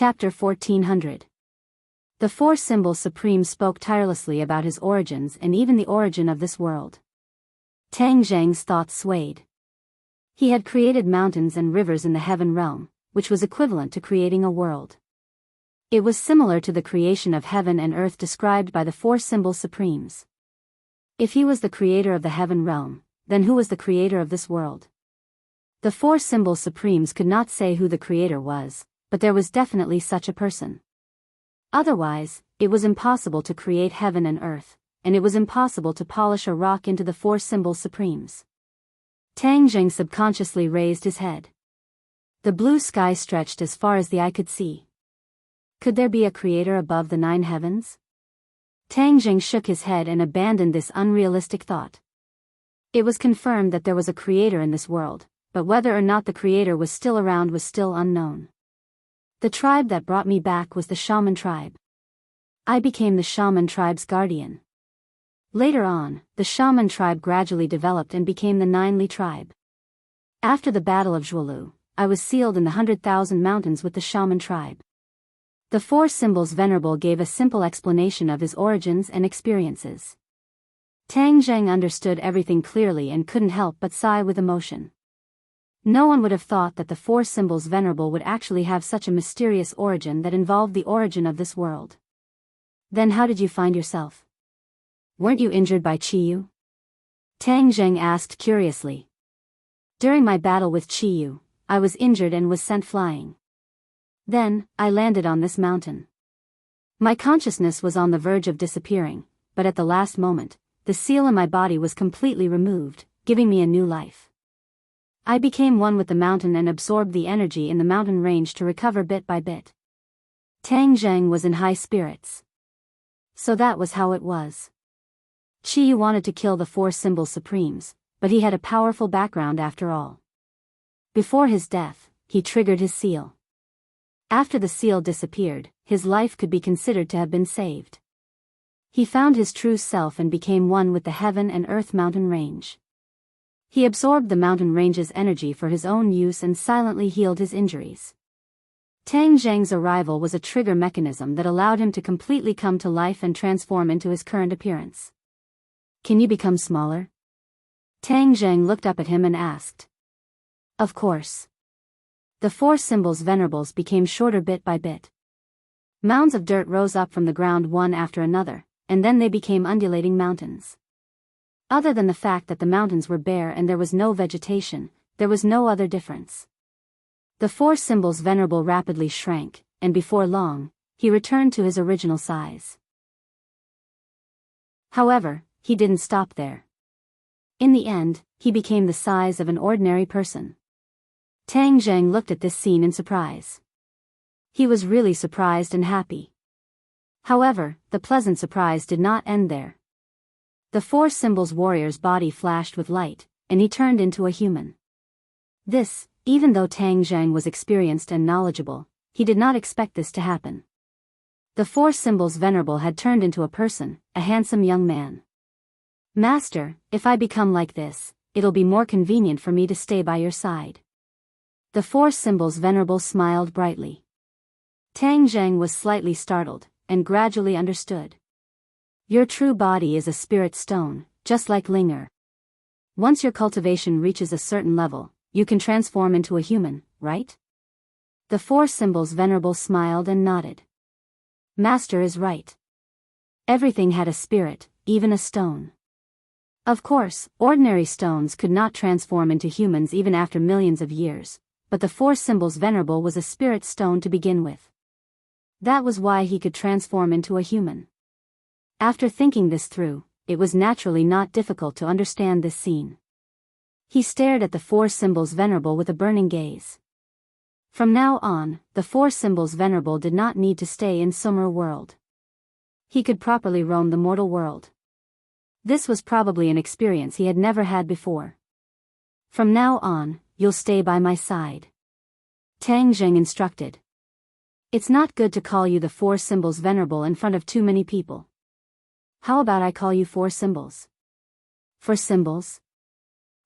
Chapter 1400. The Four Symbols Supreme spoke tirelessly about his origins and even the origin of this world. Tang Zheng's thoughts swayed. He had created mountains and rivers in the heaven realm, which was equivalent to creating a world. It was similar to the creation of heaven and earth described by the Four Symbols Supremes. If he was the creator of the heaven realm, then who was the creator of this world? The Four Symbols Supremes could not say who the creator was, but there was definitely such a person. Otherwise, it was impossible to create heaven and earth, and it was impossible to polish a rock into the Four Symbols Supremes. Tang Zheng subconsciously raised his head. The blue sky stretched as far as the eye could see. Could there be a creator above the 9 heavens? Tang Zheng shook his head and abandoned this unrealistic thought. It was confirmed that there was a creator in this world, but whether or not the creator was still around was still unknown. The tribe that brought me back was the shaman tribe. I became the shaman tribe's guardian. Later on, the shaman tribe gradually developed and became the 9 Li tribe. After the Battle of Zhuolu, I was sealed in the 100,000 mountains with the shaman tribe. The Four Symbols Venerable gave a simple explanation of his origins and experiences. Tang Zheng understood everything clearly and couldn't help but sigh with emotion. No one would have thought that the Four Symbols Venerable would actually have such a mysterious origin that involved the origin of this world. Then how did you find yourself? Weren't you injured by Qiyu? Tang Zheng asked curiously. During my battle with Qiyu, I was injured and was sent flying. Then, I landed on this mountain. My consciousness was on the verge of disappearing, but at the last moment, the seal in my body was completely removed, giving me a new life. I became one with the mountain and absorbed the energy in the mountain range to recover bit by bit. Tang Zheng was in high spirits. So that was how it was. Qiyu wanted to kill the Four Symbols Supremes, but he had a powerful background after all. Before his death, he triggered his seal. After the seal disappeared, his life could be considered to have been saved. He found his true self and became one with the heaven and earth mountain range. He absorbed the mountain range's energy for his own use and silently healed his injuries. Tang Zheng's arrival was a trigger mechanism that allowed him to completely come to life and transform into his current appearance. Can you become smaller? Tang Zheng looked up at him and asked. Of course. The Four Symbols Venerables became shorter bit by bit. Mounds of dirt rose up from the ground one after another, and then they became undulating mountains. Other than the fact that the mountains were bare and there was no vegetation, there was no other difference. The Four Symbols Venerable rapidly shrank, and before long, he returned to his original size. However, he didn't stop there. In the end, he became the size of an ordinary person. Tang Zheng looked at this scene in surprise. He was really surprised and happy. However, the pleasant surprise did not end there. The Four Symbols warrior's body flashed with light, and he turned into a human. This, even though Tang Zheng was experienced and knowledgeable, he did not expect this to happen. The Four Symbols Venerable had turned into a person, a handsome young man. Master, if I become like this, it'll be more convenient for me to stay by your side. The Four Symbols Venerable smiled brightly. Tang Zheng was slightly startled, and gradually understood. Your true body is a spirit stone, just like Linger. Once your cultivation reaches a certain level, you can transform into a human, right? The Four Symbols Venerable smiled and nodded. Master is right. Everything had a spirit, even a stone. Of course, ordinary stones could not transform into humans even after millions of years, but the Four Symbols Venerable was a spirit stone to begin with. That was why he could transform into a human. After thinking this through, it was naturally not difficult to understand this scene. He stared at the Four Symbols Venerable with a burning gaze. From now on, the Four Symbols Venerable did not need to stay in Sumer world. He could properly roam the mortal world. This was probably an experience he had never had before. From now on, you'll stay by my side. Tang Zheng instructed. It's not good to call you the Four Symbols Venerable in front of too many people. How about I call you Four Symbols? For Symbols?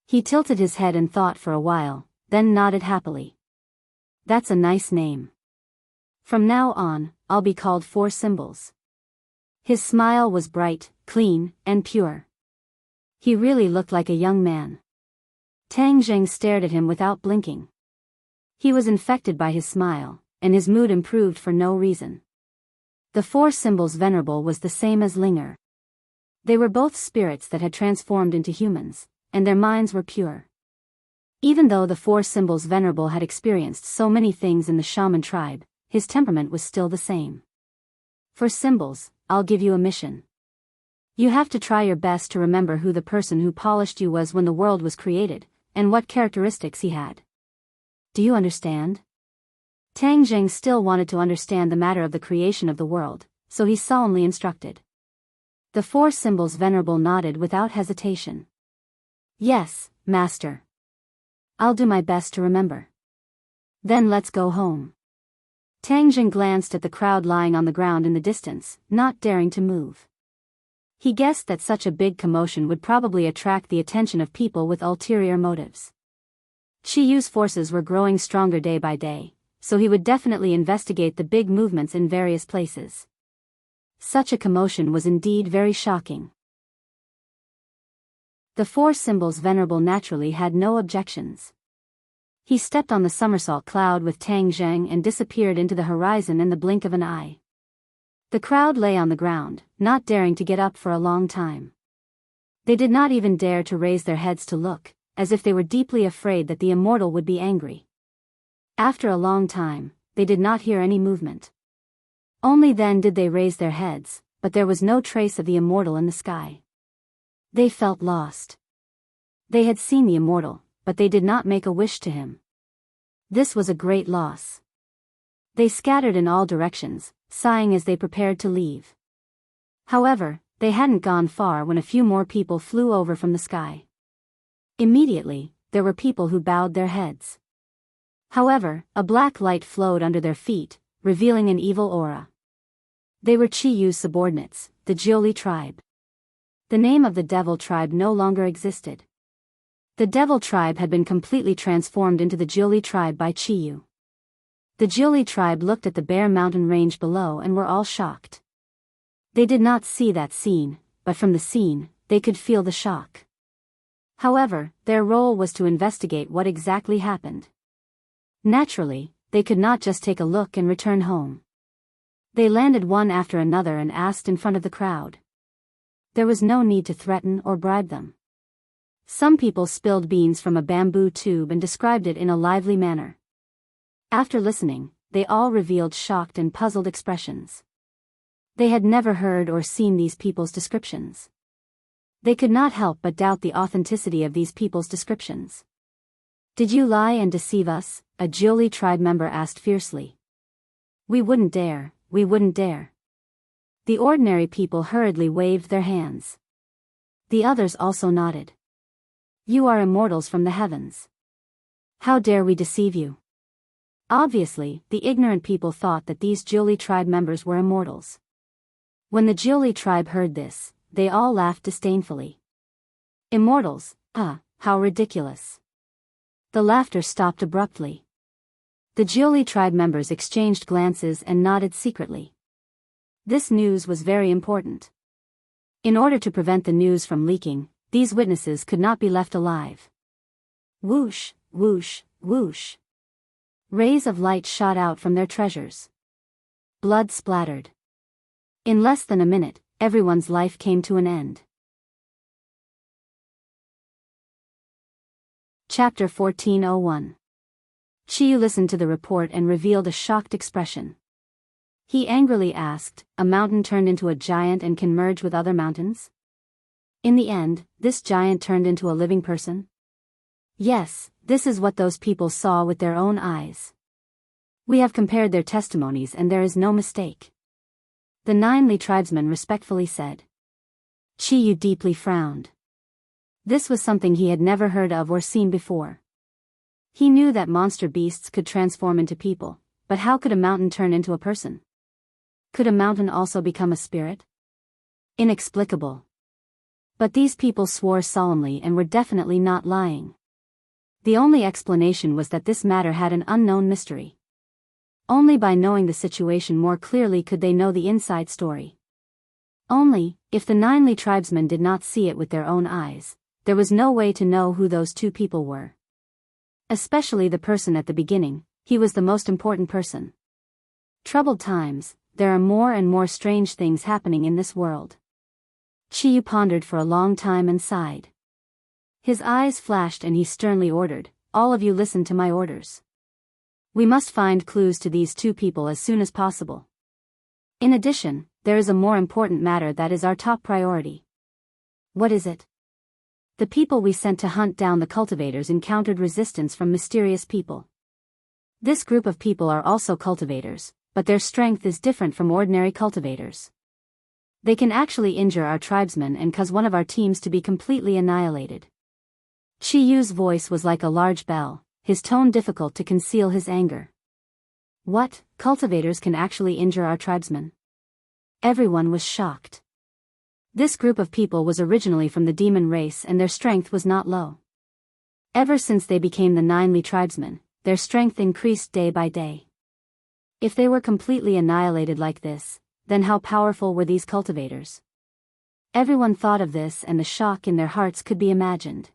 He tilted his head and thought for a while, then nodded happily. That's a nice name. From now on, I'll be called Four Symbols. His smile was bright, clean, and pure. He really looked like a young man. Tang Zheng stared at him without blinking. He was infected by his smile, and his mood improved for no reason. The Four Symbols Venerable was the same as Linger. They were both spirits that had transformed into humans, and their minds were pure. Even though the Four Symbols Venerable had experienced so many things in the shaman tribe, his temperament was still the same. For Symbols, I'll give you a mission. You have to try your best to remember who the person who polished you was when the world was created, and what characteristics he had. Do you understand? Tang Zheng still wanted to understand the matter of the creation of the world, so he solemnly instructed. The Four Symbols Venerable nodded without hesitation. Yes, Master. I'll do my best to remember. Then let's go home. Tang Zheng glanced at the crowd lying on the ground in the distance, not daring to move. He guessed that such a big commotion would probably attract the attention of people with ulterior motives. Qi Yu's forces were growing stronger day by day, so he would definitely investigate the big movements in various places. Such a commotion was indeed very shocking. The Four Symbols Venerable naturally had no objections. He stepped on the somersault cloud with Tang Zheng and disappeared into the horizon in the blink of an eye. The crowd lay on the ground, not daring to get up for a long time. They did not even dare to raise their heads to look, as if they were deeply afraid that the immortal would be angry. After a long time, they did not hear any movement. Only then did they raise their heads, but there was no trace of the immortal in the sky. They felt lost. They had seen the immortal, but they did not make a wish to him. This was a great loss. They scattered in all directions, sighing as they prepared to leave. However, they hadn't gone far when a few more people flew over from the sky. Immediately, there were people who bowed their heads. However, a black light flowed under their feet, revealing an evil aura. They were Qi Yu's subordinates, the Jiuli tribe. The name of the devil tribe no longer existed. The devil tribe had been completely transformed into the Jiuli tribe by Qi Yu. The Jiuli tribe looked at the bare mountain range below and were all shocked. They did not see that scene, but from the scene, they could feel the shock. However, their role was to investigate what exactly happened. Naturally, they could not just take a look and return home. They landed one after another and asked in front of the crowd. There was no need to threaten or bribe them. Some people spilled beans from a bamboo tube and described it in a lively manner. After listening, they all revealed shocked and puzzled expressions. They had never heard or seen these people's descriptions. They could not help but doubt the authenticity of these people's descriptions. Did you lie and deceive us? A Jiuli tribe member asked fiercely. We wouldn't dare, we wouldn't dare. The ordinary people hurriedly waved their hands. The others also nodded. You are immortals from the heavens. How dare we deceive you? Obviously, the ignorant people thought that these Jiuli tribe members were immortals. When the Jiuli tribe heard this, they all laughed disdainfully. Immortals, how ridiculous. The laughter stopped abruptly. The Jiuli tribe members exchanged glances and nodded secretly. This news was very important. In order to prevent the news from leaking, these witnesses could not be left alive. Whoosh, whoosh, whoosh. Rays of light shot out from their treasures. Blood splattered. In less than a minute, everyone's life came to an end. Chapter 1401. Qi Yu listened to the report and revealed a shocked expression. He angrily asked, a mountain turned into a giant and can merge with other mountains? In the end, this giant turned into a living person? Yes, this is what those people saw with their own eyes. We have compared their testimonies and there is no mistake. The 9 Li tribesmen respectfully said. Qi Yu deeply frowned. This was something he had never heard of or seen before. He knew that monster beasts could transform into people, but how could a mountain turn into a person? Could a mountain also become a spirit? Inexplicable. But these people swore solemnly and were definitely not lying. The only explanation was that this matter had an unknown mystery. Only by knowing the situation more clearly could they know the inside story. Only, if the 9 tribesmen did not see it with their own eyes, there was no way to know who those 2 people were. Especially the person at the beginning, he was the most important person. Troubled times, there are more and more strange things happening in this world. Chiyu pondered for a long time and sighed. His eyes flashed and he sternly ordered, "All of you listen to my orders. We must find clues to these 2 people as soon as possible. In addition, there is a more important matter that is our top priority." "What is it?" "The people we sent to hunt down the cultivators encountered resistance from mysterious people. This group of people are also cultivators, but their strength is different from ordinary cultivators. They can actually injure our tribesmen and cause one of our teams to be completely annihilated." Chiyu's voice was like a large bell, his tone difficult to conceal his anger. "What, cultivators can actually injure our tribesmen?" Everyone was shocked. This group of people was originally from the demon race and their strength was not low. Ever since they became the 9 tribesmen, their strength increased day by day. If they were completely annihilated like this, then how powerful were these cultivators? Everyone thought of this and the shock in their hearts could be imagined.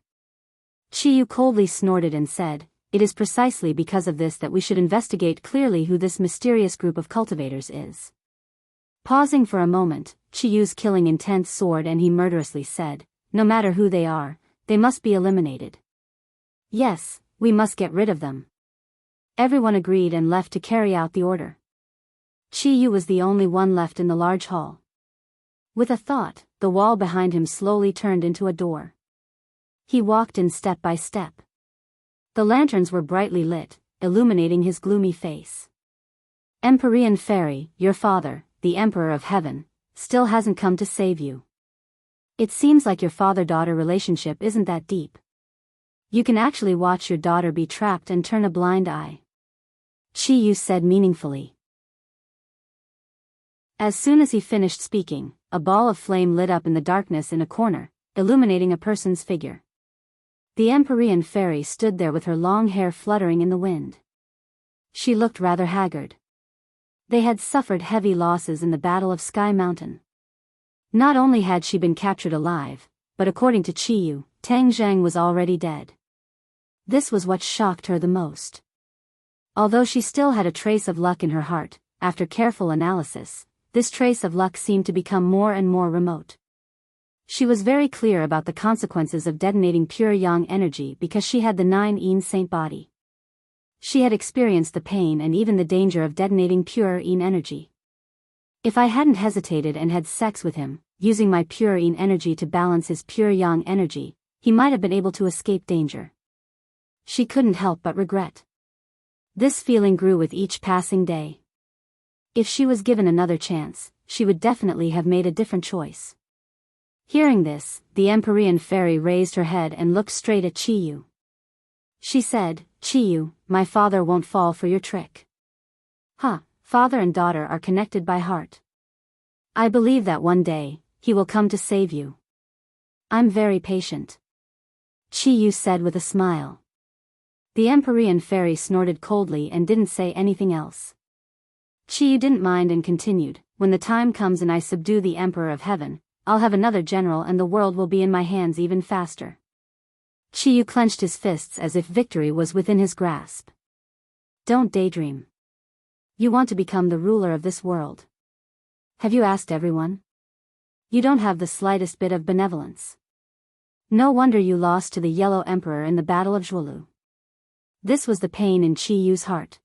Chiyu coldly snorted and said, "It is precisely because of this that we should investigate clearly who this mysterious group of cultivators is." Pausing for a moment, Chiyu's killing intent soared and he murderously said, "No matter who they are, they must be eliminated. Yes, we must get rid of them." Everyone agreed and left to carry out the order. Chiyu was the only one left in the large hall. With a thought, the wall behind him slowly turned into a door. He walked in step by step. The lanterns were brightly lit, illuminating his gloomy face. "Empyrean Fairy, your father, the Emperor of Heaven, still hasn't come to save you. It seems like your father-daughter relationship isn't that deep. You can actually watch your daughter be trapped and turn a blind eye," Chiyu said meaningfully. As soon as he finished speaking, a ball of flame lit up in the darkness in a corner, illuminating a person's figure. The Empyrean Fairy stood there with her long hair fluttering in the wind. She looked rather haggard. They had suffered heavy losses in the Battle of Sky Mountain. Not only had she been captured alive, but according to Chiyu, Tang Zhang was already dead. This was what shocked her the most. Although she still had a trace of luck in her heart, after careful analysis, this trace of luck seemed to become more and more remote. She was very clear about the consequences of detonating pure yang energy because she had the 9 saint body. She had experienced the pain and even the danger of detonating pure yin energy. "If I hadn't hesitated and had sex with him, using my pure yin energy to balance his pure yang energy, he might have been able to escape danger." She couldn't help but regret. This feeling grew with each passing day. If she was given another chance, she would definitely have made a different choice. Hearing this, the Empyrean Fairy raised her head and looked straight at Chiyu. She said, "Chiyu, my father won't fall for your trick." "Huh, father and daughter are connected by heart. I believe that one day, he will come to save you. I'm very patient," Chiyu said with a smile. The Empyrean Fairy snorted coldly and didn't say anything else. Chiyu didn't mind and continued, "When the time comes and I subdue the Emperor of Heaven, I'll have another general and the world will be in my hands even faster." Chiyu clenched his fists as if victory was within his grasp. "Don't daydream. You want to become the ruler of this world. Have you asked everyone? You don't have the slightest bit of benevolence. No wonder you lost to the Yellow Emperor in the Battle of Zhuolu." This was the pain in Chiyu's heart.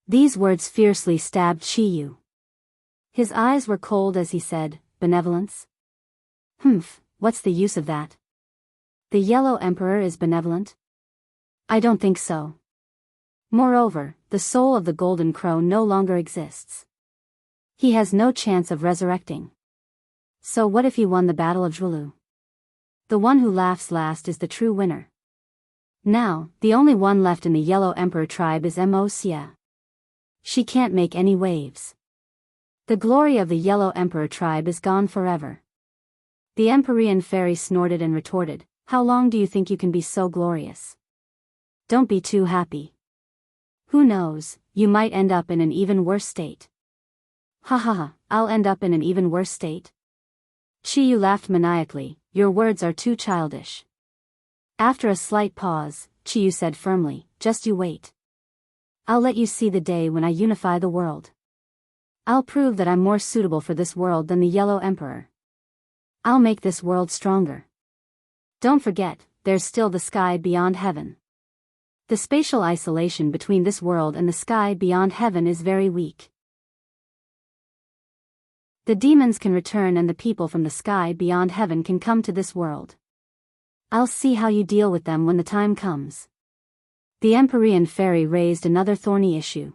These words fiercely stabbed Chiyu. His eyes were cold as he said, "Benevolence? Humph, what's the use of that? The Yellow Emperor is benevolent? I don't think so. Moreover, the soul of the Golden Crow no longer exists. He has no chance of resurrecting. So what if he won the Battle of Zhuolu? The one who laughs last is the true winner. Now, the only one left in the Yellow Emperor tribe is Mo Xia. She can't make any waves. The glory of the Yellow Emperor tribe is gone forever." The Empyrean Fairy snorted and retorted, "How long do you think you can be so glorious? Don't be too happy. Who knows, you might end up in an even worse state. Ha ha ha, I'll end up in an even worse state? Chiyu laughed maniacally, your words are too childish. After a slight pause, Chiyu said firmly, just you wait. I'll let you see the day when I unify the world. I'll prove that I'm more suitable for this world than the Yellow Emperor. I'll make this world stronger. Don't forget, there's still the sky beyond heaven. The spatial isolation between this world and the sky beyond heaven is very weak. The demons can return and the people from the sky beyond heaven can come to this world. I'll see how you deal with them when the time comes. The Empyrean fairy raised another thorny issue.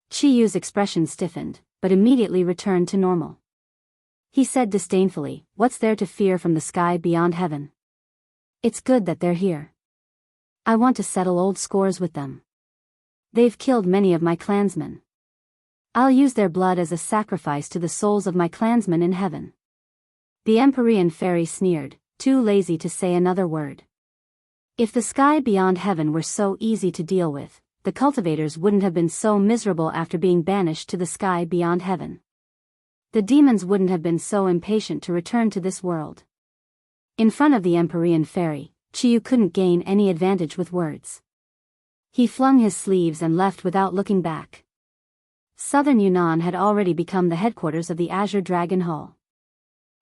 Chiyu's expression stiffened, but immediately returned to normal. He said disdainfully, what's there to fear from the sky beyond heaven? It's good that they're here. I want to settle old scores with them. They've killed many of my clansmen. I'll use their blood as a sacrifice to the souls of my clansmen in heaven. The Empyrean fairy sneered, too lazy to say another word. If the sky beyond heaven were so easy to deal with, the cultivators wouldn't have been so miserable after being banished to the sky beyond heaven. The demons wouldn't have been so impatient to return to this world. In front of the Empyrean fairy, Chiyu couldn't gain any advantage with words. He flung his sleeves and left without looking back. Southern Yunnan had already become the headquarters of the Azure Dragon Hall.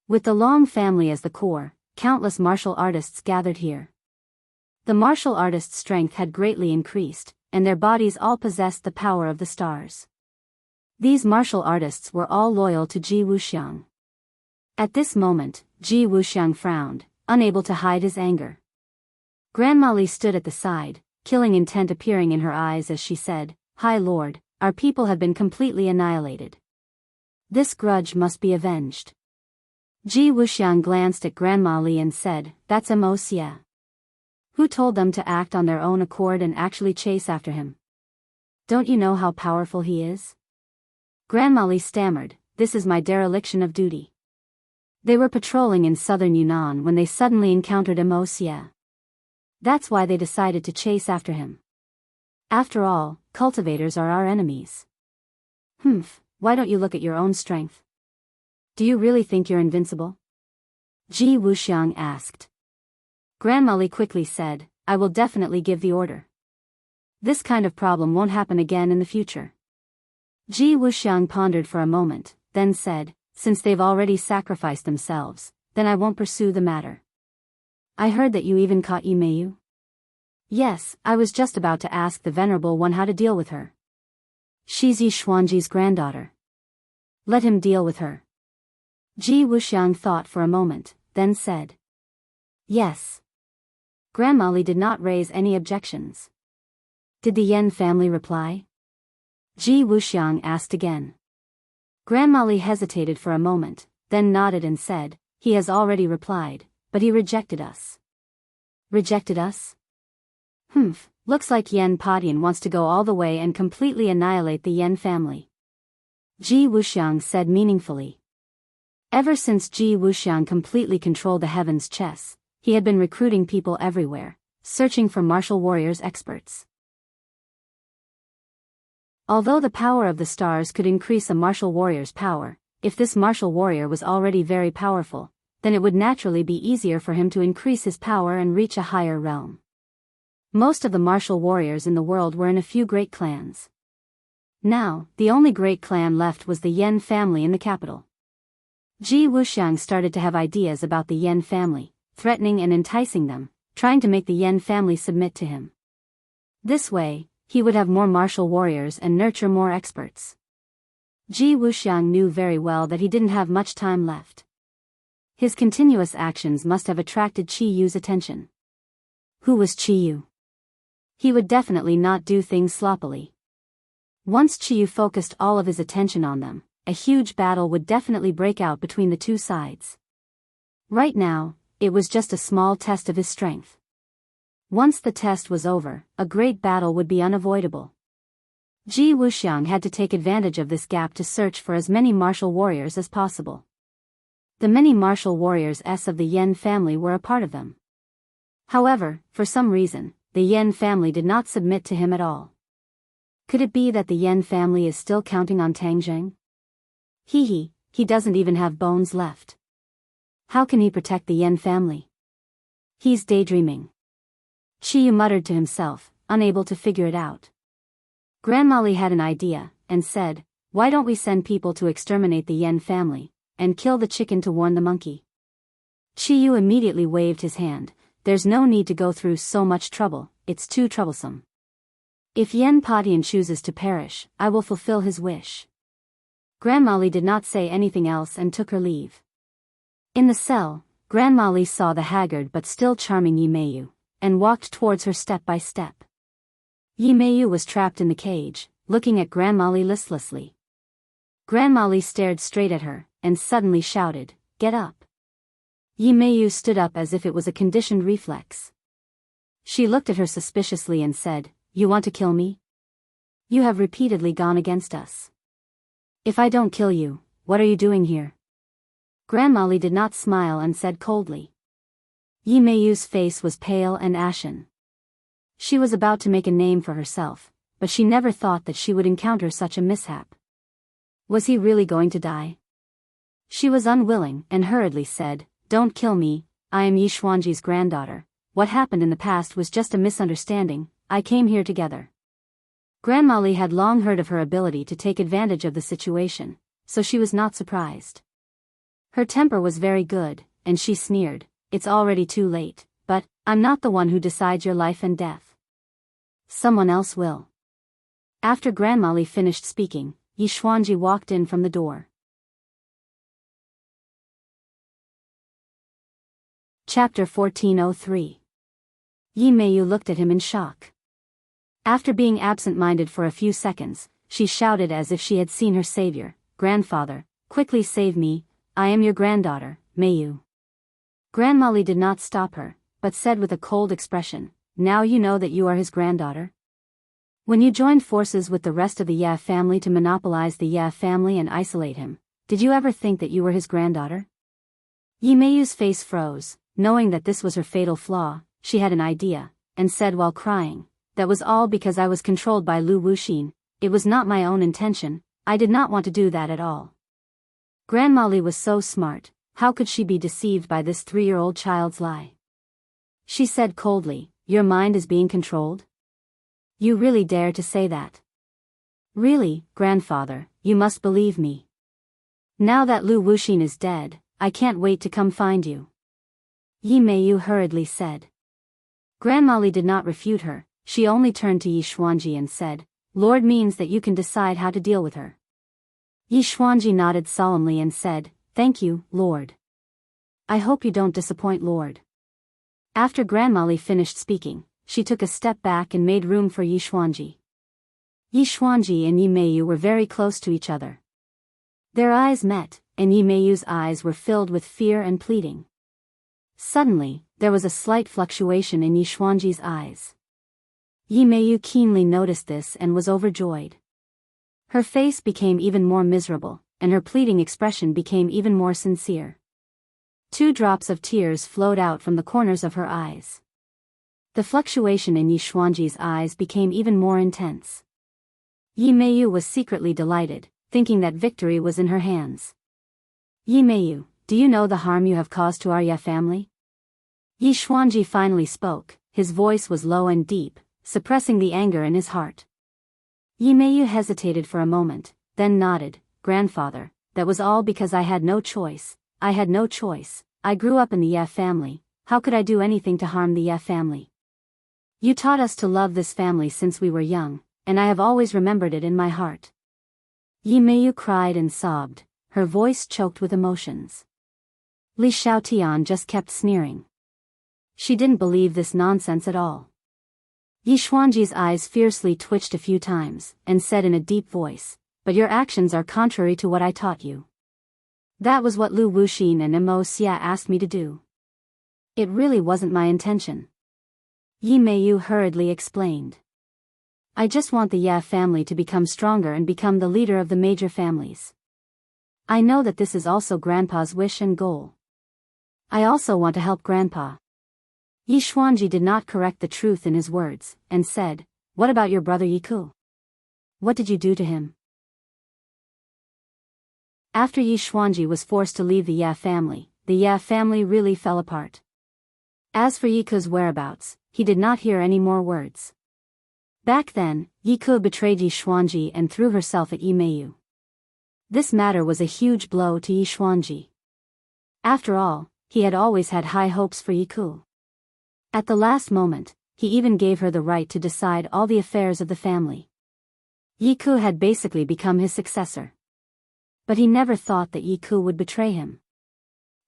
With the Long family as the core, countless martial artists gathered here. The martial artists' strength had greatly increased, and their bodies all possessed the power of the stars. These martial artists were all loyal to Ji Wuxiang. At this moment, Ji Wuxiang frowned, unable to hide his anger. Grandma Li stood at the side, killing intent appearing in her eyes as she said, High Lord, our people have been completely annihilated. This grudge must be avenged. Ji Wuxiang glanced at Grandma Li and said, that's Xia. Who told them to act on their own accord and actually chase after him? Don't you know how powerful he is? Grandma Li stammered, this is my dereliction of duty. They were patrolling in southern Yunnan when they suddenly encountered Xia. That's why they decided to chase after him. After all, cultivators are our enemies. Why don't you look at your own strength? Do you really think you're invincible? Ji Wuxiang asked. Grandma Li quickly said, I will definitely give the order. This kind of problem won't happen again in the future. Ji Wuxiang pondered for a moment, then said, since they've already sacrificed themselves, then I won't pursue the matter. I heard that you even caught Yimeyu? Yes, I was just about to ask the Venerable One how to deal with her. She's Yi Xuanji's granddaughter. Let him deal with her. Ji Wuxiang thought for a moment, then said. Yes. Grandma Li did not raise any objections. Did the Yan family reply? Ji Wuxiang asked again. Grandma Li hesitated for a moment, then nodded and said, he has already replied, but he rejected us. Rejected us? Looks like Yan Padian wants to go all the way and completely annihilate the Yan family. Ji Wuxiang said meaningfully. Ever since Ji Wuxiang completely controlled the heavens chess, he had been recruiting people everywhere, searching for martial warriors experts. Although the power of the stars could increase a martial warrior's power, if this martial warrior was already very powerful, then it would naturally be easier for him to increase his power and reach a higher realm. Most of the martial warriors in the world were in a few great clans. Now, the only great clan left was the Yan family in the capital. Ji Wuxiang started to have ideas about the Yan family, threatening and enticing them, trying to make the Yan family submit to him. This way, he would have more martial warriors and nurture more experts. Ji Wuxiang knew very well that he didn't have much time left. His continuous actions must have attracted Qi Yu's attention. Who was Qi Yu? He would definitely not do things sloppily. Once Qi Yu focused all of his attention on them, a huge battle would definitely break out between the two sides. Right now, it was just a small test of his strength. Once the test was over, a great battle would be unavoidable. Ji Wuxiang had to take advantage of this gap to search for as many martial warriors as possible. The many martial warriors of the Yan family were a part of them. However, for some reason, the Yan family did not submit to him at all. Could it be that the Yen family is still counting on Tang Zheng? He doesn't even have bones left. How can he protect the Yen family? He's daydreaming. Qiyu muttered to himself, unable to figure it out. Grandma Li had an idea, and said, "Why don't we send people to exterminate the Yen family, and kill the chicken to warn the monkey?" Qiyu immediately waved his hand. "There's no need to go through so much trouble, it's too troublesome. If Yen Padian chooses to perish, I will fulfill his wish." Grandma Li did not say anything else and took her leave. In the cell, Grandma Li saw the haggard but still charming Yi Meiyu, and walked towards her step by step. Yi Meiyu was trapped in the cage, looking at Grandma Li listlessly. Grandma Li stared straight at her, and suddenly shouted, "Get up!" Yi Meiyu stood up as if it was a conditioned reflex. She looked at her suspiciously and said, "You want to kill me? You have repeatedly gone against us. If I don't kill you, what are you doing here?" Grandma Li did not smile and said coldly. Yi Meiyu's face was pale and ashen. She was about to make a name for herself, but she never thought that she would encounter such a mishap. Was he really going to die? She was unwilling and hurriedly said, "Don't kill me, I am Yi Xuanji's granddaughter. What happened in the past was just a misunderstanding, I came here together." Grandma Li had long heard of her ability to take advantage of the situation, so she was not surprised. Her temper was very good, and she sneered, "It's already too late, but I'm not the one who decides your life and death. Someone else will." After Grandma Li finished speaking, Yi Xuanji walked in from the door. Chapter 1403. Yi Meiyu looked at him in shock. After being absent-minded for a few seconds, she shouted as if she had seen her savior, "Grandfather, quickly save me, I am your granddaughter, Meiyu." Grandma Li did not stop her, but said with a cold expression, "Now you know that you are his granddaughter? When you joined forces with the rest of the Ye family to monopolize the Ye family and isolate him, did you ever think that you were his granddaughter?" Yi Meiyu's face froze. Knowing that this was her fatal flaw, she had an idea, and said while crying, "That was all because I was controlled by Lu Wuxin. It was not my own intention, I did not want to do that at all." Grandma Li was so smart, how could she be deceived by this 3-year-old child's lie? She said coldly, "Your mind is being controlled? You really dare to say that?" "Really, grandfather, you must believe me. Now that Lu Wuxin is dead, I can't wait to come find you," Yi Meiyu hurriedly said. Grandma Li did not refute her, she only turned to Yi Xuanji and said, "Lord means that you can decide how to deal with her." Yi Xuanji nodded solemnly and said, "Thank you, Lord. I hope you don't disappoint Lord." After Grandma Li finished speaking, she took a step back and made room for Yi Xuanji. Yi Xuanji and Yi Meiyu were very close to each other. Their eyes met, and Yi Meiyu's eyes were filled with fear and pleading. Suddenly, there was a slight fluctuation in Yi Xuanji's eyes. Yi Meiyu keenly noticed this and was overjoyed. Her face became even more miserable, and her pleading expression became even more sincere. 2 drops of tears flowed out from the corners of her eyes. The fluctuation in Yi Xuanji's eyes became even more intense. Yi Meiyu was secretly delighted, thinking that victory was in her hands. "Yi Meiyu, do you know the harm you have caused to our Ye family?" Yi Xuanji finally spoke, his voice was low and deep, suppressing the anger in his heart. Yi Meiyu hesitated for a moment, then nodded, "Grandfather, that was all because I had no choice. I had no choice. I grew up in the Ye family, how could I do anything to harm the Ye family? You taught us to love this family since we were young, and I have always remembered it in my heart." Yi Meiyu cried and sobbed, her voice choked with emotions. Li Xiaotian just kept sneering. She didn't believe this nonsense at all. Yi Xuanji's eyes fiercely twitched a few times, and said in a deep voice, "But your actions are contrary to what I taught you. That was what Lu Wuxin and Mo Xia asked me to do. It really wasn't my intention." Yi Meiyu hurriedly explained. "I just want the Ye family to become stronger and become the leader of the major families. I know that this is also Grandpa's wish and goal. I also want to help Grandpa." Yi Xuanji did not correct the truth in his words, and said, "What about your brother Yiku? what did you do to him? After Yi Xuanji was forced to leave the Ye family really fell apart. As for Yi Ke's whereabouts, he did not hear any more words. Back then, Yi Ke betrayed Yi Xuanji and threw herself at Yi Meiyu. This matter was a huge blow to Yi Xuanji. After all, he had always had high hopes for Yi Ke. At the last moment, he even gave her the right to decide all the affairs of the family. Yi Ke had basically become his successor. But he never thought that Yi Ke would betray him.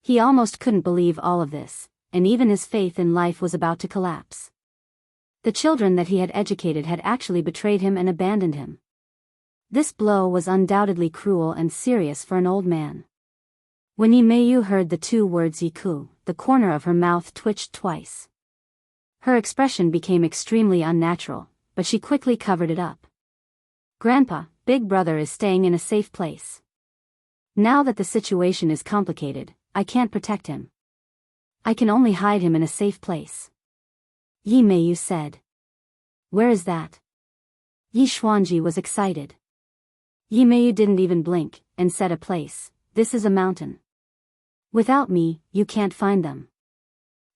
He almost couldn't believe all of this, and even his faith in life was about to collapse. The children that he had educated had actually betrayed him and abandoned him. This blow was undoubtedly cruel and serious for an old man. When Yi Meiyu heard the two words Yi Ke, the corner of her mouth twitched twice. Her expression became extremely unnatural, but she quickly covered it up. Grandpa, Big Brother is staying in a safe place. Now that the situation is complicated, I can't protect him. I can only hide him in a safe place. Yi Meiyu said. Where is that? Yi Xuanji was excited. Yi Meiyu didn't even blink, and said a place. This is a mountain. Without me, you can't find them.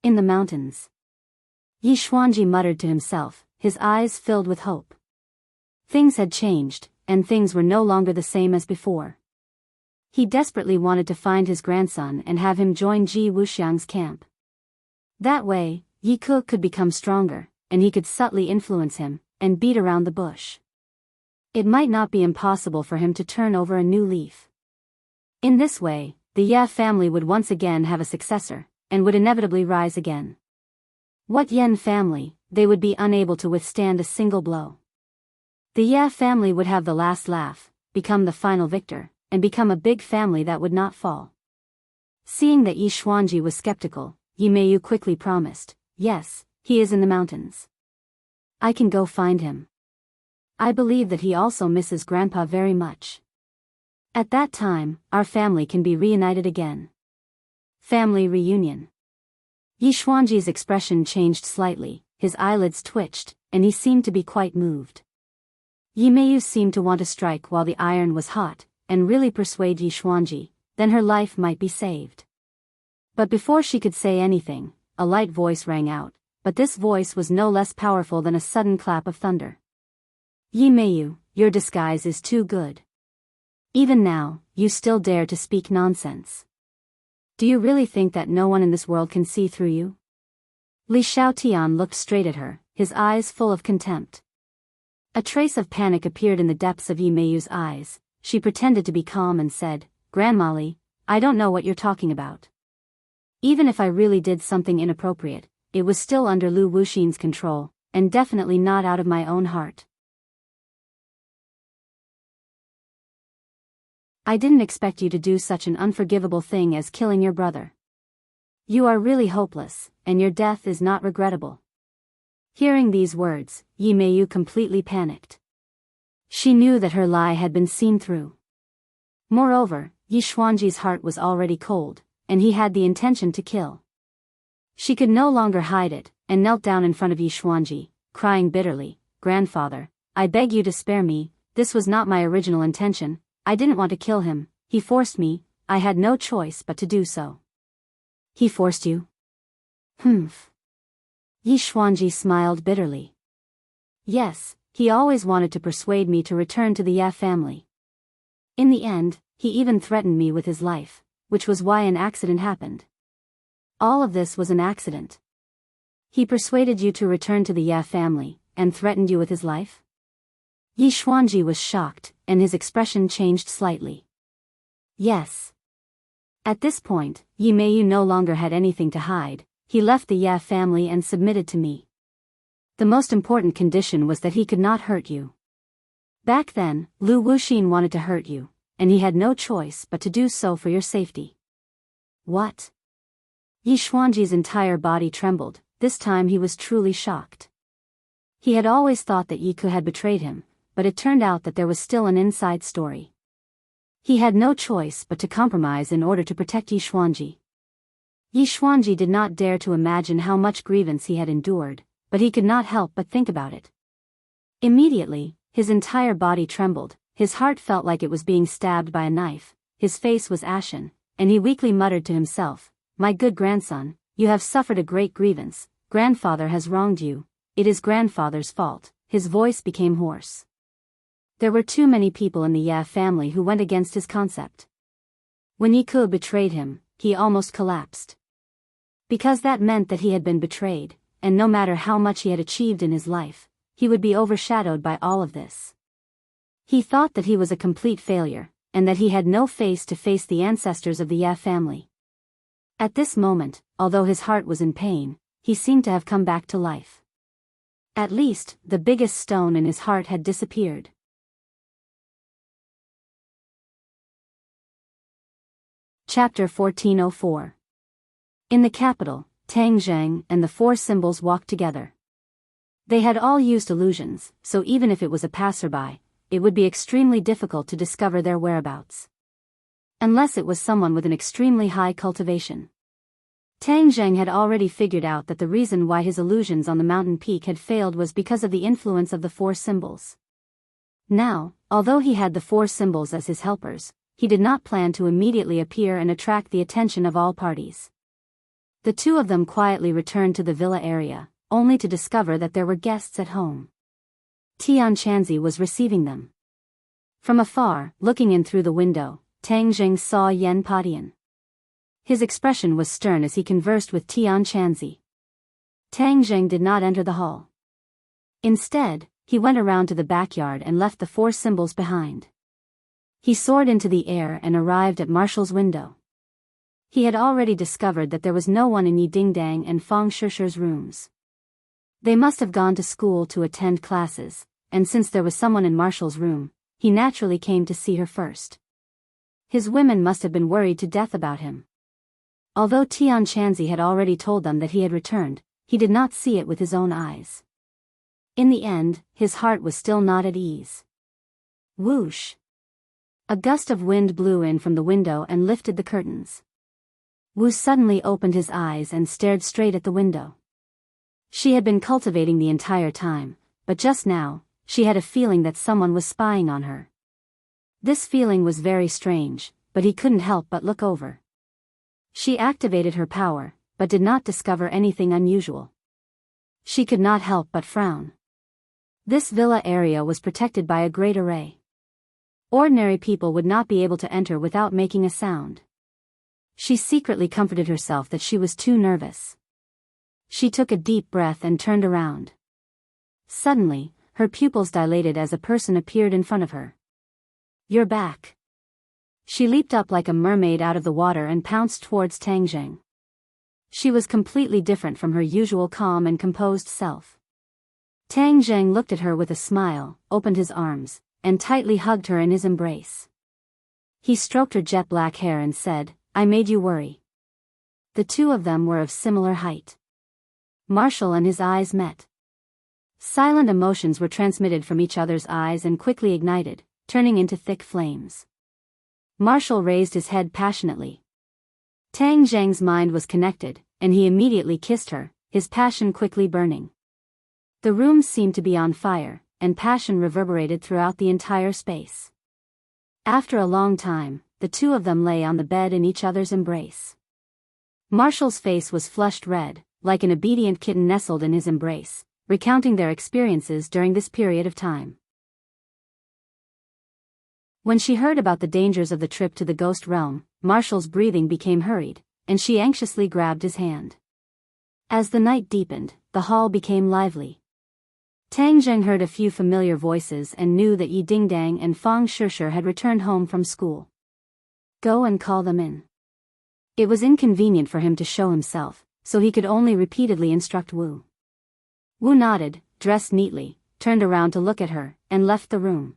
In the mountains. Yi Xuanji muttered to himself, his eyes filled with hope. Things had changed, and things were no longer the same as before. He desperately wanted to find his grandson and have him join Ji Wuxiang's camp. That way, Yi Ke could become stronger, and he could subtly influence him, and beat around the bush. It might not be impossible for him to turn over a new leaf. In this way, the Ye family would once again have a successor, and would inevitably rise again. What Yan family, they would be unable to withstand a single blow. The Ye family would have the last laugh, become the final victor, and become a big family that would not fall. Seeing that Yi Xuanji was skeptical, Yi Meiyu quickly promised, yes, he is in the mountains. I can go find him. I believe that he also misses Grandpa very much. At that time, our family can be reunited again. Family reunion. Yi Xuanji's expression changed slightly, his eyelids twitched, and he seemed to be quite moved. Yi Meiyu seemed to want to strike while the iron was hot, and really persuade Yi Xuanji, then her life might be saved. But before she could say anything, a light voice rang out, but this voice was no less powerful than a sudden clap of thunder. Yi Meiyu, your disguise is too good. Even now, you still dare to speak nonsense. Do you really think that no one in this world can see through you? Li Xiaotian looked straight at her, his eyes full of contempt. A trace of panic appeared in the depths of Yi Meiyu's eyes. She pretended to be calm and said, Grandma Li, I don't know what you're talking about. Even if I really did something inappropriate, it was still under Lu Wuxin's control, and definitely not out of my own heart. I didn't expect you to do such an unforgivable thing as killing your brother. You are really hopeless, and your death is not regrettable. Hearing these words, Yi Meiyu completely panicked. She knew that her lie had been seen through. Moreover, Yi Xuanji's heart was already cold, and he had the intention to kill. She could no longer hide it, and knelt down in front of Yi Xuanji, crying bitterly, Grandfather, I beg you to spare me, this was not my original intention, I didn't want to kill him, he forced me, I had no choice but to do so. He forced you? Humph. Yi Xuanji smiled bitterly. Yes, he always wanted to persuade me to return to the Ye family. In the end, he even threatened me with his life, which was why an accident happened. All of this was an accident. He persuaded you to return to the Ye family, and threatened you with his life? Yi Xuanji was shocked, and his expression changed slightly. Yes. At this point, Yi Meiyu no longer had anything to hide, he left the Ye family and submitted to me. The most important condition was that he could not hurt you. Back then, Lu Wuxin wanted to hurt you, and he had no choice but to do so for your safety. What? Yi Xuanji's entire body trembled, this time he was truly shocked. He had always thought that Yi Ke had betrayed him, but it turned out that there was still an inside story. He had no choice but to compromise in order to protect Yi Xuanji. Yi Xuanji did not dare to imagine how much grievance he had endured, but he could not help but think about it. Immediately, His entire body trembled, his heart felt like it was being stabbed by a knife, his face was ashen, and he weakly muttered to himself, "My good grandson, you have suffered a great grievance, grandfather has wronged you, it is grandfather's fault." His voice became hoarse. There were too many people in the Ye family who went against his concept. When Ye Ke betrayed him, he almost collapsed. Because that meant that he had been betrayed, and no matter how much he had achieved in his life, he would be overshadowed by all of this. He thought that he was a complete failure, and that he had no face to face the ancestors of the Ye family. At this moment, although his heart was in pain, he seemed to have come back to life. At least, the biggest stone in his heart had disappeared. Chapter 1404. In the capital, Tang Zheng and the four symbols walked together. They had all used illusions, so even if it was a passerby, it would be extremely difficult to discover their whereabouts. Unless it was someone with an extremely high cultivation. Tang Zheng had already figured out that the reason why his illusions on the mountain peak had failed was because of the influence of the four symbols. Now, although he had the four symbols as his helpers, he did not plan to immediately appear and attract the attention of all parties. The two of them quietly returned to the villa area, only to discover that there were guests at home. Tian Chanzi was receiving them. From afar, looking in through the window, Tang Zheng saw Yen Padian. His expression was stern as he conversed with Tian Chanzi. Tang Zheng did not enter the hall. Instead, he went around to the backyard and left the four symbols behind. He soared into the air and arrived at Marshall's window. He had already discovered that there was no one in Yi Dingdang and Fang Shishi's rooms. They must have gone to school to attend classes, and since there was someone in Marshall's room, he naturally came to see her first. His women must have been worried to death about him. Although Tian Chanzi had already told them that he had returned, he did not see it with his own eyes. In the end, his heart was still not at ease. Whoosh! A gust of wind blew in from the window and lifted the curtains. Wu suddenly opened his eyes and stared straight at the window. She had been cultivating the entire time, but just now, she had a feeling that someone was spying on her. This feeling was very strange, but he couldn't help but look over. She activated her power, but did not discover anything unusual. She could not help but frown. This villa area was protected by a great array. Ordinary people would not be able to enter without making a sound. She secretly comforted herself that she was too nervous. She took a deep breath and turned around. Suddenly, her pupils dilated as a person appeared in front of her. "You're back." She leaped up like a mermaid out of the water and pounced towards Tang Zheng. She was completely different from her usual calm and composed self. Tang Zheng looked at her with a smile, opened his arms, and tightly hugged her in his embrace. He stroked her jet black hair and said, "I made you worry." The two of them were of similar height. Marshall and his eyes met. Silent emotions were transmitted from each other's eyes and quickly ignited, turning into thick flames. Marshall raised his head passionately. Tang Zheng's mind was connected, and he immediately kissed her, his passion quickly burning. The room seemed to be on fire, and passion reverberated throughout the entire space. After a long time, the two of them lay on the bed in each other's embrace. Marshall's face was flushed red, like an obedient kitten nestled in his embrace, recounting their experiences during this period of time. When she heard about the dangers of the trip to the ghost realm, Marshall's breathing became hurried, and she anxiously grabbed his hand. As the night deepened, the hall became lively. Tang Zheng heard a few familiar voices and knew that Yi Dingdang and Fang Shishi had returned home from school. Go and call them in. It was inconvenient for him to show himself, so he could only repeatedly instruct Wu. Wu nodded, dressed neatly, turned around to look at her, and left the room.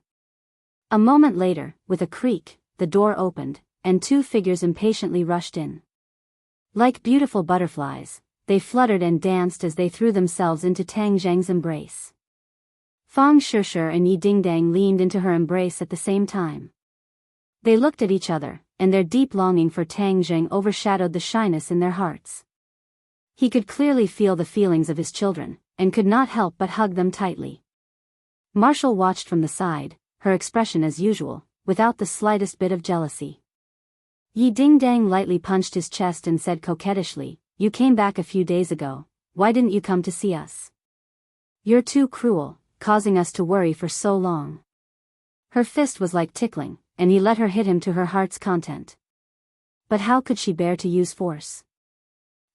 A moment later, with a creak, the door opened, and two figures impatiently rushed in. Like beautiful butterflies, they fluttered and danced as they threw themselves into Tang Zheng's embrace. Fang Shishi and Yi Dingdang leaned into her embrace at the same time. They looked at each other, and their deep longing for Tang Zheng overshadowed the shyness in their hearts. He could clearly feel the feelings of his children, and could not help but hug them tightly. Marshall watched from the side, her expression as usual, without the slightest bit of jealousy. Yi Ding-dang lightly punched his chest and said coquettishly, "You came back a few days ago, why didn't you come to see us? You're too cruel, causing us to worry for so long." Her fist was like tickling, and he let her hit him to her heart's content. But how could she bear to use force?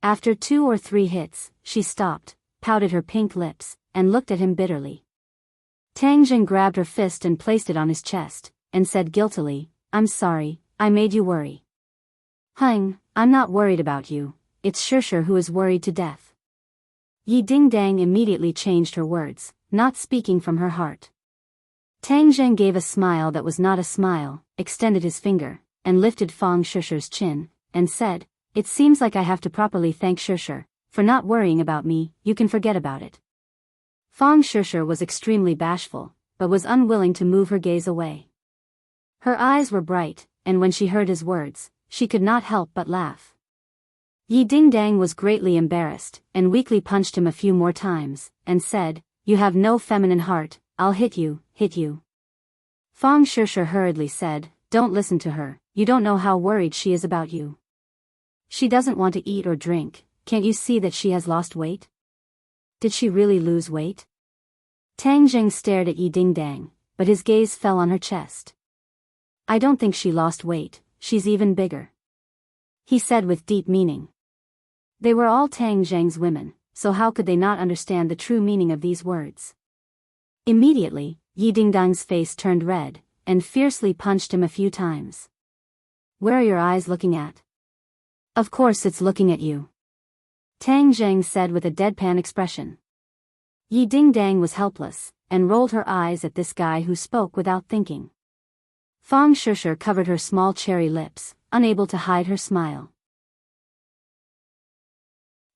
After 2 or 3 hits, she stopped, pouted her pink lips, and looked at him bitterly. Tang Jing grabbed her fist and placed it on his chest, and said guiltily, "I'm sorry, I made you worry." "Hung, I'm not worried about you, it's Shishir who is worried to death." Yi Ding-dang immediately changed her words, not speaking from her heart. Tang Jing gave a smile that was not a smile, extended his finger, and lifted Fang Shishir's chin, and said, "It seems like I have to properly thank Shishir for not worrying about me, you can forget about it." Fang Shishir was extremely bashful, but was unwilling to move her gaze away. Her eyes were bright, and when she heard his words, she could not help but laugh. Yi Ding-dang was greatly embarrassed, and weakly punched him a few more times, and said, "You have no feminine heart, I'll hit you, hit you." Fang Shishir hurriedly said, "Don't listen to her, you don't know how worried she is about you. She doesn't want to eat or drink, can't you see that she has lost weight?" "Did she really lose weight?" Tang Jing stared at Yi Ding-dang, but his gaze fell on her chest. "I don't think she lost weight, she's even bigger," he said with deep meaning. They were all Tang Jing's women, so how could they not understand the true meaning of these words? Immediately, Yi Ding-dang's face turned red, and fiercely punched him a few times. "Where are your eyes looking at?" "Of course it's looking at you," Tang Jing said with a deadpan expression. Yi Ding-dang was helpless, and rolled her eyes at this guy who spoke without thinking. Fang Shishir covered her small cherry lips, unable to hide her smile.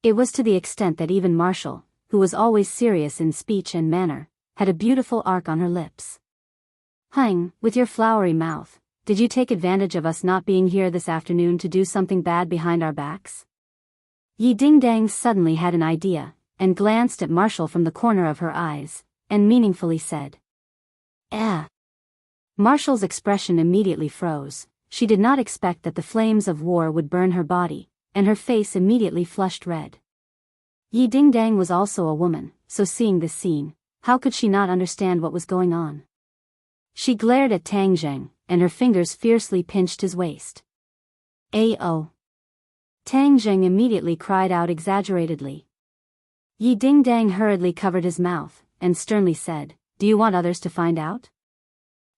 It was to the extent that even Marshall, who was always serious in speech and manner, had a beautiful arc on her lips. "Hung, with your flowery mouth, did you take advantage of us not being here this afternoon to do something bad behind our backs?" Yi Ding-dang suddenly had an idea, and glanced at Marshall from the corner of her eyes, and meaningfully said, "Eh." Marshall's expression immediately froze. She did not expect that the flames of war would burn her body, and her face immediately flushed red. Yi Ding-dang was also a woman, so seeing this scene, how could she not understand what was going on? She glared at Tang Jing, and her fingers fiercely pinched his waist. "Ao." Tang Jing immediately cried out exaggeratedly. Yi Ding-dang hurriedly covered his mouth, and sternly said, "Do you want others to find out?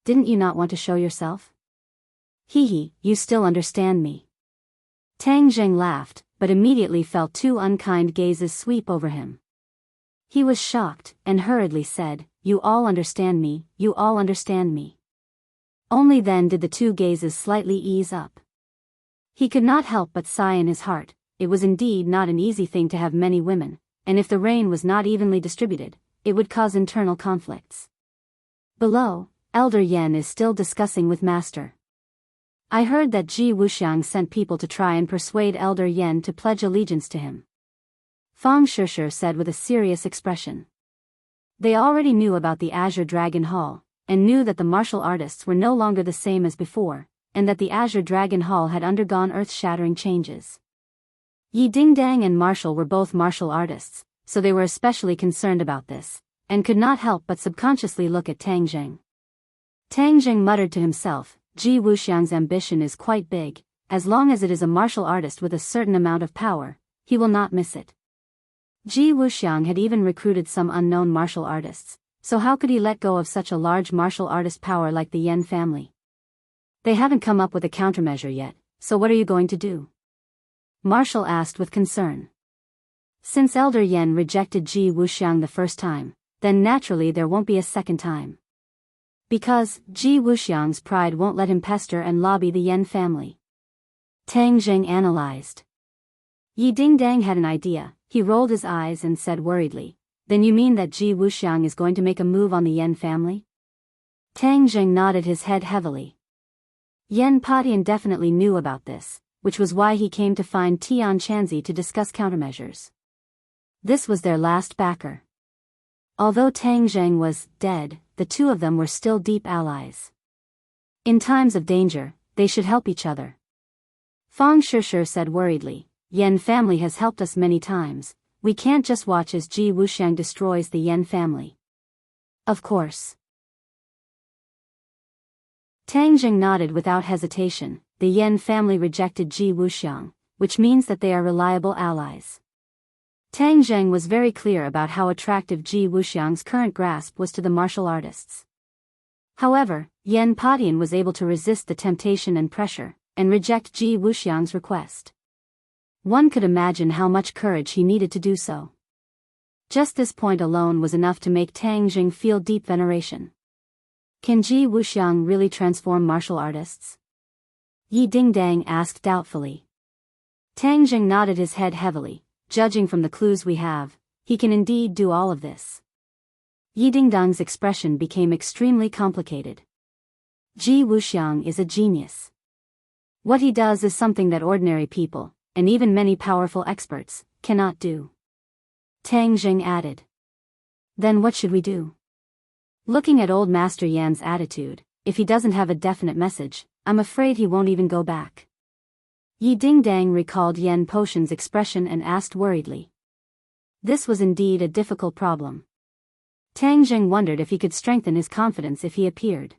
Didn't you not want to show yourself? Hee, you still understand me." Tang Jing laughed, but immediately felt 2 unkind gazes sweep over him. He was shocked, and hurriedly said, "You all understand me, you all understand me." Only then did the 2 gazes slightly ease up. He could not help but sigh in his heart. It was indeed not an easy thing to have many women, and if the rain was not evenly distributed, it would cause internal conflicts. Below, Elder Yen is still discussing with Master. "I heard that Ji Wuxiang sent people to try and persuade Elder Yen to pledge allegiance to him," Fang Shishir said with a serious expression. They already knew about the Azure Dragon Hall, and knew that the martial artists were no longer the same as before, and that the Azure Dragon Hall had undergone earth-shattering changes. Yi Ding-dang and Marshall were both martial artists, so they were especially concerned about this, and could not help but subconsciously look at Tang Jing. Tang Jing muttered to himself, "Ji Wuxiang's ambition is quite big, as long as it is a martial artist with a certain amount of power, he will not miss it." Ji Wuxiang had even recruited some unknown martial artists, so how could he let go of such a large martial artist power like the Yen family? "They haven't come up with a countermeasure yet, so what are you going to do?" Marshall asked with concern. "Since Elder Yen rejected Ji Wuxiang the first time, then naturally there won't be a second time. Because Ji Wuxiang's pride won't let him pester and lobby the Yen family." Tang Jing analyzed. Yi Ding-dang had an idea. He rolled his eyes and said worriedly, "Then you mean that Ji Wuxiang is going to make a move on the Yen family?" Tang Jing nodded his head heavily. Yen Patian definitely knew about this, which was why he came to find Tian Chanzi to discuss countermeasures. This was their last backer. Although Tang Jing was dead, the two of them were still deep allies. In times of danger, they should help each other. Fang Shishir said worriedly, Yan family has helped us many times, we can't just watch as Ji Wuxiang destroys the Yan family. Of course. Tang Jing nodded without hesitation. The Yan family rejected Ji Wuxiang, which means that they are reliable allies. Tang Zheng was very clear about how attractive Ji Wuxiang's current grasp was to the martial artists. However, Yan Padian was able to resist the temptation and pressure, and reject Ji Wuxiang's request. One could imagine how much courage he needed to do so. Just this point alone was enough to make Tang Jing feel deep veneration. Can Ji Wuxiang really transform martial artists? Yi Dingdang asked doubtfully. Tang Jing nodded his head heavily. Judging from the clues we have, he can indeed do all of this. Yi Dingdang's expression became extremely complicated. Ji Wuxiang is a genius. What he does is something that ordinary people, and even many powerful experts, cannot do. Tang Jing added. Then what should we do? Looking at old Master Yan's attitude, if he doesn't have a definite message, I'm afraid he won't even go back. Yi Dingdang recalled Yan Potion's expression and asked worriedly. This was indeed a difficult problem. Tang Jing wondered if he could strengthen his confidence if he appeared.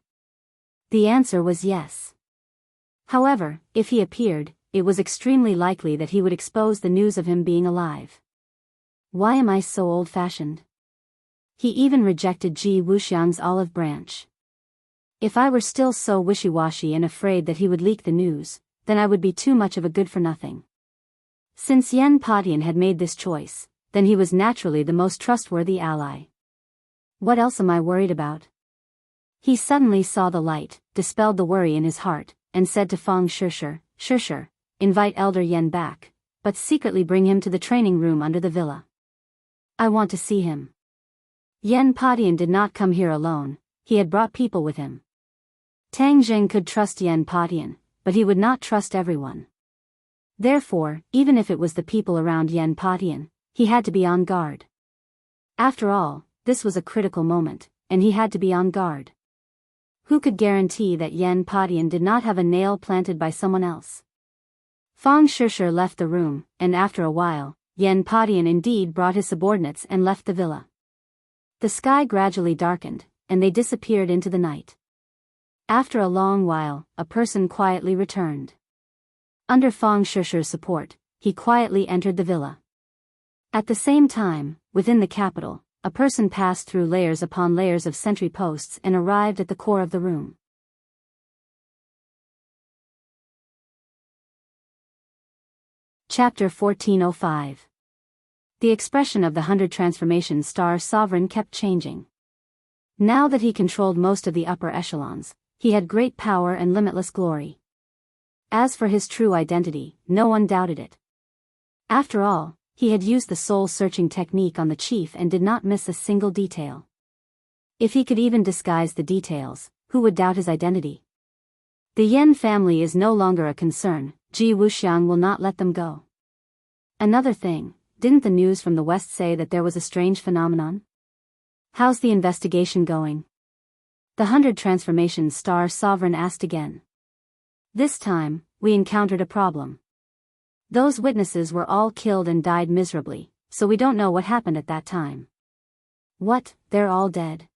The answer was yes. However, if he appeared, it was extremely likely that he would expose the news of him being alive. Why am I so old-fashioned? He even rejected Ji Wuxiang's olive branch. If I were still so wishy-washy and afraid that he would leak the news, then I would be too much of a good-for-nothing. Since Yan Padian had made this choice, then he was naturally the most trustworthy ally. What else am I worried about? He suddenly saw the light, dispelled the worry in his heart, and said to Fang Shishir, Shishir, invite Elder Yan back, but secretly bring him to the training room under the villa. I want to see him. Yan Padian did not come here alone, he had brought people with him. Tang Jing could trust Yan Padian, but he would not trust everyone. Therefore, even if it was the people around Yan Padian, he had to be on guard. After all, this was a critical moment, and he had to be on guard. Who could guarantee that Yan Padian did not have a nail planted by someone else? Fang Shishir left the room, and after a while, Yan Padian indeed brought his subordinates and left the villa. The sky gradually darkened, and they disappeared into the night. After a long while, a person quietly returned. Under Fang Shishir's support, he quietly entered the villa. At the same time, within the capital, a person passed through layers upon layers of sentry posts and arrived at the core of the room. Chapter 1405. The expression of the 100 Transformation Star Sovereign kept changing. Now that he controlled most of the upper echelons, he had great power and limitless glory. As for his true identity, no one doubted it. After all, he had used the soul-searching technique on the chief and did not miss a single detail. If he could even disguise the details, who would doubt his identity? The Yan family is no longer a concern, Ji Wuxiang will not let them go. Another thing, didn't the news from the west say that there was a strange phenomenon? How's the investigation going? The 100 Transformation Star Sovereign asked again. This time, we encountered a problem. Those witnesses were all killed and died miserably, so we don't know what happened at that time. What, they're all dead?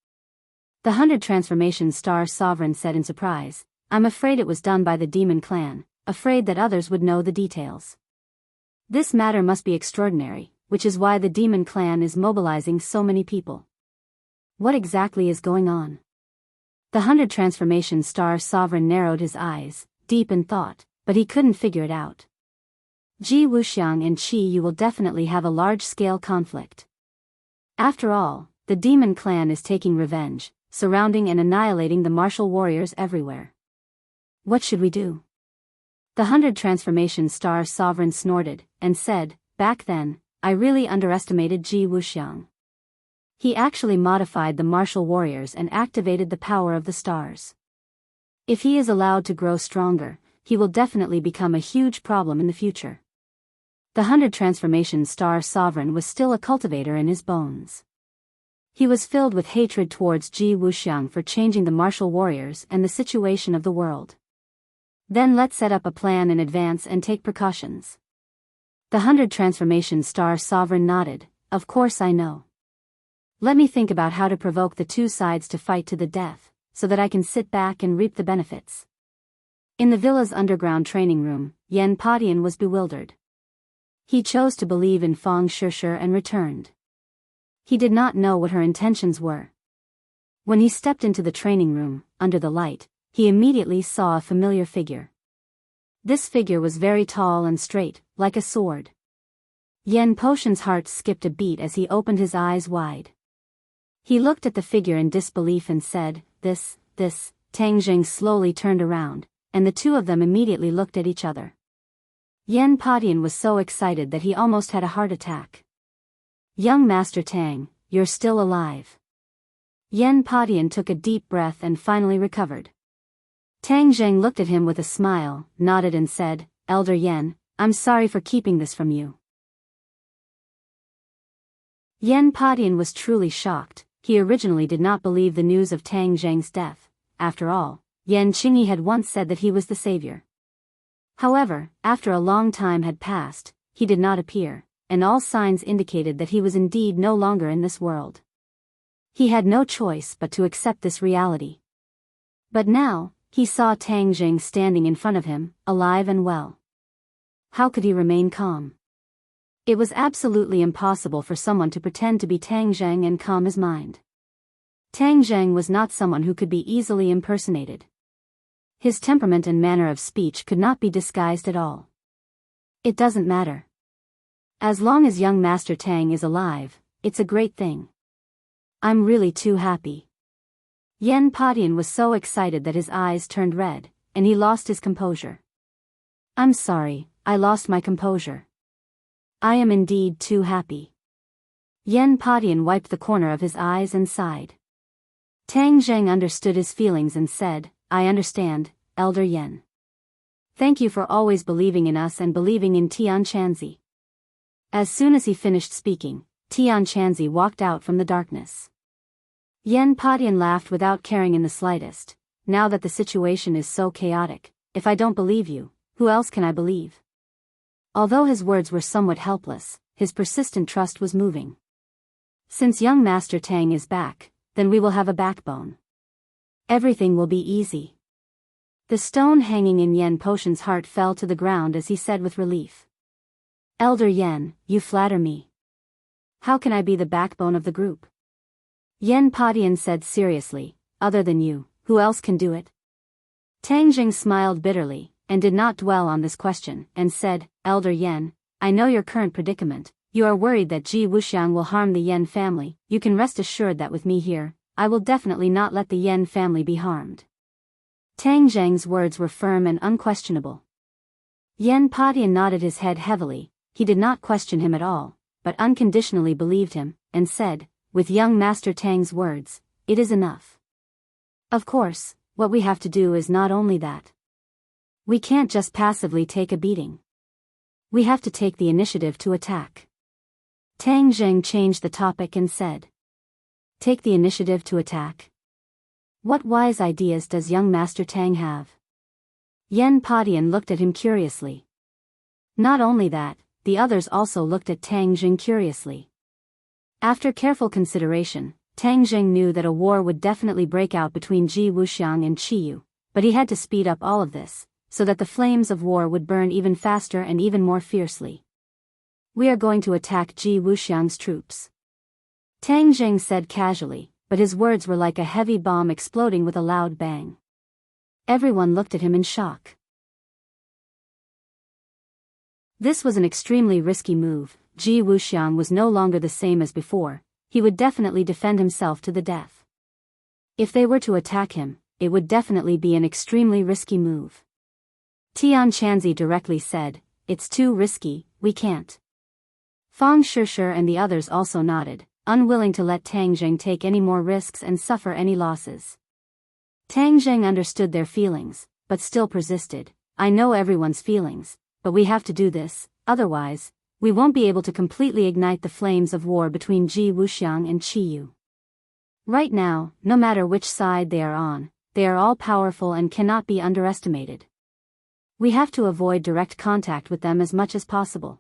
The 100 Transformation Star Sovereign said in surprise, I'm afraid it was done by the demon clan, afraid that others would know the details. This matter must be extraordinary, which is why the demon clan is mobilizing so many people. What exactly is going on? The 100 Transformation Star Sovereign narrowed his eyes, deep in thought, but he couldn't figure it out. Ji Wuxiang and Qi Yu will definitely have a large-scale conflict. After all, the demon clan is taking revenge, surrounding and annihilating the martial warriors everywhere. What should we do? The 100 Transformation Star Sovereign snorted, and said, back then, I really underestimated Ji Wuxiang. He actually modified the martial warriors and activated the power of the stars. If he is allowed to grow stronger, he will definitely become a huge problem in the future. The 100 Transformation Star Sovereign was still a cultivator in his bones. He was filled with hatred towards Ji Wuxiang for changing the martial warriors and the situation of the world. Then let's set up a plan in advance and take precautions. The 100 Transformation Star Sovereign nodded. Of course I know. Let me think about how to provoke the two sides to fight to the death, so that I can sit back and reap the benefits. In the villa's underground training room, Yan Padian was bewildered. He chose to believe in Fang Shishir and returned. He did not know what her intentions were. When he stepped into the training room, under the light, he immediately saw a familiar figure. This figure was very tall and straight, like a sword. Yan Potion's heart skipped a beat as he opened his eyes wide. He looked at the figure in disbelief and said, This. Tang Jing slowly turned around, and the two of them immediately looked at each other. Yan Padian was so excited that he almost had a heart attack. Young Master Tang, you're still alive. Yan Padian took a deep breath and finally recovered. Tang Zheng looked at him with a smile, nodded and said, Elder Yan, I'm sorry for keeping this from you. Yan Padian was truly shocked. He originally did not believe the news of Tang Zheng's death. After all, Yan Qingyi had once said that he was the savior. However, after a long time had passed, he did not appear, and all signs indicated that he was indeed no longer in this world. He had no choice but to accept this reality. But now, he saw Tang Jing standing in front of him, alive and well. How could he remain calm? It was absolutely impossible for someone to pretend to be Tang Zheng and calm his mind. Tang Zheng was not someone who could be easily impersonated. His temperament and manner of speech could not be disguised at all. It doesn't matter. As long as young Master Tang is alive, it's a great thing. I'm really too happy. Yan Padian was so excited that his eyes turned red, and he lost his composure. I'm sorry, I lost my composure. I am indeed too happy. Yan Padian wiped the corner of his eyes and sighed. Tang Zheng understood his feelings and said, I understand, Elder Yan. Thank you for always believing in us and believing in Tian Chanzi. As soon as he finished speaking, Tian Chanzi walked out from the darkness. Yan Padian laughed without caring in the slightest. Now that the situation is so chaotic, if I don't believe you, who else can I believe? Although his words were somewhat helpless, his persistent trust was moving. Since young Master Tang is back, then we will have a backbone. Everything will be easy. The stone hanging in Yan Potion's heart fell to the ground as he said with relief. Elder Yan, you flatter me. How can I be the backbone of the group? Yan Padian said seriously, other than you, who else can do it? Tang Jing smiled bitterly, and did not dwell on this question, and said, Elder Yan, I know your current predicament. You are worried that Ji Wuxiang will harm the Yan family. You can rest assured that with me here, I will definitely not let the Yan family be harmed. Tang Zheng's words were firm and unquestionable. Yan Padian nodded his head heavily. He did not question him at all, but unconditionally believed him, and said, with young Master Tang's words, it is enough. Of course, what we have to do is not only that. We can't just passively take a beating. We have to take the initiative to attack. Tang Zheng changed the topic and said, take the initiative to attack? What wise ideas does young Master Tang have? Yan Padian looked at him curiously. Not only that, the others also looked at Tang Jing curiously. After careful consideration, Tang Jing knew that a war would definitely break out between Ji Wuxiang and Qiyu, but he had to speed up all of this, so that the flames of war would burn even faster and even more fiercely. We are going to attack Ji Wuxiang's troops. Tang Jing said casually, but his words were like a heavy bomb exploding with a loud bang. Everyone looked at him in shock. This was an extremely risky move. Ji Wuxiang was no longer the same as before. He would definitely defend himself to the death. If they were to attack him, it would definitely be an extremely risky move. Tian Chanzi directly said, it's too risky, we can't. Fang Shishir and the others also nodded, unwilling to let Tang Jing take any more risks and suffer any losses. Tang Jing understood their feelings, but still persisted. I know everyone's feelings, but we have to do this, otherwise, we won't be able to completely ignite the flames of war between Ji Wuxiang and Qiyu. Right now, no matter which side they are on, they are all powerful and cannot be underestimated. We have to avoid direct contact with them as much as possible.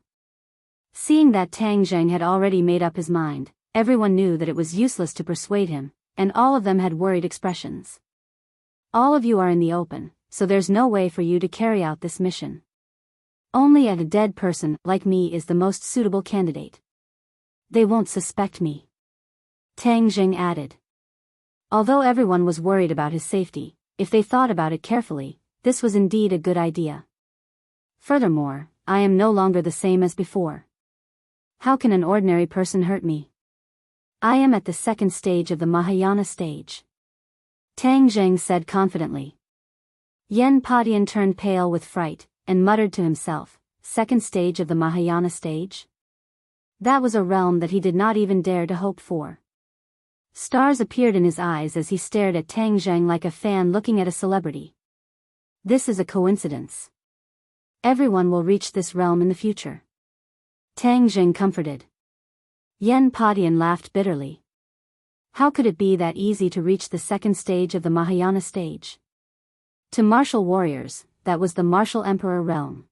Seeing that Tang Zheng had already made up his mind, everyone knew that it was useless to persuade him, and all of them had worried expressions. All of you are in the open, so there's no way for you to carry out this mission. Only a dead person like me is the most suitable candidate. They won't suspect me. Tang Zheng added. Although everyone was worried about his safety, if they thought about it carefully, this was indeed a good idea. Furthermore, I am no longer the same as before. How can an ordinary person hurt me? I am at the second stage of the Mahayana stage. Tang Zheng said confidently. Yen Padian turned pale with fright, and muttered to himself, second stage of the Mahayana stage? That was a realm that he did not even dare to hope for. Stars appeared in his eyes as he stared at Tang Zheng like a fan looking at a celebrity. This is a coincidence. Everyone will reach this realm in the future. Tang Zheng comforted. Yen Padian laughed bitterly. How could it be that easy to reach the second stage of the Mahayana stage? To martial warriors, that was the martial emperor realm.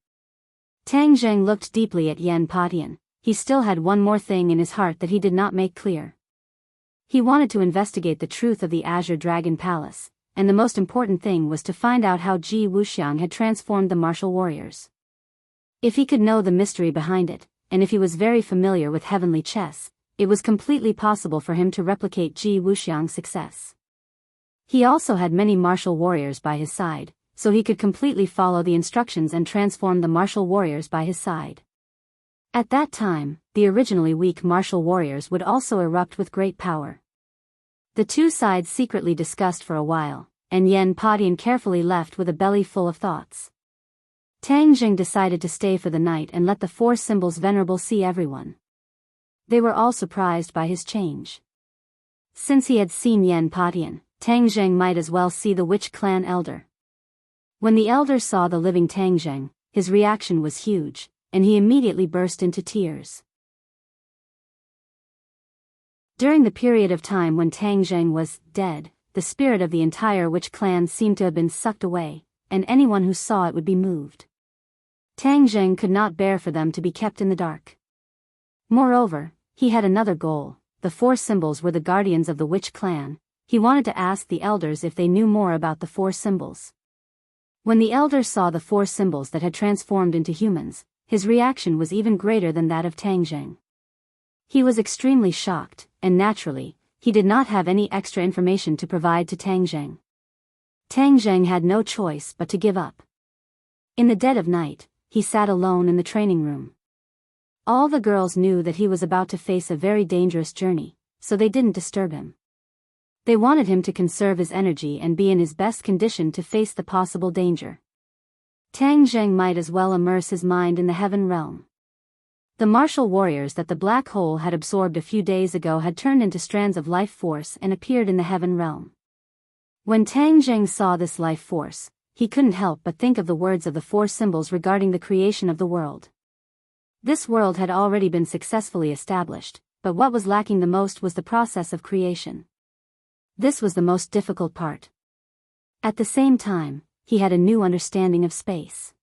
Tang Zheng looked deeply at Yen Padian. He still had one more thing in his heart that he did not make clear. He wanted to investigate the truth of the Azure Dragon Palace, and the most important thing was to find out how Ji Wuxiang had transformed the martial warriors. If he could know the mystery behind it, and if he was very familiar with heavenly chess, it was completely possible for him to replicate Ji Wuxiang's success. He also had many martial warriors by his side, so he could completely follow the instructions and transform the martial warriors by his side. At that time, the originally weak martial warriors would also erupt with great power. The two sides secretly discussed for a while, and Yen Padian carefully left with a belly full of thoughts. Tang Zheng decided to stay for the night and let the four symbols venerable see everyone. They were all surprised by his change. Since he had seen Yen Padian, Tang Zheng might as well see the witch clan elder. When the elder saw the living Tang Zheng, his reaction was huge, and he immediately burst into tears. During the period of time when Tang Zheng was dead, the spirit of the entire witch clan seemed to have been sucked away, and anyone who saw it would be moved. Tang Zheng could not bear for them to be kept in the dark. Moreover, he had another goal. The four symbols were the guardians of the witch clan. He wanted to ask the elders if they knew more about the four symbols. When the elders saw the four symbols that had transformed into humans, his reaction was even greater than that of Tang Zheng. He was extremely shocked, and naturally, he did not have any extra information to provide to Tang Zheng. Tang Zheng had no choice but to give up. In the dead of night, he sat alone in the training room. All the girls knew that he was about to face a very dangerous journey, so they didn't disturb him. They wanted him to conserve his energy and be in his best condition to face the possible danger. Tang Zheng might as well immerse his mind in the heaven realm. The martial warriors that the black hole had absorbed a few days ago had turned into strands of life force and appeared in the heaven realm. When Tang Zheng saw this life force, he couldn't help but think of the words of the four symbols regarding the creation of the world. This world had already been successfully established, but what was lacking the most was the process of creation. This was the most difficult part. At the same time, he had a new understanding of space.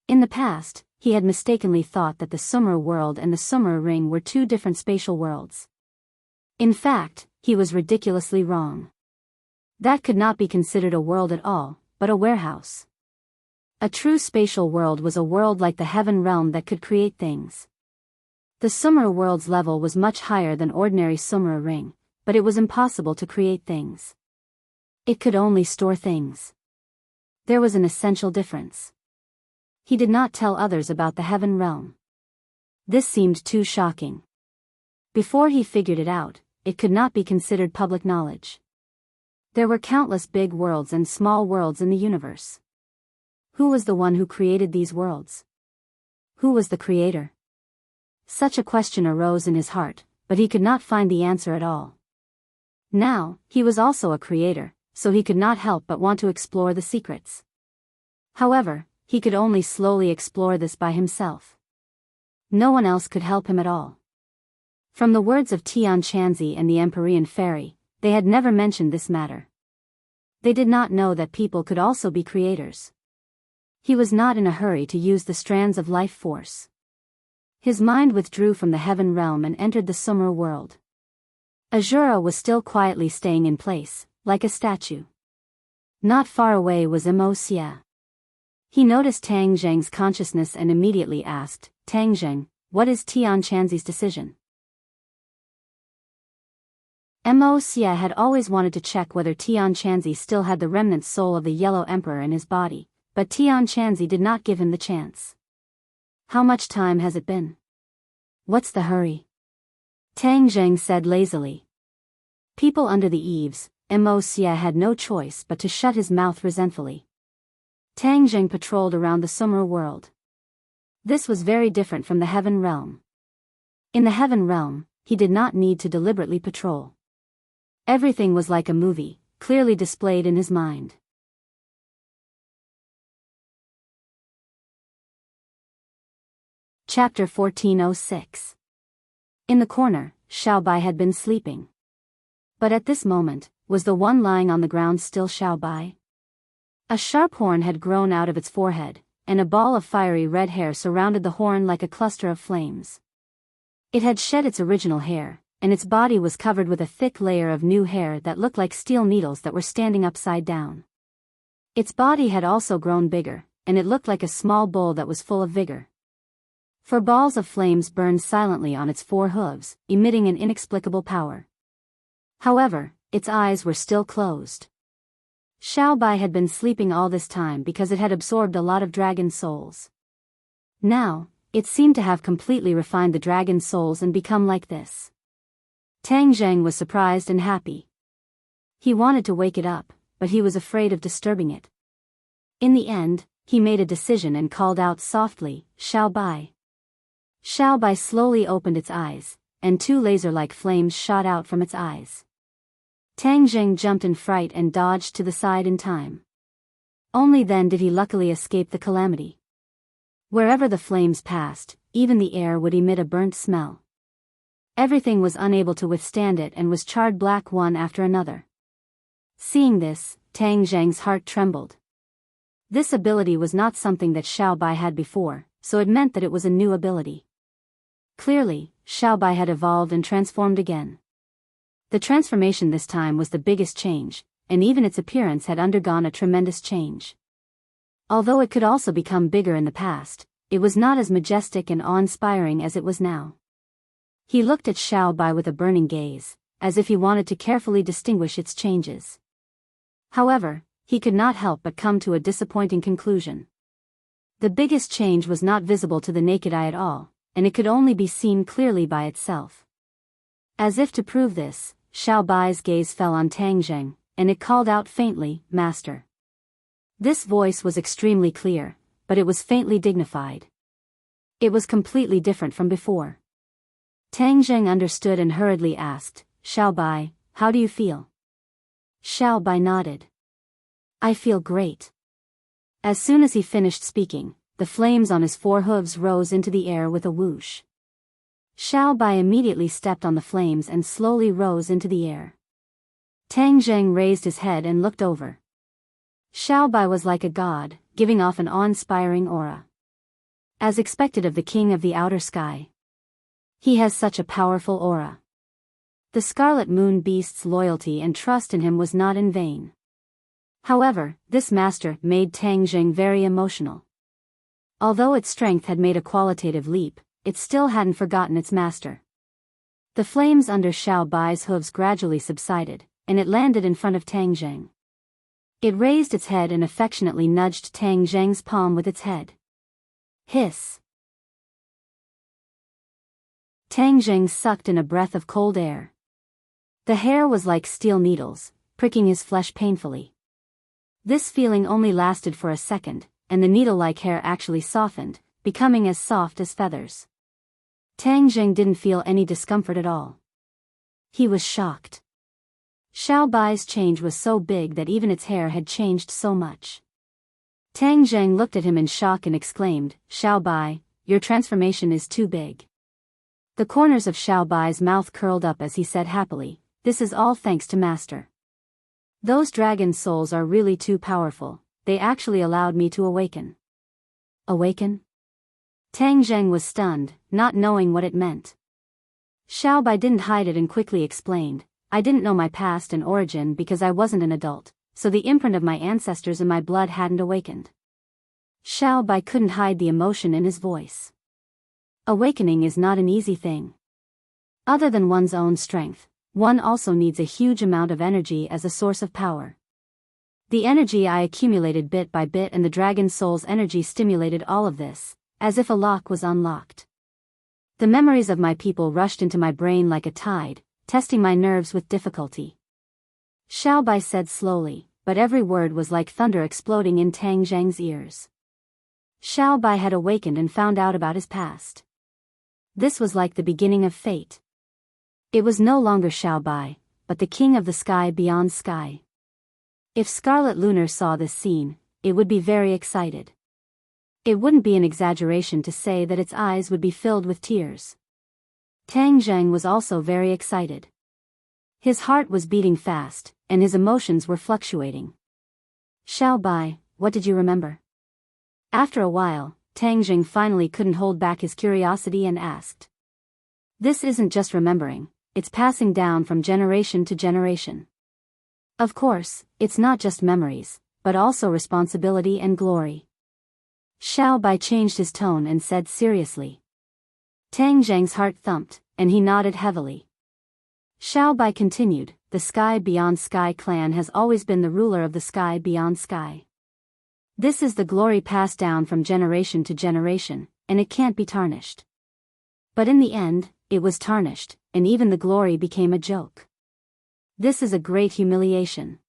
In the past, he had mistakenly thought that the Sumera world and the Sumera ring were two different spatial worlds. In fact, he was ridiculously wrong. That could not be considered a world at all, but a warehouse. A true spatial world was a world like the heaven realm that could create things. The Sumera world's level was much higher than ordinary Sumera ring, but it was impossible to create things. It could only store things. There was an essential difference. He did not tell others about the heaven realm. This seemed too shocking. Before he figured it out, it could not be considered public knowledge. There were countless big worlds and small worlds in the universe. Who was the one who created these worlds? Who was the creator? Such a question arose in his heart, but he could not find the answer at all. Now, he was also a creator, so he could not help but want to explore the secrets. However, he could only slowly explore this by himself. No one else could help him at all. From the words of Tian Chanzi and the Empyrean Fairy, they had never mentioned this matter. They did not know that people could also be creators. He was not in a hurry to use the strands of life force. His mind withdrew from the heaven realm and entered the Summer world. Azura was still quietly staying in place, like a statue. Not far away was Xia. He noticed Tang Zheng's consciousness and immediately asked, "Tang Zheng, what is Tian Chanzi's decision?" Xia had always wanted to check whether Tian Chanzi still had the remnant soul of the Yellow Emperor in his body, but Tian Chanzi did not give him the chance. "How much time has it been? What's the hurry?" Tang Zheng said lazily. People under the eaves, Xia had no choice but to shut his mouth resentfully. Tang Zheng patrolled around the Summer world. This was very different from the Heaven realm. In the Heaven realm, he did not need to deliberately patrol. Everything was like a movie, clearly displayed in his mind. Chapter 1406. In the corner, Xiaobai had been sleeping. But at this moment, was the one lying on the ground still Xiaobai? A sharp horn had grown out of its forehead, and a ball of fiery red hair surrounded the horn like a cluster of flames. It had shed its original hair, and its body was covered with a thick layer of new hair that looked like steel needles that were standing upside down. Its body had also grown bigger, and it looked like a small bull that was full of vigor. For balls of flames burned silently on its four hooves, emitting an inexplicable power. However, its eyes were still closed. Xiaobai had been sleeping all this time because it had absorbed a lot of dragon souls. Now, it seemed to have completely refined the dragon souls and become like this. Tang Zheng was surprised and happy. He wanted to wake it up, but he was afraid of disturbing it. In the end, he made a decision and called out softly, "Xiaobai." Xiaobai slowly opened its eyes, and two laser-like flames shot out from its eyes. Tang Zheng jumped in fright and dodged to the side in time. Only then did he luckily escape the calamity. Wherever the flames passed, even the air would emit a burnt smell. Everything was unable to withstand it and was charred black one after another. Seeing this, Tang Zheng's heart trembled. This ability was not something that Xiaobai had before, so it meant that it was a new ability. Clearly, Xiaobai had evolved and transformed again. The transformation this time was the biggest change, and even its appearance had undergone a tremendous change. Although it could also become bigger in the past, it was not as majestic and awe-inspiring as it was now. He looked at Xiaobai with a burning gaze, as if he wanted to carefully distinguish its changes. However, he could not help but come to a disappointing conclusion. The biggest change was not visible to the naked eye at all, and it could only be seen clearly by itself. As if to prove this, Xiaobai's gaze fell on Tang Zheng, and it called out faintly, "Master." This voice was extremely clear, but it was faintly dignified. It was completely different from before. Tang Zheng understood and hurriedly asked, "Xiaobai, how do you feel?" Xiaobai nodded. "I feel great." As soon as he finished speaking, the flames on his four hooves rose into the air with a whoosh. Xiaobai immediately stepped on the flames and slowly rose into the air. Tang Zheng raised his head and looked over. Xiaobai was like a god, giving off an awe-inspiring aura. As expected of the king of the outer sky. He has such a powerful aura. The Scarlet Moon Beast's loyalty and trust in him was not in vain. However, this master made Tang Zheng very emotional. Although its strength had made a qualitative leap, it still hadn't forgotten its master. The flames under Xiaobai's hooves gradually subsided, and it landed in front of Tang Zheng. It raised its head and affectionately nudged Tang Zheng's palm with its head. Hiss! Tang Zheng sucked in a breath of cold air. The hair was like steel needles, pricking his flesh painfully. This feeling only lasted for a second, and the needle-like hair actually softened, becoming as soft as feathers. Tang Zheng didn't feel any discomfort at all. He was shocked. Xiaobai's change was so big that even its hair had changed so much. Tang Zheng looked at him in shock and exclaimed, "Xiaobai, your transformation is too big." The corners of Xiaobai's mouth curled up as he said happily, This is all thanks to Master. Those dragon souls are really too powerful, they actually allowed me to awaken. Awaken? Tang Zheng was stunned, not knowing what it meant. Xiao Bai didn't hide it and quickly explained, I didn't know my past and origin because I wasn't an adult, so the imprint of my ancestors in my blood hadn't awakened. Xiao Bai couldn't hide the emotion in his voice. Awakening is not an easy thing. Other than one's own strength, one also needs a huge amount of energy as a source of power. The energy I accumulated bit by bit and the dragon soul's energy stimulated all of this, as if a lock was unlocked. The memories of my people rushed into my brain like a tide, testing my nerves with difficulty. Xiao Bai said slowly, but every word was like thunder exploding in Tang Zheng's ears. Xiao Bai had awakened and found out about his past. This was like the beginning of fate. It was no longer Xiao Bai, but the king of the sky beyond sky. If Scarlet Lunar saw this scene, it would be very excited. It wouldn't be an exaggeration to say that its eyes would be filled with tears. Tang Zheng was also very excited. His heart was beating fast, and his emotions were fluctuating. Xiao Bai, what did you remember? After a while, Tang Zheng finally couldn't hold back his curiosity and asked. This isn't just remembering, it's passing down from generation to generation. Of course, it's not just memories, but also responsibility and glory. Xiao Bai changed his tone and said seriously. Tang Zheng's heart thumped, and he nodded heavily. Xiao Bai continued, the Sky Beyond Sky clan has always been the ruler of the Sky Beyond Sky. This is the glory passed down from generation to generation, and it can't be tarnished. But in the end, it was tarnished, and even the glory became a joke. This is a great humiliation.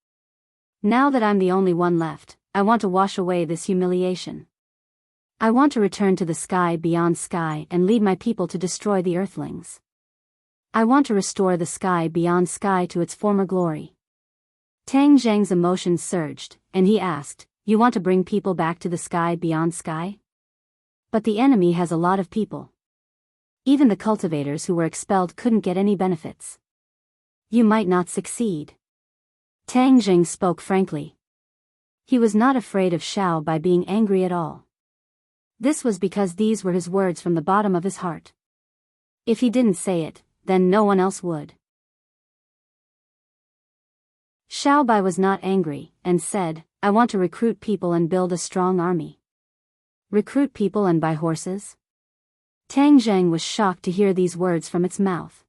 Now that I'm the only one left, I want to wash away this humiliation. I want to return to the Sky Beyond Sky and lead my people to destroy the Earthlings. I want to restore the Sky Beyond Sky to its former glory. Tang Zheng's emotions surged, and he asked, you want to bring people back to the Sky Beyond Sky? But the enemy has a lot of people. Even the cultivators who were expelled couldn't get any benefits. You might not succeed. Tang Zheng spoke frankly. He was not afraid of Xiao Bai being angry at all. This was because these were his words from the bottom of his heart. If he didn't say it, then no one else would. Xiao Bai was not angry, and said, I want to recruit people and build a strong army. Recruit people and buy horses? Tang Zheng was shocked to hear these words from its mouth.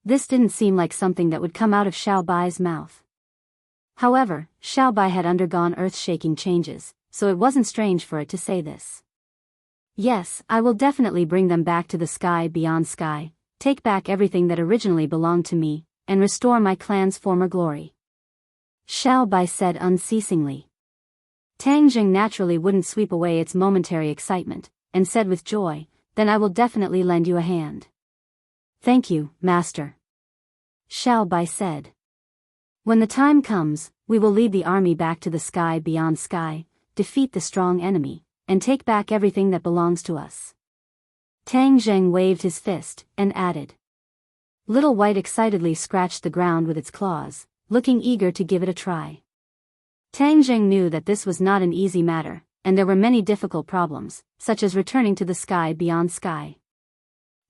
This didn't seem like something that would come out of Xiao Bai's mouth. However, Xiao Bai had undergone earth-shaking changes, so it wasn't strange for it to say this. Yes, I will definitely bring them back to the Sky Beyond Sky, take back everything that originally belonged to me, and restore my clan's former glory. Xiao Bai said unceasingly. Tang Zheng naturally wouldn't sweep away its momentary excitement, and said with joy, then I will definitely lend you a hand. Thank you, Master. Xiao Bai said. When the time comes, we will lead the army back to the Sky Beyond Sky, defeat the strong enemy, and take back everything that belongs to us. Tang Zheng waved his fist, and added. Little White excitedly scratched the ground with its claws, looking eager to give it a try. Tang Zheng knew that this was not an easy matter, and there were many difficult problems, such as returning to the Sky Beyond Sky.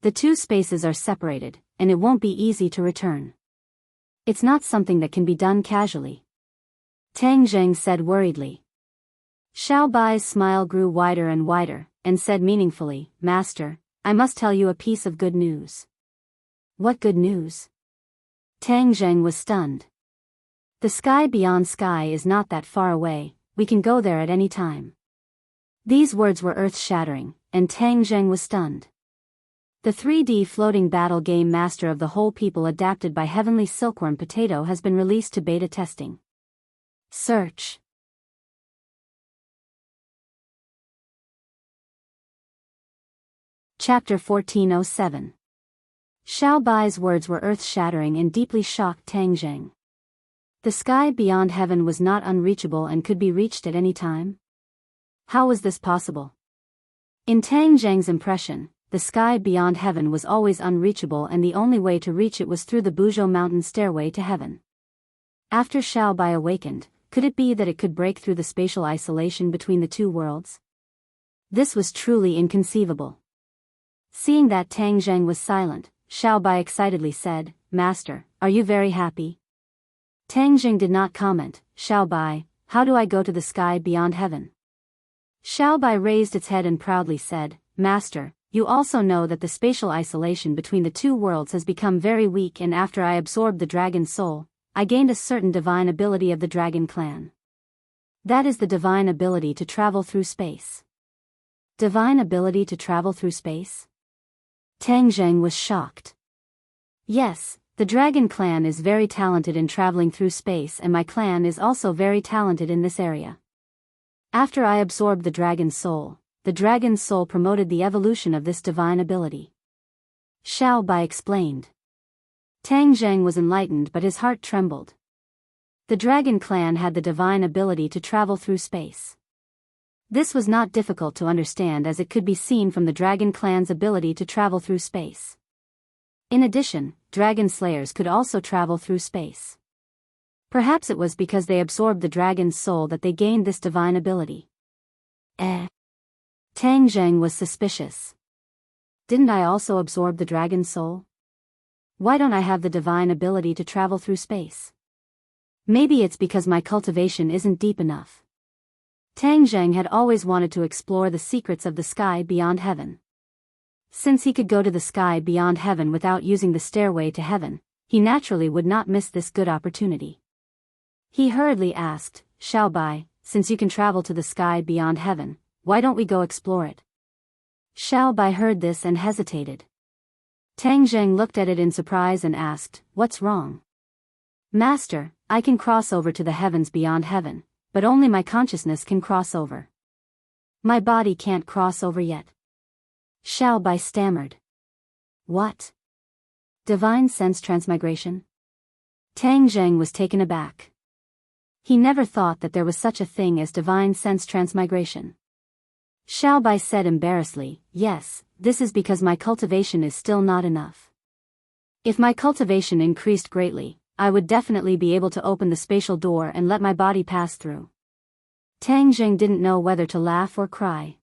The two spaces are separated, and it won't be easy to return. It's not something that can be done casually. Tang Zheng said worriedly. Xiao Bai's smile grew wider and wider, and said meaningfully, Master, I must tell you a piece of good news. What good news? Tang Zheng was stunned. The Sky Beyond Sky is not that far away, we can go there at any time. These words were earth-shattering, and Tang Zheng was stunned. The 3D floating battle game Master of the Whole People adapted by Heavenly Silkworm Potato has been released to beta testing. Search. Chapter 1407. Xiao Bai's words were earth-shattering and deeply shocked Tang Zheng. The sky beyond heaven was not unreachable and could be reached at any time? How was this possible? In Tang Zheng's impression, the sky beyond heaven was always unreachable and the only way to reach it was through the Buzhou mountain stairway to heaven. After Xiaobai awakened, could it be that it could break through the spatial isolation between the two worlds? This was truly inconceivable. Seeing that Tang Zheng was silent, Xiaobai excitedly said, "Master, are you very happy?" Tang Zheng did not comment. "Xiaobai, how do I go to the sky beyond heaven?" Xiaobai raised its head and proudly said, "Master, you also know that the spatial isolation between the two worlds has become very weak, and after I absorbed the dragon's soul, I gained a certain divine ability of the dragon clan. That is the divine ability to travel through space." Divine ability to travel through space? Tang Zheng was shocked. "Yes, the dragon clan is very talented in traveling through space, and my clan is also very talented in this area. After I absorbed the dragon's soul promoted the evolution of this divine ability." Xiaobai explained. Tang Zheng was enlightened, but his heart trembled. The dragon clan had the divine ability to travel through space. This was not difficult to understand, as it could be seen from the dragon clan's ability to travel through space. In addition, dragon slayers could also travel through space. Perhaps it was because they absorbed the dragon's soul that they gained this divine ability. Tang Zheng was suspicious. "Didn't I also absorb the dragon's soul? Why don't I have the divine ability to travel through space? Maybe it's because my cultivation isn't deep enough." Tang Zheng had always wanted to explore the secrets of the sky beyond heaven. Since he could go to the sky beyond heaven without using the stairway to heaven, he naturally would not miss this good opportunity. He hurriedly asked, "Xiaobai, since you can travel to the sky beyond heaven, why don't we go explore it?" Xiaobai heard this and hesitated. Tang Zheng looked at it in surprise and asked, "What's wrong?" "Master, I can cross over to the heavens beyond heaven, but only my consciousness can cross over. My body can't cross over yet." Xiaobai stammered. "What? Divine sense transmigration?" Tang Zheng was taken aback. He never thought that there was such a thing as divine sense transmigration. Xiaobai said embarrassedly, "Yes, this is because my cultivation is still not enough. If my cultivation increased greatly, I would definitely be able to open the spatial door and let my body pass through." Tang Zheng didn't know whether to laugh or cry.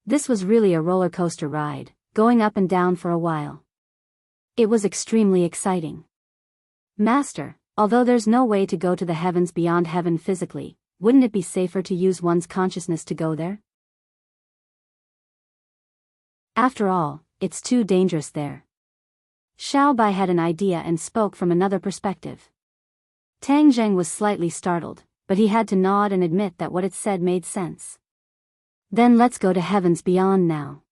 This was really a roller coaster ride, going up and down for a while. It was extremely exciting. "Master, although there's no way to go to the heavens beyond heaven physically, wouldn't it be safer to use one's consciousness to go there? After all, it's too dangerous there." Xiaobai had an idea and spoke from another perspective. Tang Zheng was slightly startled, but he had to nod and admit that what it said made sense. "Then let's go to heavens beyond now,"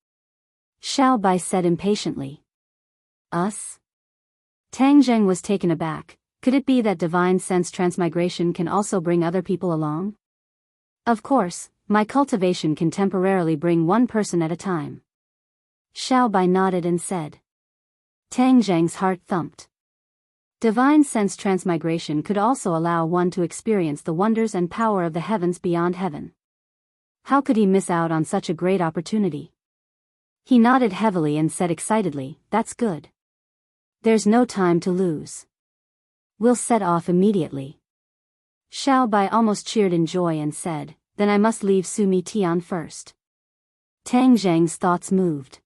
Xiaobai said impatiently. "Us?" Tang Zheng was taken aback. Could it be that divine sense transmigration can also bring other people along? "Of course, my cultivation can temporarily bring one person at a time." Xiaobai nodded and said. Tang Zheng's heart thumped. Divine sense transmigration could also allow one to experience the wonders and power of the heavens beyond heaven. How could he miss out on such a great opportunity? He nodded heavily and said excitedly, "That's good. There's no time to lose. We'll set off immediately." Xiaobai almost cheered in joy and said, "Then I must leave Sumi Tian first." Tang Zheng's thoughts moved.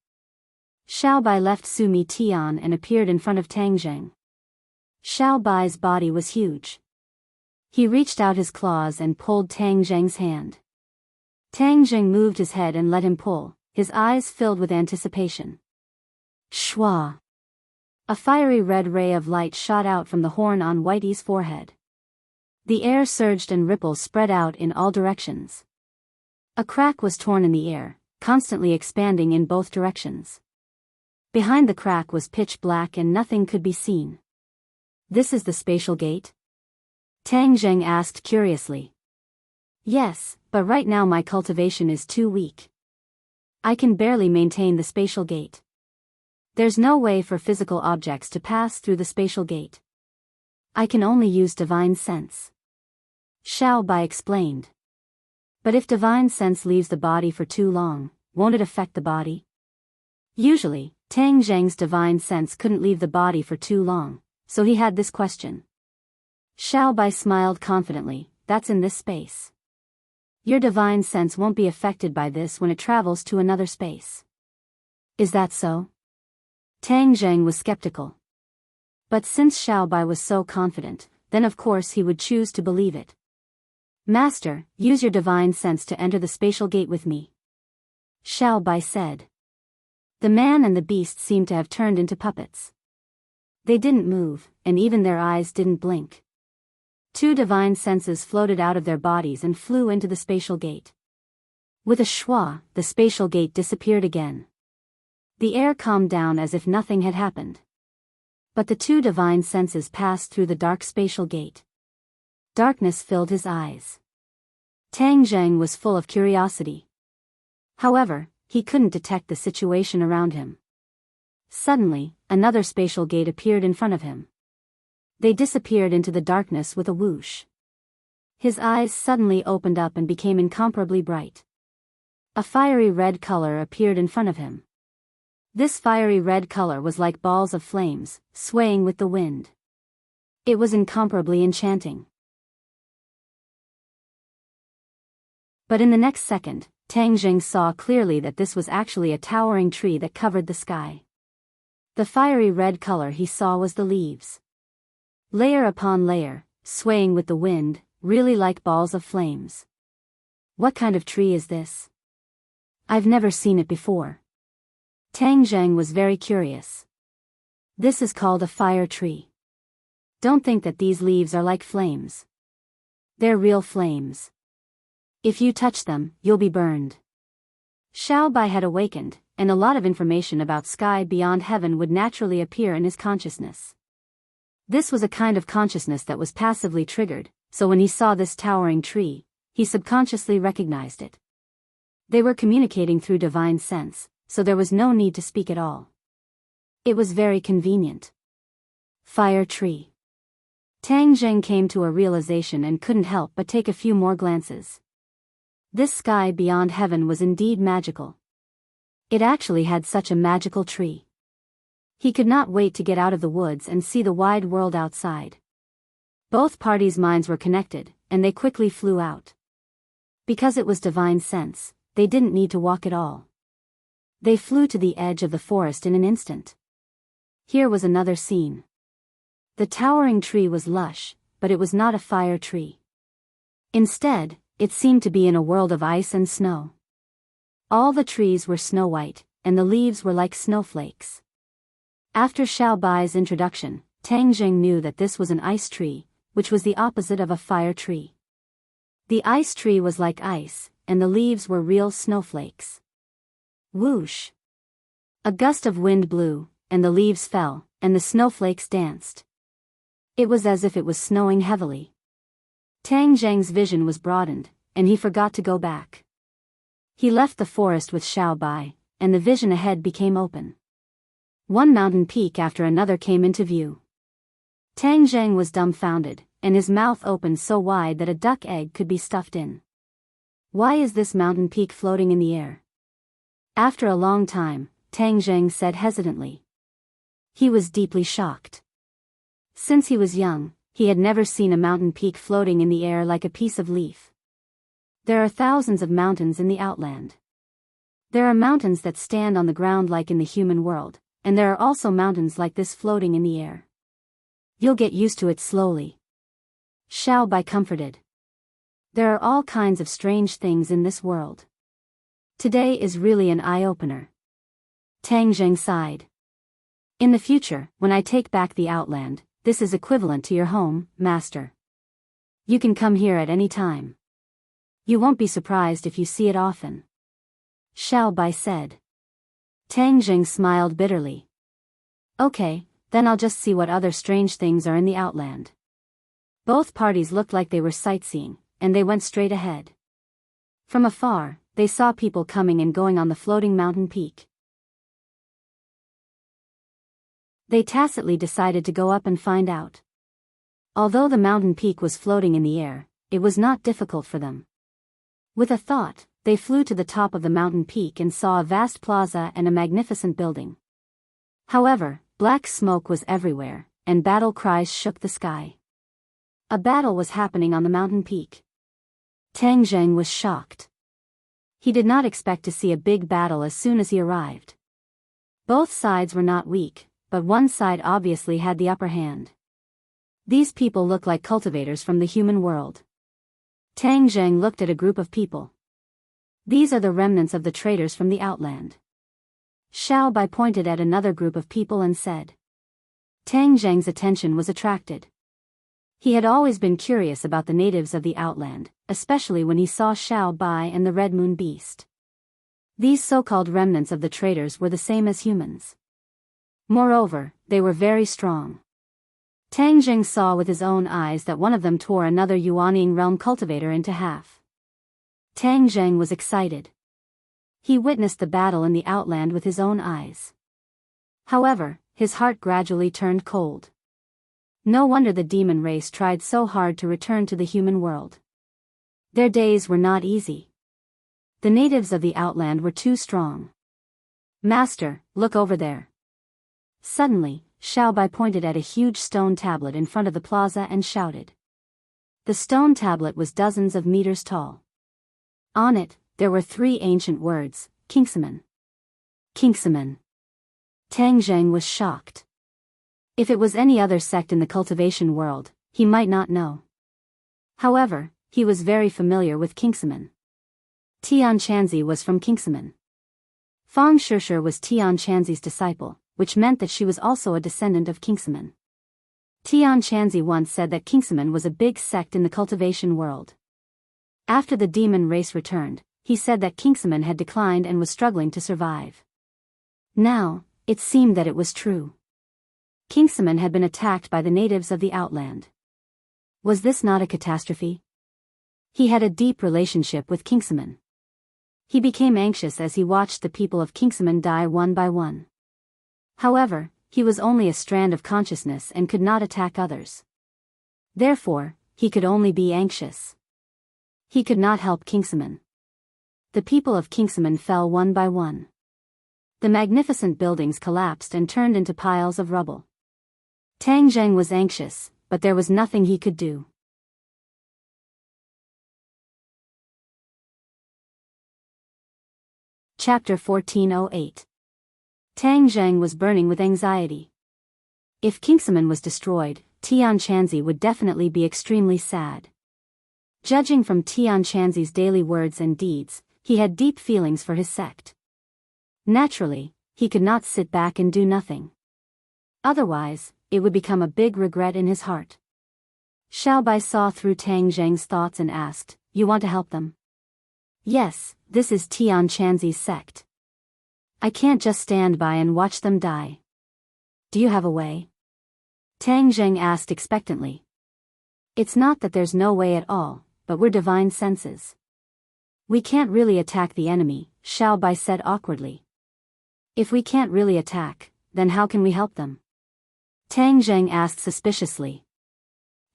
Xiaobai left Sumi Tian and appeared in front of Tang Zheng. Xiaobai's body was huge. He reached out his claws and pulled Tang Zheng's hand. Tang Zheng moved his head and let him pull, his eyes filled with anticipation. Shwa! A fiery red ray of light shot out from the horn on Whitey's forehead. The air surged and ripples spread out in all directions. A crack was torn in the air, constantly expanding in both directions. Behind the crack was pitch black and nothing could be seen. "This is the spatial gate?" Tang Zheng asked curiously. "Yes, but right now my cultivation is too weak. I can barely maintain the spatial gate. There's no way for physical objects to pass through the spatial gate. I can only use divine sense," Xiaobai explained. "But if divine sense leaves the body for too long, won't it affect the body?" Usually, Tang Zheng's divine sense couldn't leave the body for too long, so he had this question. Xiao Bai smiled confidently, that's in this space. Your divine sense won't be affected by this when it travels to another space. Is that so? Tang Zheng was skeptical. But since Xiao Bai was so confident, then of course he would choose to believe it. Master, use your divine sense to enter the spatial gate with me. Xiao Bai said. The man and the beast seemed to have turned into puppets. They didn't move, and even their eyes didn't blink. Two divine senses floated out of their bodies and flew into the spatial gate. With a schwa, the spatial gate disappeared again. The air calmed down as if nothing had happened. But the two divine senses passed through the dark spatial gate. Darkness filled his eyes. Tang Zheng was full of curiosity. However, he couldn't detect the situation around him. Suddenly, another spatial gate appeared in front of him. They disappeared into the darkness with a whoosh. His eyes suddenly opened up and became incomparably bright. A fiery red color appeared in front of him. This fiery red color was like balls of flames, swaying with the wind. It was incomparably enchanting. But in the next second, Tang Zheng saw clearly that this was actually a towering tree that covered the sky. The fiery red color he saw was the leaves. Layer upon layer, swaying with the wind, really like balls of flames. What kind of tree is this? I've never seen it before. Tang Zheng was very curious. This is called a fire tree. Don't think that these leaves are like flames. They're real flames. If you touch them, you'll be burned. Xiao Bai had awakened, and a lot of information about sky beyond heaven would naturally appear in his consciousness. This was a kind of consciousness that was passively triggered, so when he saw this towering tree, he subconsciously recognized it. They were communicating through divine sense, so there was no need to speak at all. It was very convenient. Fire tree. Tang Zheng came to a realization and couldn't help but take a few more glances. This sky beyond heaven was indeed magical. It actually had such a magical tree. He could not wait to get out of the woods and see the wide world outside. Both parties' minds were connected, and they quickly flew out. Because it was divine sense, they didn't need to walk at all. They flew to the edge of the forest in an instant. Here was another scene. The towering tree was lush, but it was not a fire tree. Instead, it seemed to be in a world of ice and snow. All the trees were snow white, and the leaves were like snowflakes. After Xiao Bai's introduction, Tang Zheng knew that this was an ice tree, which was the opposite of a fire tree. The ice tree was like ice, and the leaves were real snowflakes. Whoosh! A gust of wind blew, and the leaves fell, and the snowflakes danced. It was as if it was snowing heavily. Tang Zheng's vision was broadened, and he forgot to go back. He left the forest with Xiao Bai, and the vision ahead became open. One mountain peak after another came into view. Tang Zheng was dumbfounded, and his mouth opened so wide that a duck egg could be stuffed in. Why is this mountain peak floating in the air? After a long time, Tang Zheng said hesitantly. He was deeply shocked. Since he was young, he had never seen a mountain peak floating in the air like a piece of leaf. There are thousands of mountains in the outland. There are mountains that stand on the ground like in the human world, and there are also mountains like this floating in the air. You'll get used to it slowly. Xiao Bai comforted. There are all kinds of strange things in this world. Today is really an eye-opener. Tang Zheng sighed. In the future, when I take back the outland, this is equivalent to your home, master. You can come here at any time. You won't be surprised if you see it often. Xiao Bai said. Tang Zheng smiled bitterly. Okay, then I'll just see what other strange things are in the outland. Both parties looked like they were sightseeing, and they went straight ahead. From afar, they saw people coming and going on the floating mountain peak. They tacitly decided to go up and find out. Although the mountain peak was floating in the air, it was not difficult for them. With a thought, They flew to the top of the mountain peak and saw a vast plaza and a magnificent building. However, black smoke was everywhere, and battle cries shook the sky. A battle was happening on the mountain peak. Tang Zheng was shocked. He did not expect to see a big battle as soon as he arrived. Both sides were not weak, but one side obviously had the upper hand. These people look like cultivators from the human world. Tang Zheng looked at a group of people. These are the remnants of the traders from the outland. Xiao Bai pointed at another group of people and said. Tang Zheng's attention was attracted. He had always been curious about the natives of the outland, especially when he saw Xiao Bai and the Red Moon Beast. These so-called remnants of the traders were the same as humans. Moreover, they were very strong. Tang Zheng saw with his own eyes that one of them tore another Yuanying realm cultivator into half. Tang Zheng was excited. He witnessed the battle in the outland with his own eyes. However, his heart gradually turned cold. No wonder the demon race tried so hard to return to the human world. Their days were not easy. The natives of the outland were too strong. Master, look over there. Suddenly, Xiao Bai pointed at a huge stone tablet in front of the plaza and shouted. The stone tablet was dozens of meters tall. On it, there were 3 ancient words, Kingsaman. Kingsaman. Tang Zheng was shocked. If it was any other sect in the cultivation world, he might not know. However, he was very familiar with Kingsaman. Tian Chanzi was from Kingsaman. Fang Shishir was Tian Chanzi's disciple, which meant that she was also a descendant of Kingsaman. Tian Chanzi once said that Kingsaman was a big sect in the cultivation world. After the demon race returned, he said that Kingsaman had declined and was struggling to survive. Now, it seemed that it was true. Kingsaman had been attacked by the natives of the outland. Was this not a catastrophe? He had a deep relationship with Kingsaman. He became anxious as he watched the people of Kingsaman die one by one. However, he was only a strand of consciousness and could not attack others. Therefore, he could only be anxious. He could not help Kingsaman. The people of Kingsaman fell one by one. The magnificent buildings collapsed and turned into piles of rubble. Tang Zheng was anxious, but there was nothing he could do. Chapter 1408. Tang Zheng was burning with anxiety. If Kingsaman was destroyed, Tian Chanzi would definitely be extremely sad. Judging from Tian Chanzi's daily words and deeds, he had deep feelings for his sect. Naturally, he could not sit back and do nothing. Otherwise, it would become a big regret in his heart. Xiao Bai saw through Tang Zheng's thoughts and asked, "You want to help them?" "Yes, this is Tian Chanzi's sect. I can't just stand by and watch them die. Do you have a way?" Tang Zheng asked expectantly. "It's not that there's no way at all, but we're divine senses. We can't really attack the enemy," Xiao Bai said awkwardly. "If we can't really attack, then how can we help them?" Tang Zheng asked suspiciously.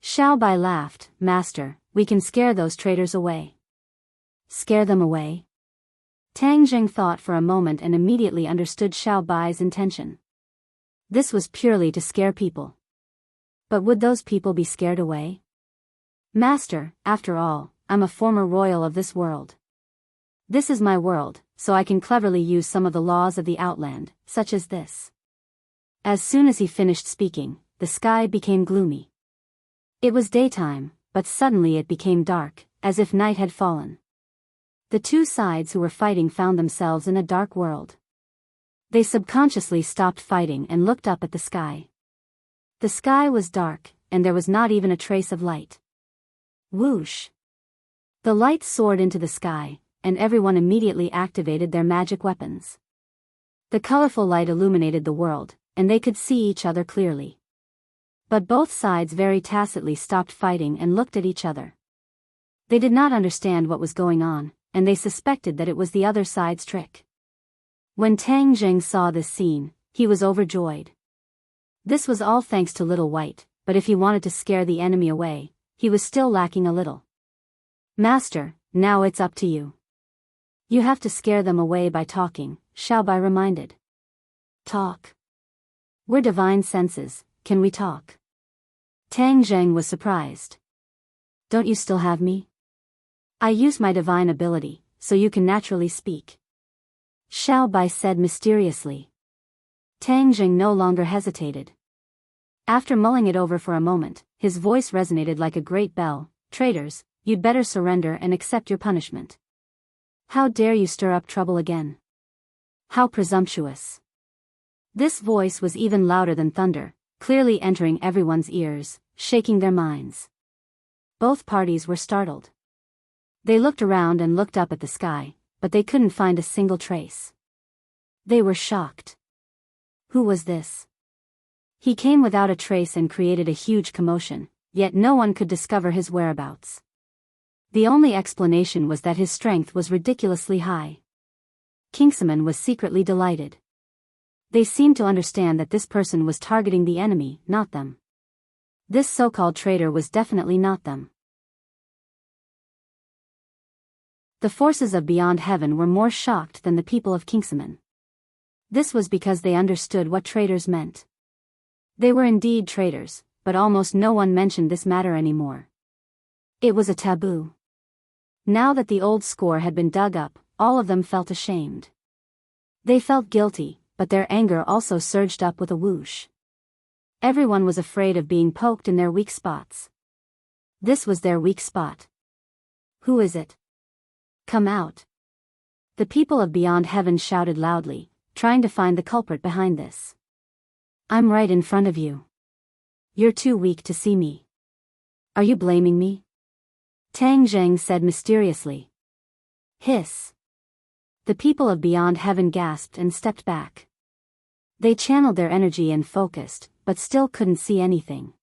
Xiao Bai laughed. "Master, we can scare those traitors away." "Scare them away?" Tang Zheng thought for a moment and immediately understood Xiao Bai's intention. This was purely to scare people. But would those people be scared away? "Master, after all, I'm a former royal of this world. This is my world, so I can cleverly use some of the laws of the outland, such as this." As soon as he finished speaking, the sky became gloomy. It was daytime, but suddenly it became dark, as if night had fallen. The two sides who were fighting found themselves in a dark world. They subconsciously stopped fighting and looked up at the sky. The sky was dark, and there was not even a trace of light. Whoosh! The light soared into the sky, and everyone immediately activated their magic weapons. The colorful light illuminated the world, and they could see each other clearly. But both sides very tacitly stopped fighting and looked at each other. They did not understand what was going on, and they suspected that it was the other side's trick. When Tang Zheng saw this scene, he was overjoyed. This was all thanks to Little White, but if he wanted to scare the enemy away, he was still lacking a little. "Master, now it's up to you. You have to scare them away by talking, Xiao Bai reminded. Talk. We're divine senses, can we talk? Tang Zheng was surprised. Don't you still have me? I use my divine ability, so you can naturally speak. Xiao Bai said mysteriously. Tang Zheng no longer hesitated. After mulling it over for a moment, his voice resonated like a great bell. Traitors, you'd better surrender and accept your punishment. How dare you stir up trouble again? How presumptuous. This voice was even louder than thunder, clearly entering everyone's ears, shaking their minds. Both parties were startled. They looked around and looked up at the sky, but they couldn't find a single trace. They were shocked. Who was this? He came without a trace and created a huge commotion, yet no one could discover his whereabouts. The only explanation was that his strength was ridiculously high. Kingsaman was secretly delighted. They seemed to understand that this person was targeting the enemy, not them. This so-called traitor was definitely not them. The forces of Beyond Heaven were more shocked than the people of Kingsaman. This was because they understood what traitors meant. They were indeed traitors, but almost no one mentioned this matter anymore. It was a taboo. Now that the old score had been dug up, all of them felt ashamed. They felt guilty, but their anger also surged up with a whoosh. Everyone was afraid of being poked in their weak spots. This was their weak spot. Who is it? Come out. The people of Beyond Heaven shouted loudly, trying to find the culprit behind this. I'm right in front of you. You're too weak to see me. Are you blaming me? Tang Zheng said mysteriously. Hiss. The people of Beyond Heaven gasped and stepped back. They channeled their energy and focused, but still couldn't see anything.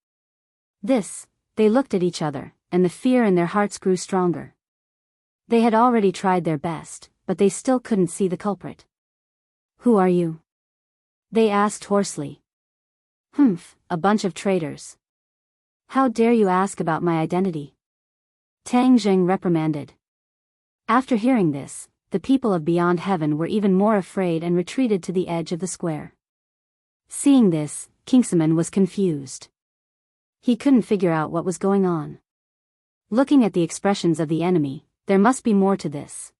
They looked at each other, and the fear in their hearts grew stronger. They had already tried their best, but they still couldn't see the culprit. Who are you? They asked hoarsely. A bunch of traitors. How dare you ask about my identity? Tang Zheng reprimanded. After hearing this, the people of Beyond Heaven were even more afraid and retreated to the edge of the square. Seeing this, Kingsaman was confused. He couldn't figure out what was going on. Looking at the expressions of the enemy, there must be more to this.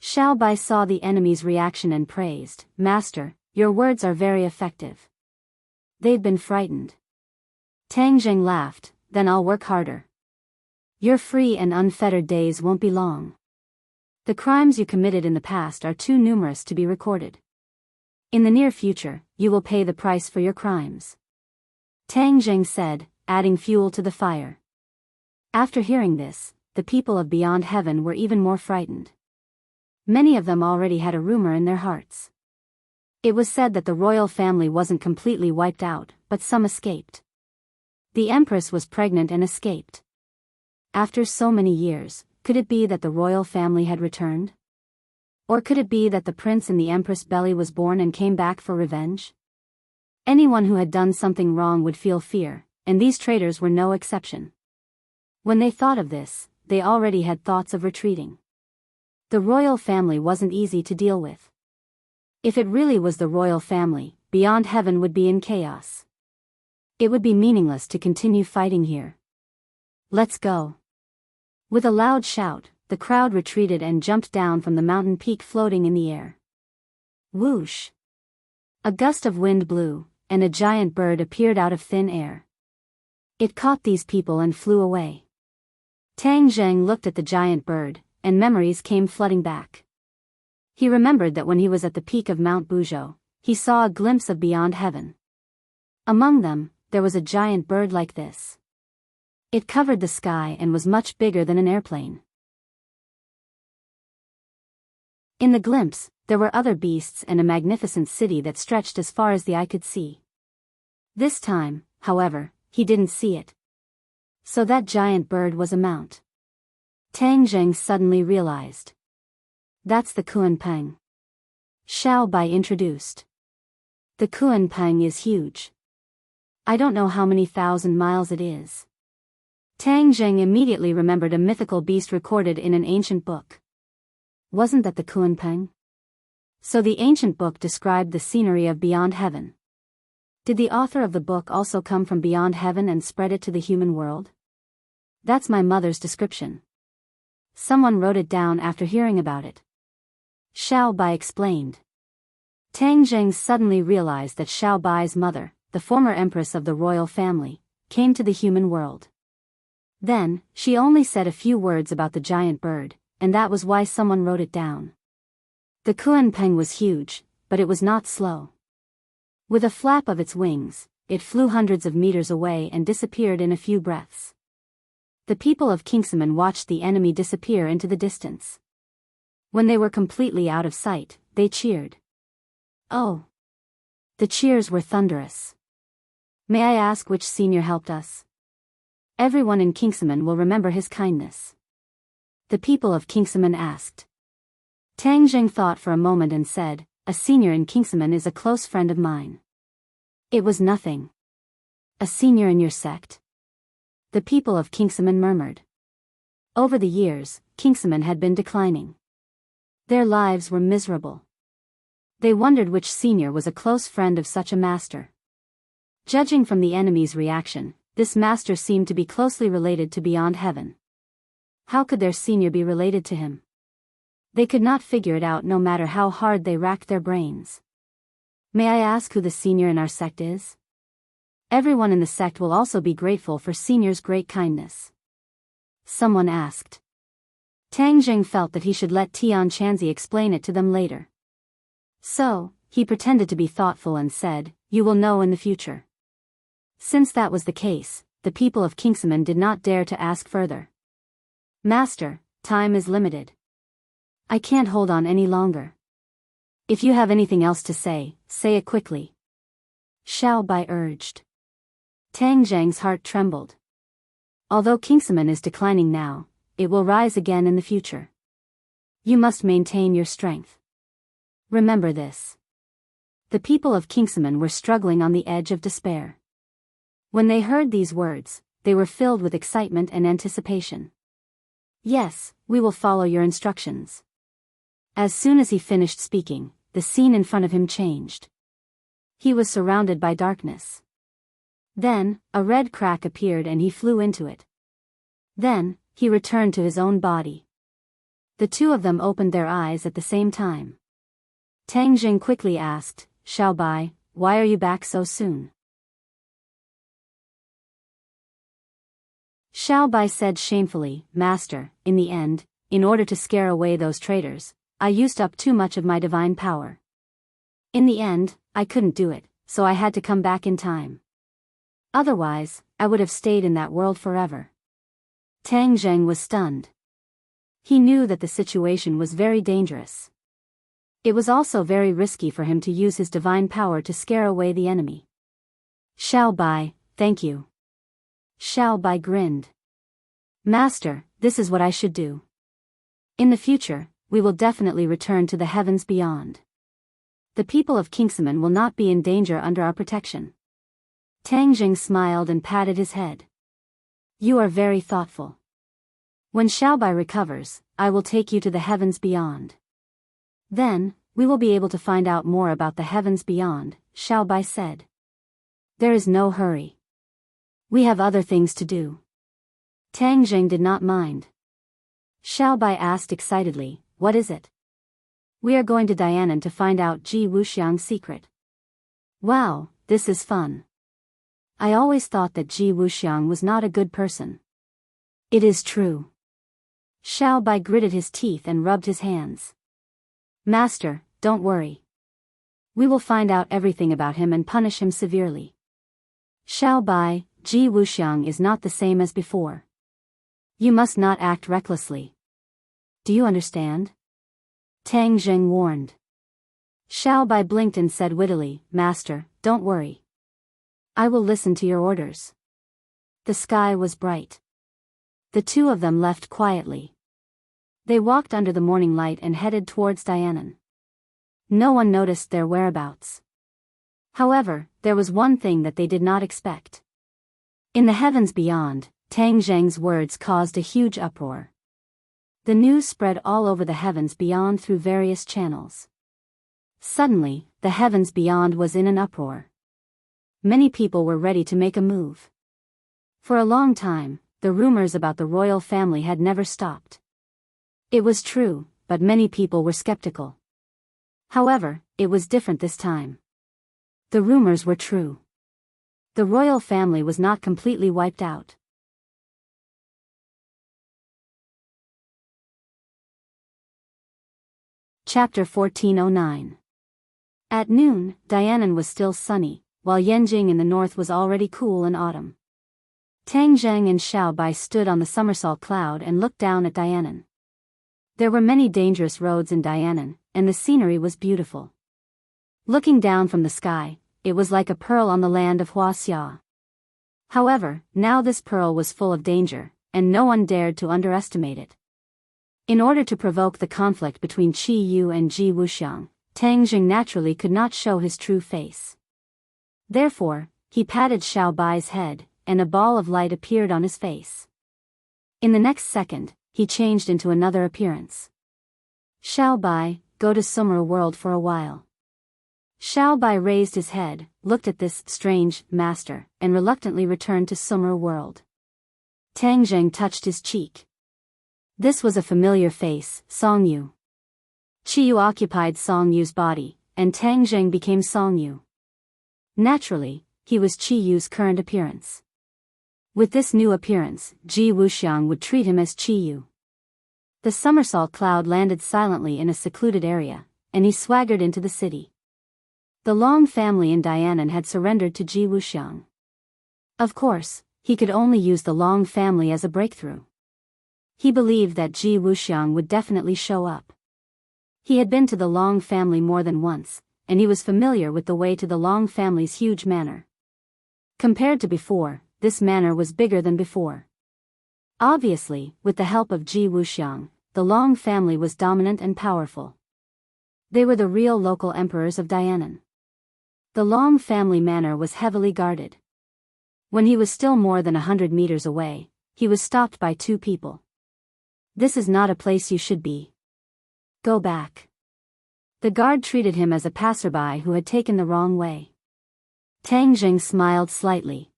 Xiao Bai saw the enemy's reaction and praised, Master, your words are very effective. They'd been frightened. Tang Zheng laughed, then I'll work harder. Your free and unfettered days won't be long. The crimes you committed in the past are too numerous to be recorded. In the near future, you will pay the price for your crimes. Tang Zheng said, adding fuel to the fire. After hearing this, the people of Beyond Heaven were even more frightened. Many of them already had a rumor in their hearts. It was said that the royal family wasn't completely wiped out, but some escaped. The empress was pregnant and escaped. After so many years, could it be that the royal family had returned? Or could it be that the prince in the empress' belly was born and came back for revenge? Anyone who had done something wrong would feel fear, and these traitors were no exception. When they thought of this, they already had thoughts of retreating. The royal family wasn't easy to deal with. If it really was the royal family, Beyond Heaven would be in chaos. It would be meaningless to continue fighting here. Let's go. With a loud shout, the crowd retreated and jumped down from the mountain peak floating in the air. Whoosh! A gust of wind blew, and a giant bird appeared out of thin air. It caught these people and flew away. Tang Zheng looked at the giant bird, and memories came flooding back. He remembered that when he was at the peak of Mount Buzhou, he saw a glimpse of Beyond Heaven. Among them, there was a giant bird like this. It covered the sky and was much bigger than an airplane. In the glimpse, there were other beasts and a magnificent city that stretched as far as the eye could see. This time, however, he didn't see it. So that giant bird was a mount. Tang Zheng suddenly realized. That's the Kuanpeng. Xiao Bai introduced. The Kuanpeng is huge. I don't know how many thousand miles it is. Tang Zheng immediately remembered a mythical beast recorded in an ancient book. Wasn't that the Kuanpeng? So the ancient book described the scenery of beyond heaven. Did the author of the book also come from beyond heaven and spread it to the human world? That's my mother's description. Someone wrote it down after hearing about it. Xiao Bai explained. Tang Zheng suddenly realized that Xiao Bai's mother, the former empress of the royal family, came to the human world. Then, she only said a few words about the giant bird, and that was why someone wrote it down. The Kuanpeng was huge, but it was not slow. With a flap of its wings, it flew hundreds of meters away and disappeared in a few breaths. The people of Kingsaman watched the enemy disappear into the distance. When they were completely out of sight, they cheered. Oh! The cheers were thunderous. May I ask which senior helped us? Everyone in Kingsaman will remember his kindness. The people of Kingsaman asked. Tang Zheng thought for a moment and said, a senior in Kingsaman is a close friend of mine. It was nothing. A senior in your sect? The people of Kingsaman murmured. Over the years, Kingsaman had been declining. Their lives were miserable. They wondered which senior was a close friend of such a master. Judging from the enemy's reaction, this master seemed to be closely related to beyond heaven. How could their senior be related to him? They could not figure it out no matter how hard they racked their brains. May I ask who the senior in our sect is? Everyone in the sect will also be grateful for senior's great kindness. Someone asked. Tang Zheng felt that he should let Tian Chanzi explain it to them later. So, he pretended to be thoughtful and said, you will know in the future. Since that was the case, the people of Kingsaman did not dare to ask further. Master, time is limited. I can't hold on any longer. If you have anything else to say it quickly. Xiao Bai urged. Tang Zheng's heart trembled. Although Kingsaman is declining now, it will rise again in the future. You must maintain your strength. Remember this. The people of Kingsaman were struggling on the edge of despair. When they heard these words, they were filled with excitement and anticipation. Yes, we will follow your instructions. As soon as he finished speaking, the scene in front of him changed. He was surrounded by darkness. Then, a red crack appeared and he flew into it. Then, he returned to his own body. The two of them opened their eyes at the same time. Tang Zheng quickly asked, Xiao Bai, why are you back so soon? Xiao Bai said shamefully, Master, in the end, in order to scare away those traitors, I used up too much of my divine power. In the end, I couldn't do it, so I had to come back in time. Otherwise, I would have stayed in that world forever. Tang Zheng was stunned. He knew that the situation was very dangerous. It was also very risky for him to use his divine power to scare away the enemy. Xiao Bai, thank you. Xiao Bai grinned. Master, this is what I should do. In the future, we will definitely return to the heavens beyond. The people of Kingsaman will not be in danger under our protection. Tang Zheng smiled and patted his head. You are very thoughtful. When Xiao Bai recovers, I will take you to the heavens beyond. Then, we will be able to find out more about the heavens beyond, Xiao Bai said. There is no hurry. We have other things to do. Tang Zheng did not mind. Xiao Bai asked excitedly, what is it? We are going to Dianan to find out Ji Wuxiang's secret. Wow, this is fun. I always thought that Ji Wuxiang was not a good person. It is true. Xiao Bai gritted his teeth and rubbed his hands. Master, don't worry. We will find out everything about him and punish him severely. Xiao Bai, Ji Wuxiang is not the same as before. You must not act recklessly. Do you understand? Tang Zheng warned. Xiao Bai blinked and said wittily, Master, don't worry. I will listen to your orders. The sky was bright. The two of them left quietly. They walked under the morning light and headed towards Dianan. No one noticed their whereabouts. However, there was one thing that they did not expect. In the heavens beyond, Tang Zheng's words caused a huge uproar. The news spread all over the heavens beyond through various channels. Suddenly, the heavens beyond was in an uproar. Many people were ready to make a move. For a long time, the rumors about the royal family had never stopped. It was true, but many people were skeptical. However, it was different this time. The rumors were true. The royal family was not completely wiped out. Chapter 1409. At noon, Dianan was still sunny, while Yanjing in the north was already cool in autumn. Tang Zheng and Xiao Bai stood on the somersault cloud and looked down at Dianan. There were many dangerous roads in Dianan, and the scenery was beautiful. Looking down from the sky, it was like a pearl on the land of Huaxia. However, now this pearl was full of danger, and no one dared to underestimate it. In order to provoke the conflict between Qi Yu and Ji Wuxiang, Tang Jing naturally could not show his true face. Therefore, he patted Xiao Bai's head, and a ball of light appeared on his face. In the next second, he changed into another appearance. Xiao Bai, go to Summer World for a while. Xiao Bai raised his head, looked at this strange master, and reluctantly returned to Summer World. Tang Zheng touched his cheek. This was a familiar face, Song Yu. Qi Yu occupied Song Yu's body, and Tang Zheng became Song Yu. Naturally, he was Qi Yu's current appearance. With this new appearance, Ji Wuxiang would treat him as Qi Yu. The somersault cloud landed silently in a secluded area, and he swaggered into the city. The Long family in Dianan had surrendered to Ji Wuxiang. Of course, he could only use the Long family as a breakthrough. He believed that Ji Wuxiang would definitely show up. He had been to the Long family more than once, and he was familiar with the way to the Long family's huge manor. Compared to before, this manor was bigger than before. Obviously, with the help of Ji Wuxiang, the Long family was dominant and powerful. They were the real local emperors of Dianan. The Long family manor was heavily guarded. When he was still more than 100 meters away, he was stopped by two people. This is not a place you should be. Go back. The guard treated him as a passerby who had taken the wrong way. Tang Jing smiled slightly.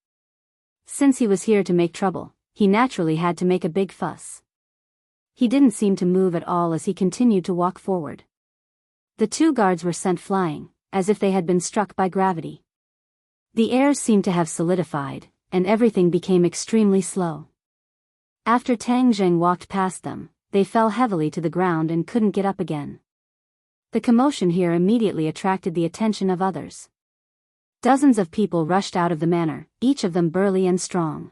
Since he was here to make trouble, he naturally had to make a big fuss. He didn't seem to move at all as he continued to walk forward. The two guards were sent flying, as if they had been struck by gravity. The air seemed to have solidified, and everything became extremely slow. After Tang Zheng walked past them, they fell heavily to the ground and couldn't get up again. The commotion here immediately attracted the attention of others. Dozens of people rushed out of the manor, each of them burly and strong.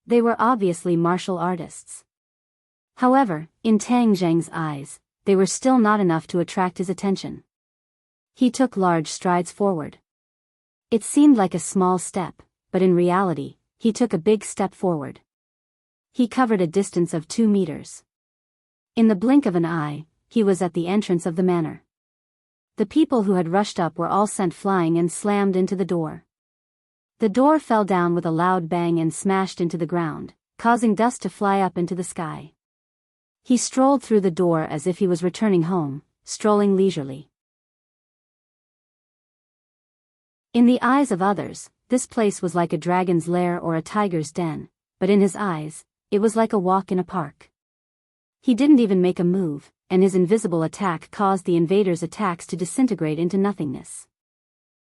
They were obviously martial artists. However, in Tang Zheng's eyes, they were still not enough to attract his attention. He took large strides forward. It seemed like a small step, but in reality, he took a big step forward. He covered a distance of 2 meters. In the blink of an eye, he was at the entrance of the manor. The people who had rushed up were all sent flying and slammed into the door. The door fell down with a loud bang and smashed into the ground, causing dust to fly up into the sky. He strolled through the door as if he was returning home, strolling leisurely. In the eyes of others, this place was like a dragon's lair or a tiger's den, but in his eyes, it was like a walk in a park. He didn't even make a move, and his invisible attack caused the invaders' attacks to disintegrate into nothingness.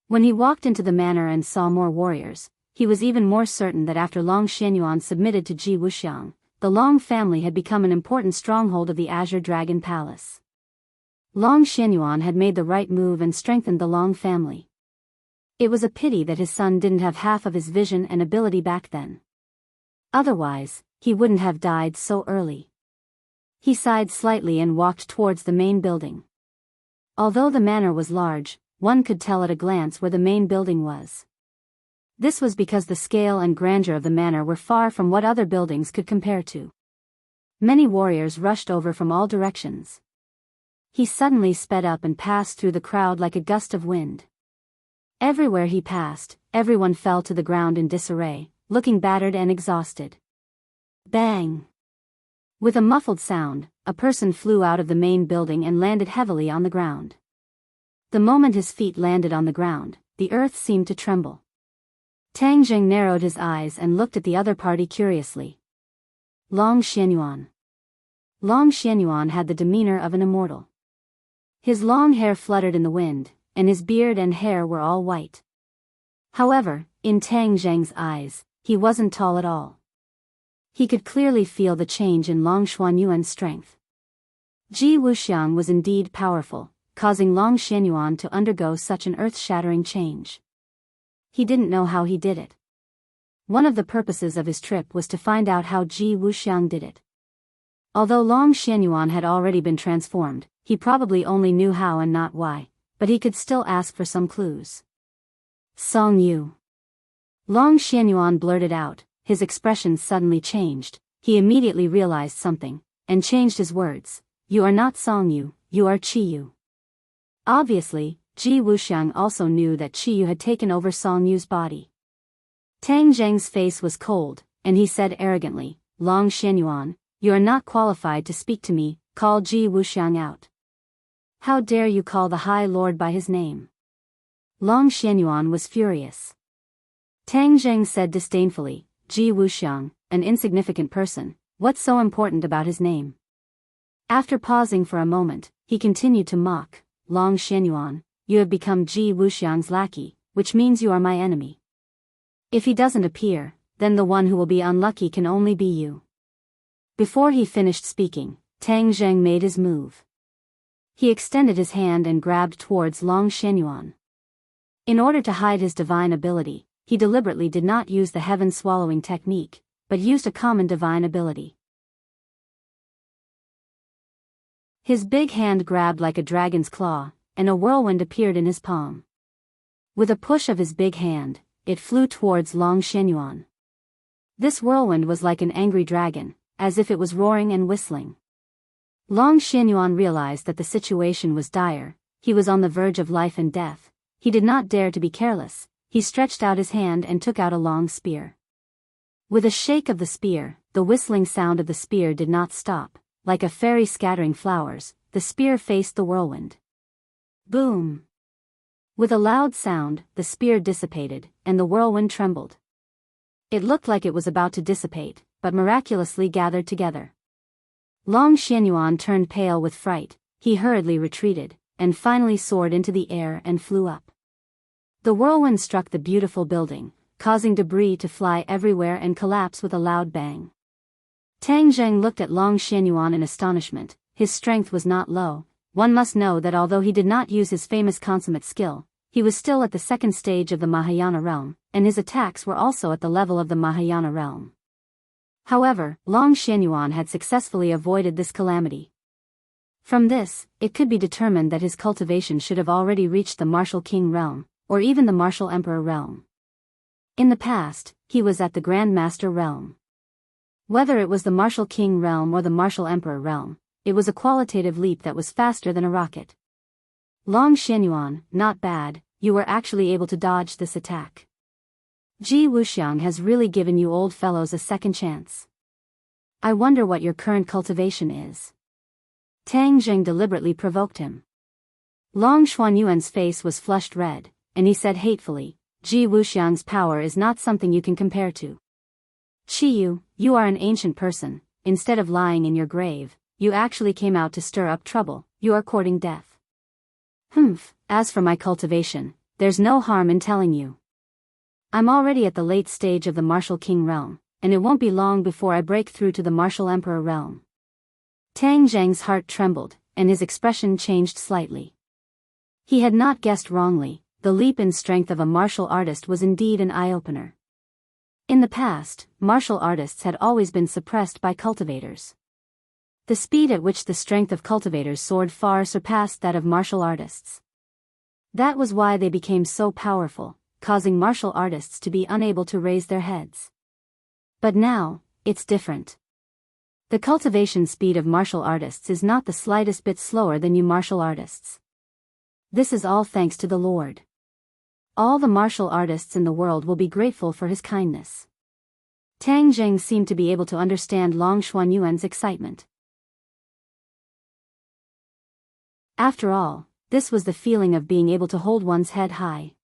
When he walked into the manor and saw more warriors, he was even more certain that after Long Xianyuan submitted to Ji Wuxiang, the Long family had become an important stronghold of the Azure Dragon Palace. Long Xianyuan had made the right move and strengthened the Long family. It was a pity that his son didn't have half of his vision and ability back then. Otherwise, he wouldn't have died so early. He sighed slightly and walked towards the main building. Although the manor was large, one could tell at a glance where the main building was. This was because the scale and grandeur of the manor were far from what other buildings could compare to. Many warriors rushed over from all directions. He suddenly sped up and passed through the crowd like a gust of wind. Everywhere he passed, everyone fell to the ground in disarray, looking battered and exhausted. Bang! With a muffled sound, a person flew out of the main building and landed heavily on the ground. The moment his feet landed on the ground, the earth seemed to tremble. Tang Zheng narrowed his eyes and looked at the other party curiously. Long Xianyuan. Long Xianyuan had the demeanor of an immortal. His long hair fluttered in the wind, and his beard and hair were all white. However, in Tang Zheng's eyes, he wasn't tall at all. He could clearly feel the change in Long Xianyuan's strength. Ji Wuxiang was indeed powerful, causing Long Xianyuan to undergo such an earth-shattering change. He didn't know how he did it. One of the purposes of his trip was to find out how Ji Wuxiang did it. Although Long Xianyuan had already been transformed, he probably only knew how and not why, but he could still ask for some clues. Song Yu. Long Xianyuan blurted out, his expression suddenly changed. He immediately realized something, and changed his words. You are not Song Yu, you are Qi Yu. Obviously, Ji Wuxiang also knew that Qi Yu had taken over Song Yu's body. Tang Zheng's face was cold, and he said arrogantly, Long Xianyuan, you are not qualified to speak to me, call Ji Wuxiang out. How dare you call the High Lord by his name? Long Xianyuan was furious. Tang Zheng said disdainfully, Ji Wuxiang, an insignificant person, what's so important about his name? After pausing for a moment, he continued to mock, Long Xianyuan, you have become Ji Wuxiang's lackey, which means you are my enemy. If he doesn't appear, then the one who will be unlucky can only be you. Before he finished speaking, Tang Zheng made his move. He extended his hand and grabbed towards Long Xianyuan. In order to hide his divine ability, he deliberately did not use the heaven-swallowing technique, but used a common divine ability. His big hand grabbed like a dragon's claw, and a whirlwind appeared in his palm. With a push of his big hand, it flew towards Long Xianyuan. This whirlwind was like an angry dragon, as if it was roaring and whistling. Long Xianyuan realized that the situation was dire. He was on the verge of life and death. He did not dare to be careless. He stretched out his hand and took out a long spear. With a shake of the spear, the whistling sound of the spear did not stop. Like a fairy scattering flowers, the spear faced the whirlwind. Boom! With a loud sound, the spear dissipated, and the whirlwind trembled. It looked like it was about to dissipate, but miraculously gathered together. Long Xianyuan turned pale with fright. He hurriedly retreated, and finally soared into the air and flew up. The whirlwind struck the beautiful building, causing debris to fly everywhere and collapse with a loud bang. Tang Zheng looked at Long Xianyuan in astonishment. His strength was not low. One must know that although he did not use his famous consummate skill, he was still at the second stage of the Mahayana realm, and his attacks were also at the level of the Mahayana realm. However, Long Xianyuan had successfully avoided this calamity. From this, it could be determined that his cultivation should have already reached the Martial King realm, or even the Martial Emperor realm. In the past, he was at the Grand Master realm. Whether it was the Martial King realm or the Martial Emperor realm, it was a qualitative leap that was faster than a rocket. Long Xianyuan, not bad, you were actually able to dodge this attack. Ji Wuxiang has really given you old fellows a second chance. I wonder what your current cultivation is. Tang Zheng deliberately provoked him. Long Xianyuan's face was flushed red, and he said hatefully, Ji Wuxiang's power is not something you can compare to. Qi Yu, you are an ancient person. Instead of lying in your grave, you actually came out to stir up trouble. You are courting death. As for my cultivation, there's no harm in telling you. I'm already at the late stage of the Martial King realm, and it won't be long before I break through to the Martial Emperor realm. Tang Zheng's heart trembled, and his expression changed slightly. He had not guessed wrongly. The leap in strength of a martial artist was indeed an eye-opener. In the past, martial artists had always been suppressed by cultivators. The speed at which the strength of cultivators soared far surpassed that of martial artists. That was why they became so powerful, causing martial artists to be unable to raise their heads. But now, it's different. The cultivation speed of martial artists is not the slightest bit slower than you martial artists. This is all thanks to the Lord. All the martial artists in the world will be grateful for his kindness. Tang Zheng seemed to be able to understand Long Xuanyuan's excitement. After all, this was the feeling of being able to hold one's head high.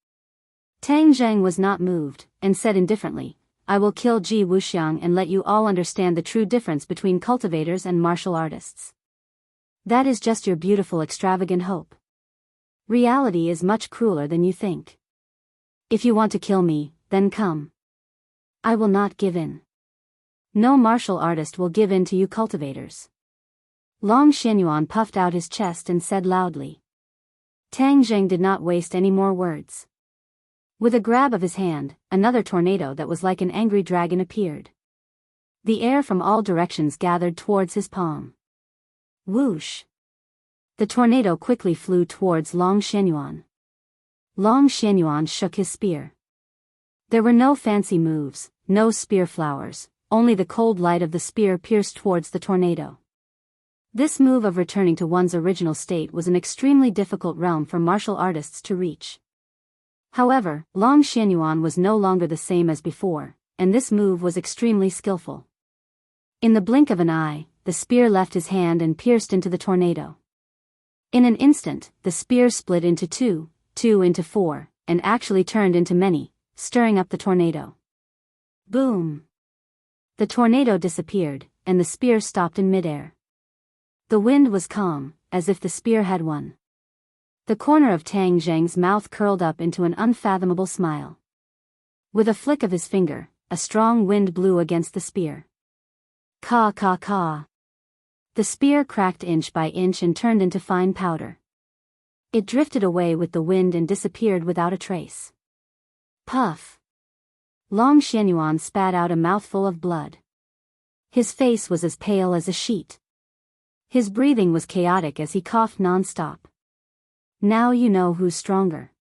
Tang Zheng was not moved, and said indifferently, "I will kill Ji Wuxiang and let you all understand the true difference between cultivators and martial artists. That is just your beautiful extravagant hope. Reality is much crueler than you think. If you want to kill me, then come. I will not give in. No martial artist will give in to you cultivators." Long Xianyuan puffed out his chest and said loudly. Tang Zheng did not waste any more words. With a grab of his hand, another tornado that was like an angry dragon appeared. The air from all directions gathered towards his palm. Whoosh! The tornado quickly flew towards Long Xianyuan. Long Xianyuan shook his spear. There were no fancy moves, no spear flowers, only the cold light of the spear pierced towards the tornado. This move of returning to one's original state was an extremely difficult realm for martial artists to reach. However, Long Xianyuan was no longer the same as before, and this move was extremely skillful. In the blink of an eye, the spear left his hand and pierced into the tornado. In an instant, the spear split into two into four, and actually turned into many, stirring up the tornado. Boom! The tornado disappeared, and the spear stopped in midair. The wind was calm, as if the spear had won. The corner of Tang Zheng's mouth curled up into an unfathomable smile. With a flick of his finger, a strong wind blew against the spear. Caw caw caw. The spear cracked inch by inch and turned into fine powder. It drifted away with the wind and disappeared without a trace. Puff! Long Xianyuan spat out a mouthful of blood. His face was as pale as a sheet. His breathing was chaotic as he coughed non-stop. Now you know who's stronger.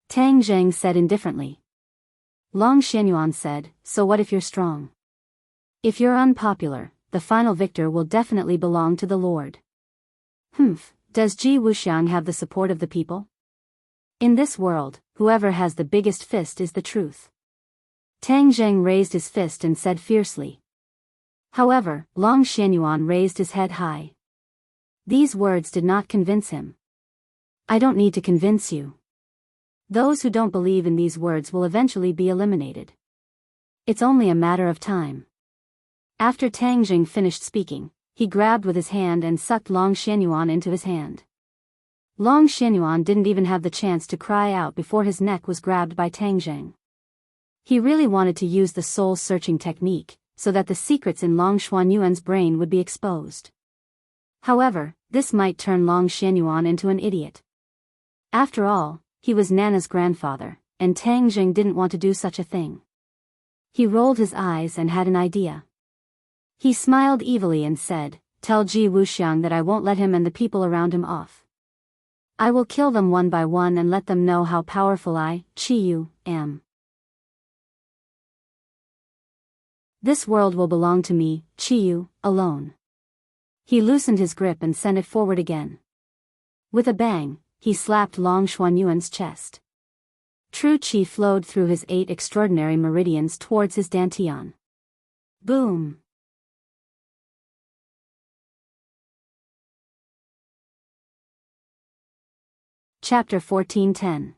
Tang Zheng said indifferently. Long Xianyuan said, "So what if you're strong? If you're unpopular, the final victor will definitely belong to the Lord." Does Ji Wuxiang have the support of the people? In this world, whoever has the biggest fist is the truth. Tang Zheng raised his fist and said fiercely. However, Long Xianyuan raised his head high. These words did not convince him. "I don't need to convince you. Those who don't believe in these words will eventually be eliminated. It's only a matter of time." After Tang Zheng finished speaking, he grabbed with his hand and sucked Long Xianyuan into his hand. Long Xianyuan didn't even have the chance to cry out before his neck was grabbed by Tang Zheng. He really wanted to use the soul-searching technique, so that the secrets in Long Xuanyuan's brain would be exposed. However, this might turn Long Xianyuan into an idiot. After all, he was Nana's grandfather, and Tang Zheng didn't want to do such a thing. He rolled his eyes and had an idea. He smiled evilly and said, "Tell Ji Wuxiang that I won't let him and the people around him off. I will kill them one by one and let them know how powerful I, Qiyu, am. This world will belong to me, Qiyu, alone." He loosened his grip and sent it forward again. With a bang, he slapped Long Xuanyuan's chest. True Qi flowed through his 8 extraordinary meridians towards his dantian. Boom! Chapter 14:10.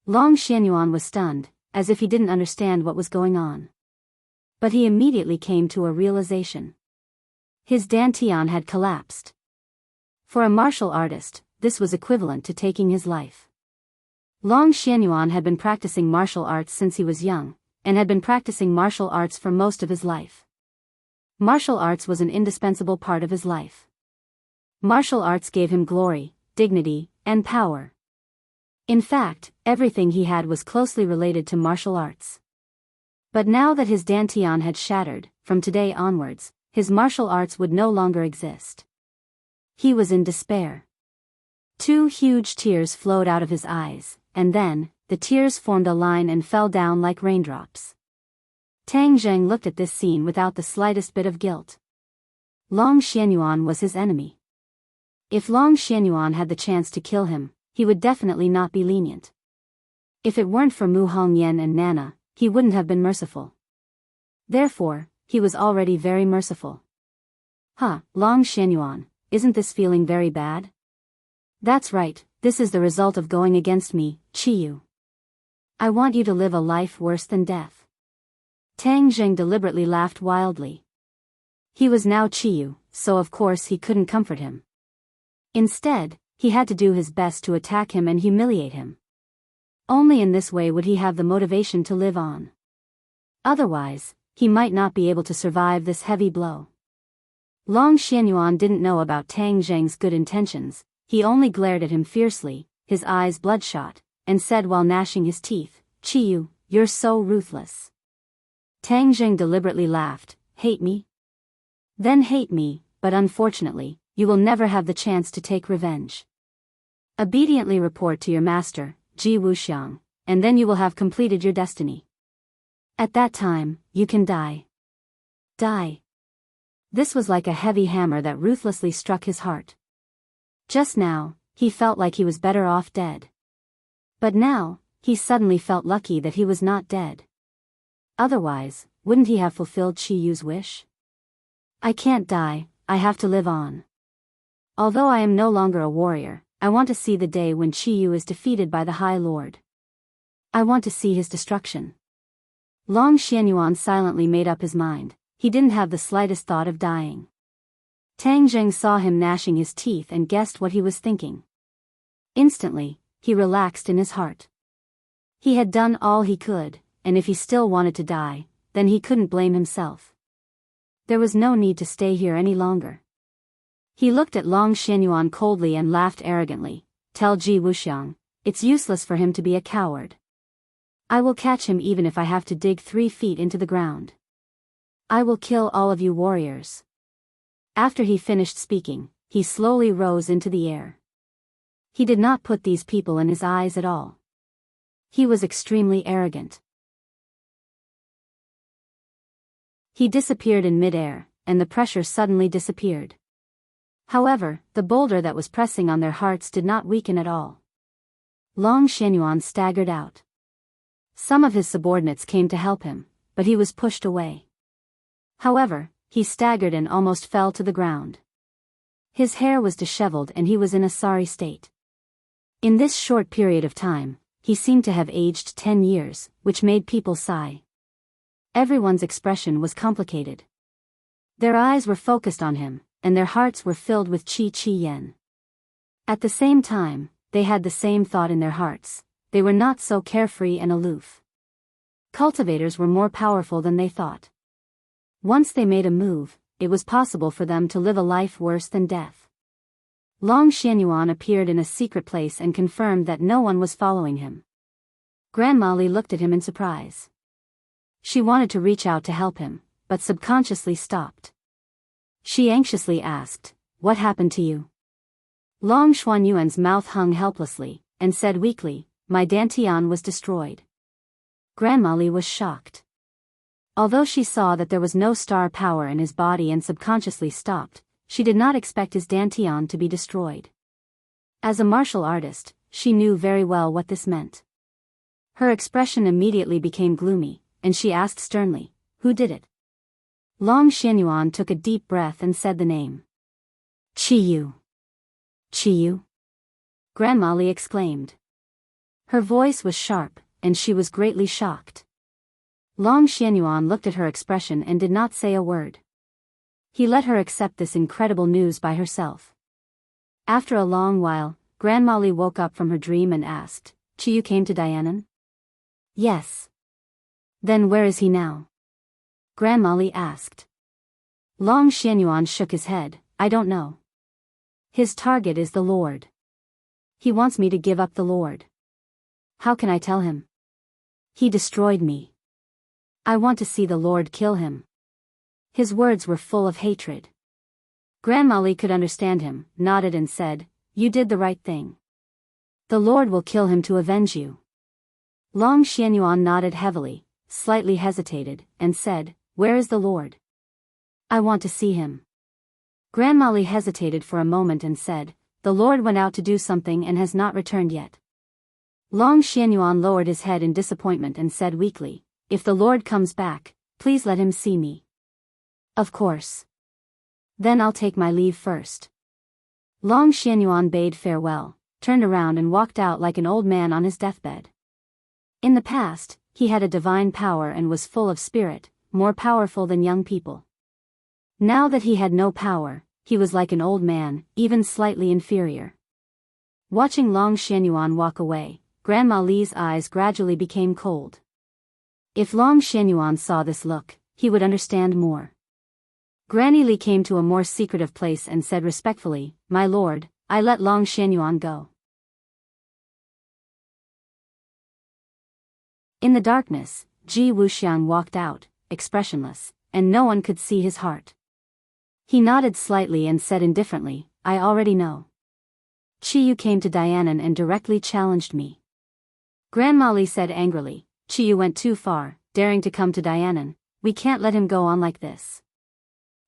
Long Xianyuan was stunned, as if he didn't understand what was going on. But he immediately came to a realization. His dantian had collapsed. For a martial artist, this was equivalent to taking his life. Long Xianyuan had been practicing martial arts since he was young, and had been practicing martial arts for most of his life. Martial arts was an indispensable part of his life. Martial arts gave him glory, dignity, and power. In fact, everything he had was closely related to martial arts. But now that his dantian had shattered, from today onwards, his martial arts would no longer exist. He was in despair. 2 huge tears flowed out of his eyes, and then, the tears formed a line and fell down like raindrops. Tang Zheng looked at this scene without the slightest bit of guilt. Long Xianyuan was his enemy. If Long Xianyuan had the chance to kill him, he would definitely not be lenient. If it weren't for Mu Hongyan and Nana, he wouldn't have been merciful. Therefore, he was already very merciful. Long Xianyuan, isn't this feeling very bad? That's right, this is the result of going against me, Qiyu. I want you to live a life worse than death. Tang Zheng deliberately laughed wildly. He was now Qiyu, so of course he couldn't comfort him. Instead, he had to do his best to attack him and humiliate him. Only in this way would he have the motivation to live on. Otherwise, he might not be able to survive this heavy blow. Long Xianyuan didn't know about Tang Zheng's good intentions, he only glared at him fiercely, his eyes bloodshot, and said while gnashing his teeth, Qiyu, you're so ruthless. Tang Zheng deliberately laughed, hate me? Then hate me, but unfortunately, you will never have the chance to take revenge. Obediently report to your master, Ji Wuxiang, and then you will have completed your destiny. At that time, you can die. Die. This was like a heavy hammer that ruthlessly struck his heart. Just now, he felt like he was better off dead. But now, he suddenly felt lucky that he was not dead. Otherwise, wouldn't he have fulfilled Qiyu's wish? I can't die, I have to live on. Although I am no longer a warrior, I want to see the day when Qiyu is defeated by the High Lord. I want to see his destruction. Long Xianyuan silently made up his mind. He didn't have the slightest thought of dying. Tang Zheng saw him gnashing his teeth and guessed what he was thinking. Instantly, he relaxed in his heart. He had done all he could, and if he still wanted to die, then he couldn't blame himself. There was no need to stay here any longer. He looked at Long Xianyuan coldly and laughed arrogantly. Tell Ji Wuxiang, it's useless for him to be a coward. I will catch him even if I have to dig 3 feet into the ground. I will kill all of you warriors. After he finished speaking, he slowly rose into the air. He did not put these people in his eyes at all. He was extremely arrogant. He disappeared in mid-air, and the pressure suddenly disappeared. However, the boulder that was pressing on their hearts did not weaken at all. Long Xianyuan staggered out. Some of his subordinates came to help him, but he was pushed away. However, he staggered and almost fell to the ground. His hair was disheveled and he was in a sorry state. In this short period of time, he seemed to have aged 10 years, which made people sigh. Everyone's expression was complicated. Their eyes were focused on him, and their hearts were filled with Qi Yen. At the same time, they had the same thought in their hearts. They were not so carefree and aloof. Cultivators were more powerful than they thought. Once they made a move, it was possible for them to live a life worse than death. Long Xianyuan appeared in a secret place and confirmed that no one was following him. Grandma Li looked at him in surprise. She wanted to reach out to help him, but subconsciously stopped. She anxiously asked, "What happened to you?" Long Xuanyuan's mouth hung helplessly, and said weakly, "My dantian was destroyed." Grandma Li was shocked. Although she saw that there was no star power in his body and subconsciously stopped, she did not expect his dantian to be destroyed. As a martial artist, she knew very well what this meant. Her expression immediately became gloomy, and she asked sternly, "Who did it?" Long Xianyuan took a deep breath and said the name. "Qiyu." "Qiyu?" Grandma Li exclaimed. Her voice was sharp, and she was greatly shocked. Long Xianyuan looked at her expression and did not say a word. He let her accept this incredible news by herself. After a long while, Grandma Li woke up from her dream and asked, "Qiyu came to Dianan?" "Yes." "Then where is he now?" Grandma Li asked. Long Xianyuan shook his head, "I don't know. His target is the Lord. He wants me to give up the Lord. How can I tell him? He destroyed me. I want to see the Lord kill him." His words were full of hatred. Grandma Li could understand him, nodded and said, "You did the right thing. The Lord will kill him to avenge you." Long Xianyuan nodded heavily, slightly hesitated, and said, "Where is the Lord? I want to see him." Grandma Li hesitated for a moment and said, "The Lord went out to do something and has not returned yet." Long Xianyuan lowered his head in disappointment and said weakly, "If the Lord comes back, Please let him see me. Of course. Then I'll take my leave first. Long Xianyuan bade farewell, turned around and walked out like an old man on his deathbed. In the past, he had a divine power and was full of spirit, more powerful than young people. Now that he had no power, he was like an old man, even slightly inferior. Watching Long Xianyuan walk away, Grandma Li's eyes gradually became cold. If Long Xianyuan saw this look, he would understand more. Granny Li came to a more secretive place and said respectfully, "My lord, I let Long Xianyuan go." In the darkness, Ji Wuxiang walked out, expressionless, and no one could see his heart. He nodded slightly and said indifferently, "I already know. Qiyu came to Dianan and directly challenged me." Grandma Li said angrily, "Qiyu went too far, daring to come to Dianan. We can't let him go on like this."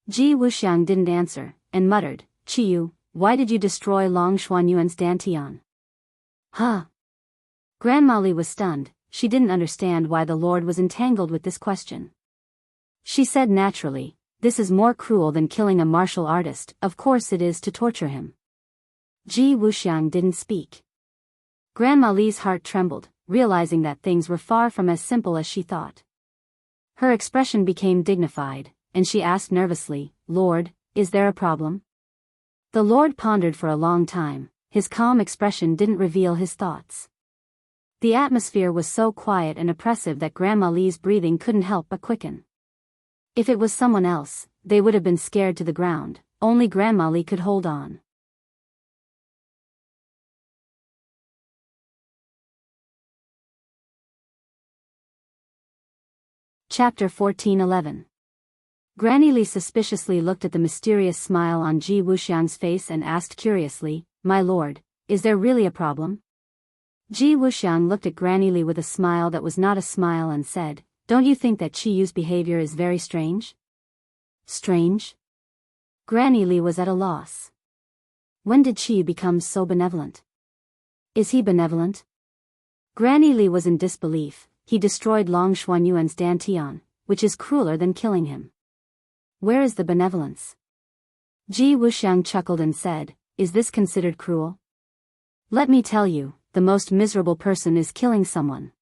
Ji Wuxiang didn't answer, and muttered, "Qiyu, why did you destroy Long Xuanyuan's dantian?" Huh? Grandma Li was stunned. She didn't understand why the Lord was entangled with this question. She said naturally, "This is more cruel than killing a martial artist. Of course it is to torture him." Ji Wuxiang didn't speak. Grandma Li's heart trembled, realizing that things were far from as simple as she thought. Her expression became dignified, and she asked nervously, "Lord, is there a problem?" The Lord pondered for a long time. His calm expression didn't reveal his thoughts. The atmosphere was so quiet and oppressive that Grandma Li's breathing couldn't help but quicken. If it was someone else, they would have been scared to the ground. Only Grandma Li could hold on. Chapter 14:11. Granny Li suspiciously looked at the mysterious smile on Ji Wuxiang's face and asked curiously, "My lord, is there really a problem?" Ji Wuxiang looked at Granny Li with a smile that was not a smile and said, "Don't you think that Qiyu's behavior is very strange?" Strange? Granny Li was at a loss. When did Qiyu become so benevolent? Is he benevolent? Granny Li was in disbelief. He destroyed Long Xuanyuan's dantian, which is crueler than killing him. Where is the benevolence? Ji Wuxiang chuckled and said, "Is this considered cruel? Let me tell you, the most miserable person is killing someone.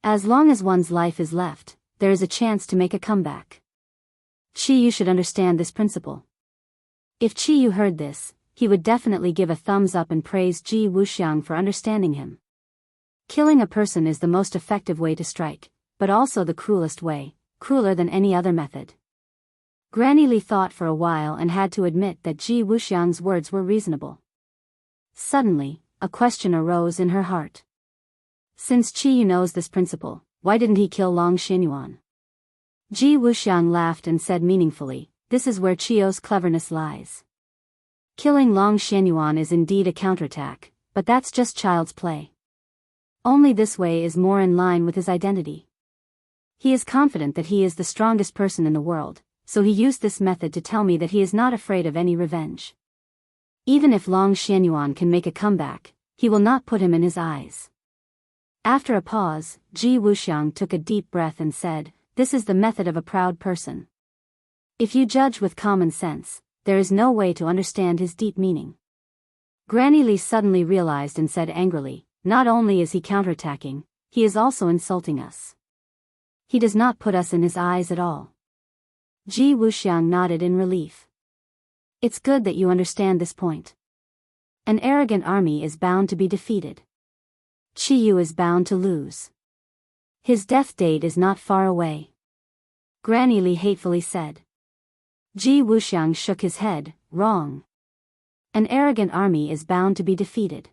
As long as one's life is left, there is a chance to make a comeback. Qiyu should understand this principle." If Qiyu heard this, he would definitely give a thumbs up and praise Ji Wuxiang for understanding him. Killing a person is the most effective way to strike, but also the cruelest way, crueler than any other method. Granny Li thought for a while and had to admit that Ji Wuxiang's words were reasonable. Suddenly, a question arose in her heart. Since Qiyu knows this principle, why didn't he kill Long Xianyuan? Ji Wuxiang laughed and said meaningfully, "This is where Qiyu's cleverness lies. Killing Long Xianyuan is indeed a counterattack, but that's just child's play. Only this way is more in line with his identity. He is confident that he is the strongest person in the world, so he used this method to tell me that he is not afraid of any revenge. Even if Long Xianyuan can make a comeback, he will not put him in his eyes." After a pause, Ji Wuxiang took a deep breath and said, "This is the method of a proud person. If you judge with common sense, there is no way to understand his deep meaning." Granny Li suddenly realized and said angrily, "Not only is he counterattacking, he is also insulting us. He does not put us in his eyes at all." Ji Wuxiang nodded in relief. "It's good that you understand this point. An arrogant army is bound to be defeated. Qiyu is bound to lose. His death date is not far away." Granny Li hatefully said. Ji Wuxiang shook his head, "Wrong. An arrogant army is bound to be defeated.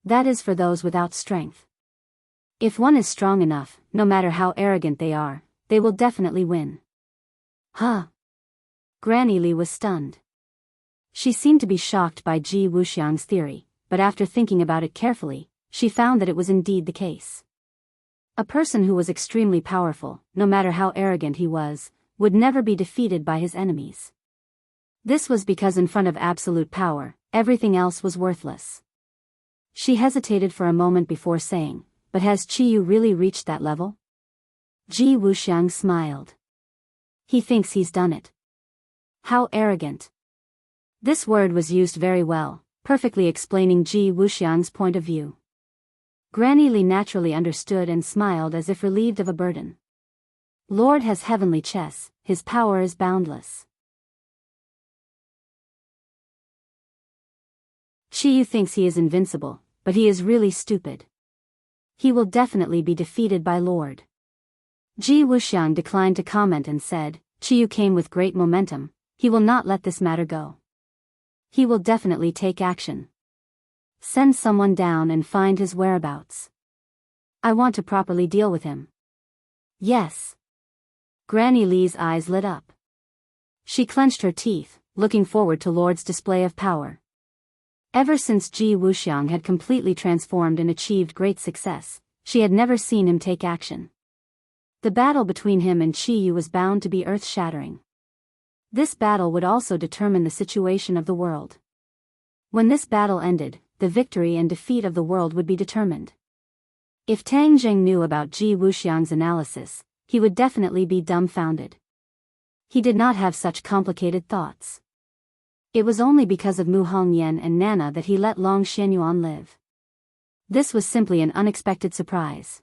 That is for those without strength. If one is strong enough, no matter how arrogant they are, they will definitely win." Huh? Granny Li was stunned. She seemed to be shocked by Ji Wuxiang's theory, but after thinking about it carefully, she found that it was indeed the case. A person who was extremely powerful, no matter how arrogant he was, would never be defeated by his enemies. This was because in front of absolute power, everything else was worthless. She hesitated for a moment before saying, "But has Qiyu really reached that level?" Ji Wuxiang smiled. He thinks he's done it. How arrogant. This word was used very well, perfectly explaining Ji Wuxiang's point of view. Granny Li naturally understood and smiled as if relieved of a burden. Lord has heavenly chess, his power is boundless. Chi Yu thinks he is invincible, but he is really stupid. He will definitely be defeated by Lord. Ji Wuxiang declined to comment and said, Chi Yu came with great momentum, he will not let this matter go. He will definitely take action. Send someone down and find his whereabouts. I want to properly deal with him. Yes. Granny Li's eyes lit up. She clenched her teeth, looking forward to Lord's display of power. Ever since Ji Wuxiang had completely transformed and achieved great success, she had never seen him take action. The battle between him and Chi Yu was bound to be earth-shattering. This battle would also determine the situation of the world. When this battle ended, the victory and defeat of the world would be determined. If Tang Zheng knew about Ji Wuxiang's analysis, he would definitely be dumbfounded. He did not have such complicated thoughts. It was only because of Mu Hongyan and Nana that he let Long Xianyuan live. This was simply an unexpected surprise.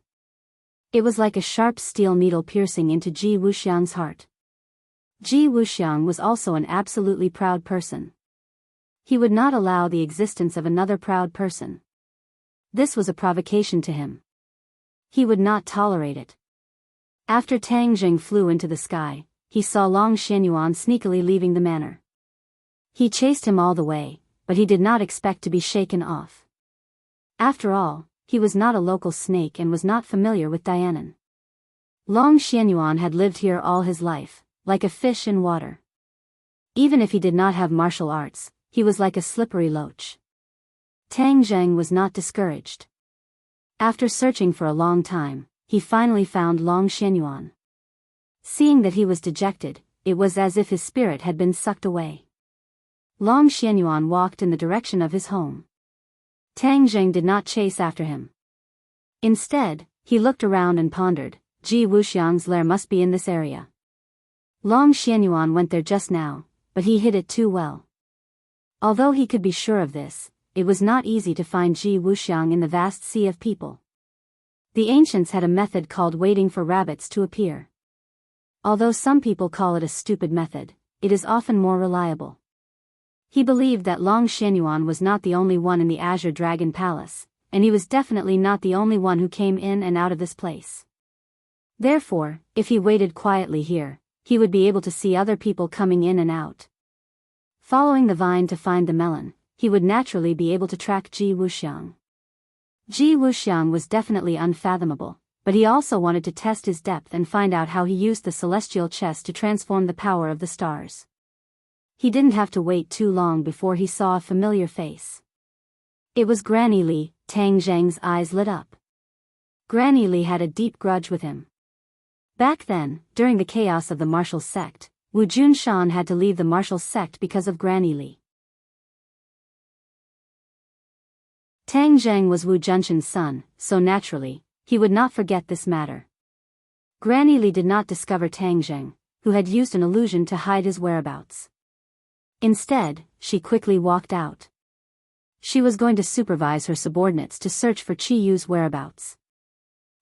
It was like a sharp steel needle piercing into Ji Wuxiang's heart. Ji Wuxiang was also an absolutely proud person. He would not allow the existence of another proud person. This was a provocation to him. He would not tolerate it. After Tang Zheng flew into the sky, he saw Long Xianyuan sneakily leaving the manor. He chased him all the way, but he did not expect to be shaken off. After all, he was not a local snake and was not familiar with Dianan. Long Xianyuan had lived here all his life, like a fish in water. Even if he did not have martial arts, he was like a slippery loach. Tang Zheng was not discouraged. After searching for a long time, he finally found Long Xianyuan. Seeing that he was dejected, it was as if his spirit had been sucked away. Long Xianyuan walked in the direction of his home. Tang Zheng did not chase after him. Instead, he looked around and pondered, Ji Wuxiang's lair must be in this area. Long Xianyuan went there just now, but he hid it too well. Although he could be sure of this, it was not easy to find Ji Wuxiang in the vast sea of people. The ancients had a method called waiting for rabbits to appear. Although some people call it a stupid method, it is often more reliable. He believed that Long Xianyuan was not the only one in the Azure Dragon Palace, and he was definitely not the only one who came in and out of this place. Therefore, if he waited quietly here, he would be able to see other people coming in and out. Following the vine to find the melon, he would naturally be able to track Ji Wuxiang. Ji Wuxiang was definitely unfathomable, but he also wanted to test his depth and find out how he used the celestial chess to transform the power of the stars. He didn't have to wait too long before he saw a familiar face. It was Granny Li. Tang Zheng's eyes lit up. Granny Li had a deep grudge with him. Back then, during the chaos of the martial sect, Wu Junshan had to leave the martial sect because of Granny Li. Tang Zheng was Wu Junshan's son, so naturally, he would not forget this matter. Granny Li did not discover Tang Zheng, who had used an illusion to hide his whereabouts. Instead, she quickly walked out. She was going to supervise her subordinates to search for Chi Yu's whereabouts.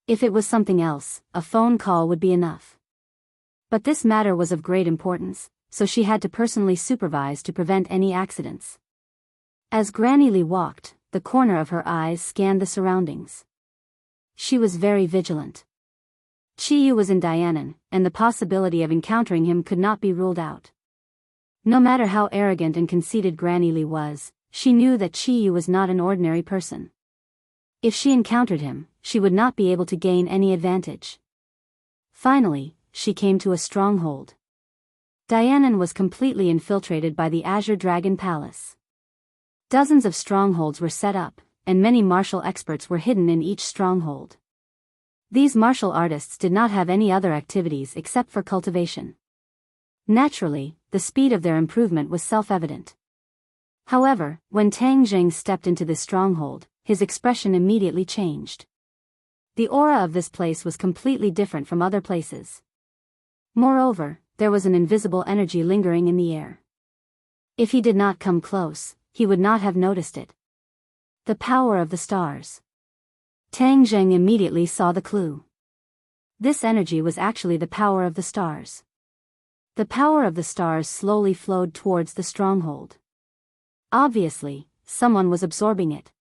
If it was something else, a phone call would be enough. But this matter was of great importance, so she had to personally supervise to prevent any accidents. As Granny Li walked, the corner of her eyes scanned the surroundings. She was very vigilant. Chi Yu was in Dianan, and the possibility of encountering him could not be ruled out. No matter how arrogant and conceited Granny Li was, she knew that Chi Yu was not an ordinary person. If she encountered him, she would not be able to gain any advantage. Finally, she came to a stronghold. Dianan was completely infiltrated by the Azure Dragon Palace. Dozens of strongholds were set up, and many martial experts were hidden in each stronghold. These martial artists did not have any other activities except for cultivation. Naturally, the speed of their improvement was self-evident. However, when Tang Zheng stepped into this stronghold, his expression immediately changed. The aura of this place was completely different from other places. Moreover, there was an invisible energy lingering in the air. If he did not come close, he would not have noticed it. The power of the stars. Tang Zheng immediately saw the clue. This energy was actually the power of the stars. The power of the stars slowly flowed towards the stronghold. Obviously, someone was absorbing it.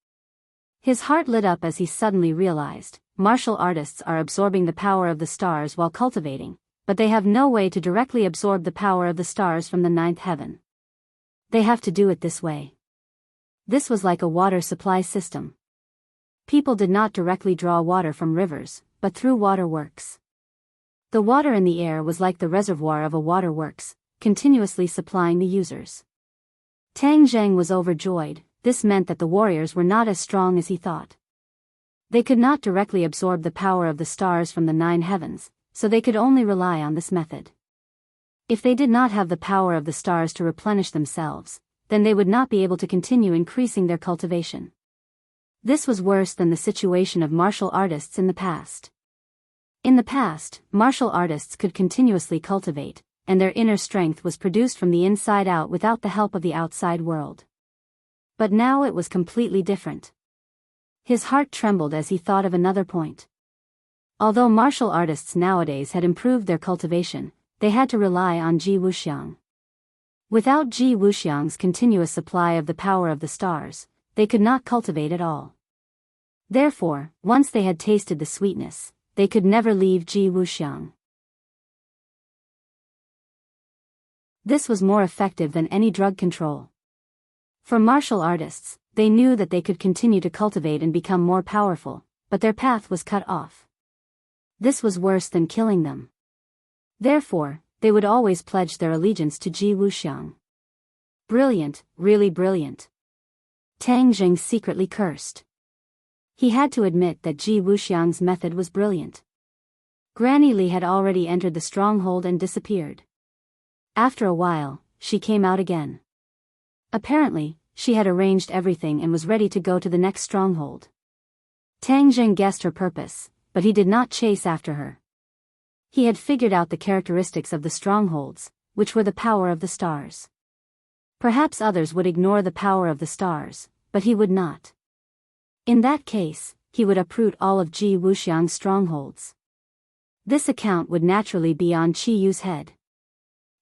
His heart lit up as he suddenly realized, martial artists are absorbing the power of the stars while cultivating, but they have no way to directly absorb the power of the stars from the ninth heaven. They have to do it this way. This was like a water supply system. People did not directly draw water from rivers, but through waterworks. The water in the air was like the reservoir of a waterworks, continuously supplying the users. Tang Zheng was overjoyed. This meant that the warriors were not as strong as he thought. They could not directly absorb the power of the stars from the nine heavens, so they could only rely on this method. If they did not have the power of the stars to replenish themselves, then they would not be able to continue increasing their cultivation. This was worse than the situation of martial artists in the past. In the past, martial artists could continuously cultivate, and their inner strength was produced from the inside out without the help of the outside world. But now it was completely different. His heart trembled as he thought of another point. Although martial artists nowadays had improved their cultivation, they had to rely on Ji Wuxiang. Without Ji Wuxiang's continuous supply of the power of the stars, they could not cultivate at all. Therefore, once they had tasted the sweetness, they could never leave Ji Wuxiang. This was more effective than any drug control. For martial artists, they knew that they could continue to cultivate and become more powerful, but their path was cut off. This was worse than killing them. Therefore, they would always pledge their allegiance to Ji Wuxiang. Brilliant, really brilliant. Tang Zheng secretly cursed. He had to admit that Ji Wuxiang's method was brilliant. Granny Li had already entered the stronghold and disappeared. After a while, she came out again. Apparently, she had arranged everything and was ready to go to the next stronghold. Tang Zheng guessed her purpose, but he did not chase after her. He had figured out the characteristics of the strongholds, which were the power of the stars. Perhaps others would ignore the power of the stars, but he would not. In that case, he would uproot all of Ji Wuxiang's strongholds. This account would naturally be on Qi Yu's head.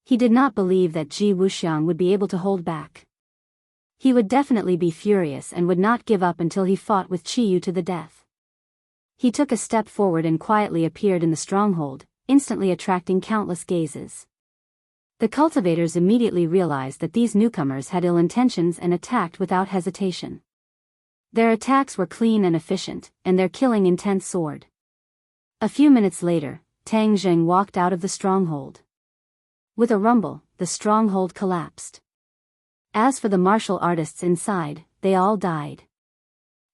He did not believe that Ji Wuxiang would be able to hold back. He would definitely be furious and would not give up until he fought with Qi Yu to the death. He took a step forward and quietly appeared in the stronghold, instantly attracting countless gazes. The cultivators immediately realized that these newcomers had ill intentions and attacked without hesitation. Their attacks were clean and efficient, and their killing intent soared. A few minutes later, Tang Zheng walked out of the stronghold. With a rumble, the stronghold collapsed. As for the martial artists inside, they all died.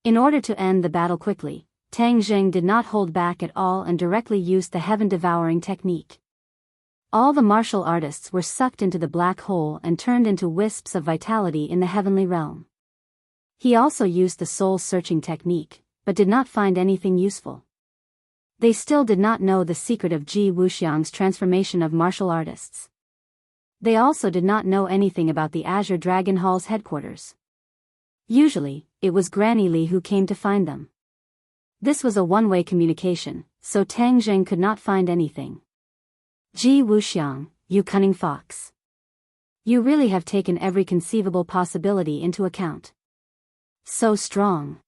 In order to end the battle quickly, Tang Zheng did not hold back at all and directly used the heaven-devouring technique. All the martial artists were sucked into the black hole and turned into wisps of vitality in the heavenly realm. He also used the soul-searching technique, but did not find anything useful. They still did not know the secret of Ji Wuxiang's transformation of martial artists. They also did not know anything about the Azure Dragon Hall's headquarters. Usually, it was Granny Li who came to find them. This was a one-way communication, so Tang Zheng could not find anything. Ji Wuxiang, you cunning fox. You really have taken every conceivable possibility into account. So strong.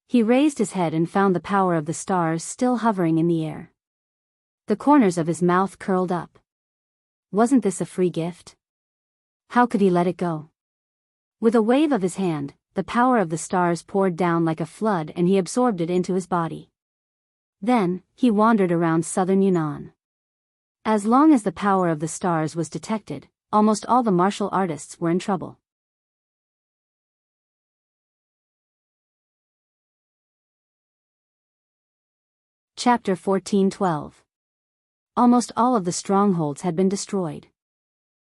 He raised his head and found the power of the stars still hovering in the air. The corners of his mouth curled up. Wasn't this a free gift? How could he let it go? With a wave of his hand, the power of the stars poured down like a flood and he absorbed it into his body. Then, he wandered around southern Yunnan. As long as the power of the stars was detected, almost all the martial artists were in trouble. Chapter 14:12. Almost all of the strongholds had been destroyed.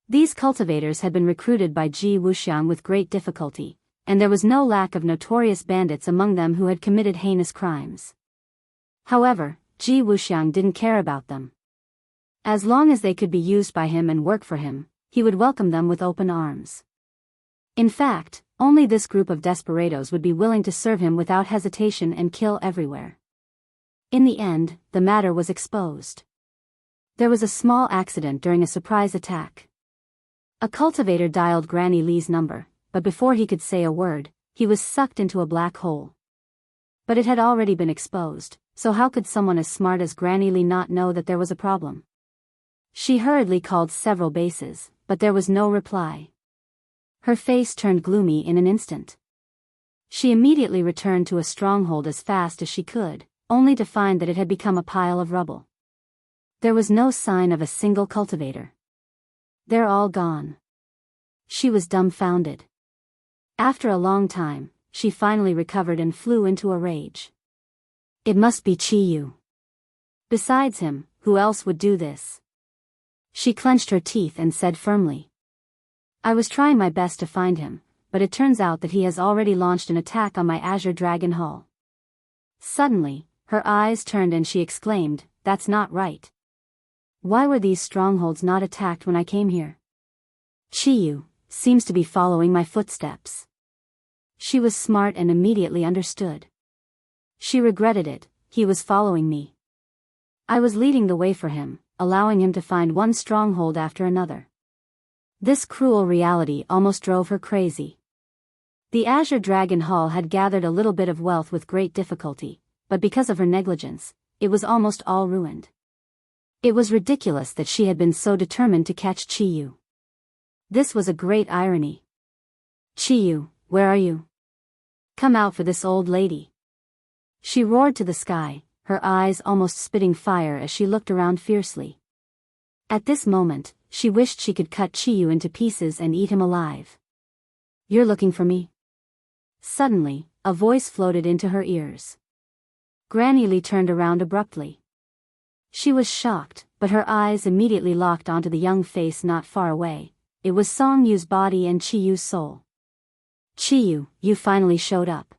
These cultivators had been recruited by Ji Wuxiang with great difficulty, and there was no lack of notorious bandits among them who had committed heinous crimes. However, Ji Wuxiang didn't care about them. As long as they could be used by him and work for him, he would welcome them with open arms. In fact, only this group of desperados would be willing to serve him without hesitation and kill everywhere. In the end, the matter was exposed. There was a small accident during a surprise attack. A cultivator dialed Granny Li's number, but before he could say a word, he was sucked into a black hole. But it had already been exposed, so how could someone as smart as Granny Li not know that there was a problem? She hurriedly called several bases, but there was no reply. Her face turned gloomy in an instant. She immediately returned to a stronghold as fast as she could, only to find that it had become a pile of rubble. There was no sign of a single cultivator. They're all gone. She was dumbfounded. After a long time, she finally recovered and flew into a rage. It must be Chiyu. Besides him, who else would do this? She clenched her teeth and said firmly. I was trying my best to find him, but it turns out that he has already launched an attack on my Azure Dragon Hall. Suddenly, her eyes turned and she exclaimed, that's not right. Why were these strongholds not attacked when I came here? Chiyu seems to be following my footsteps. She was smart and immediately understood. She regretted it, he was following me. I was leading the way for him, allowing him to find one stronghold after another. This cruel reality almost drove her crazy. The Azure Dragon Hall had gathered a little bit of wealth with great difficulty, but because of her negligence, it was almost all ruined. It was ridiculous that she had been so determined to catch Chiyu. This was a great irony. Chiyu, where are you? Come out for this old lady. She roared to the sky, her eyes almost spitting fire as she looked around fiercely. At this moment, she wished she could cut Chiyu into pieces and eat him alive. You're looking for me? Suddenly, a voice floated into her ears. Granny Li turned around abruptly. She was shocked, but her eyes immediately locked onto the young face not far away. It was Song Yu's body and Chiyu's soul. Chiyu, you finally showed up.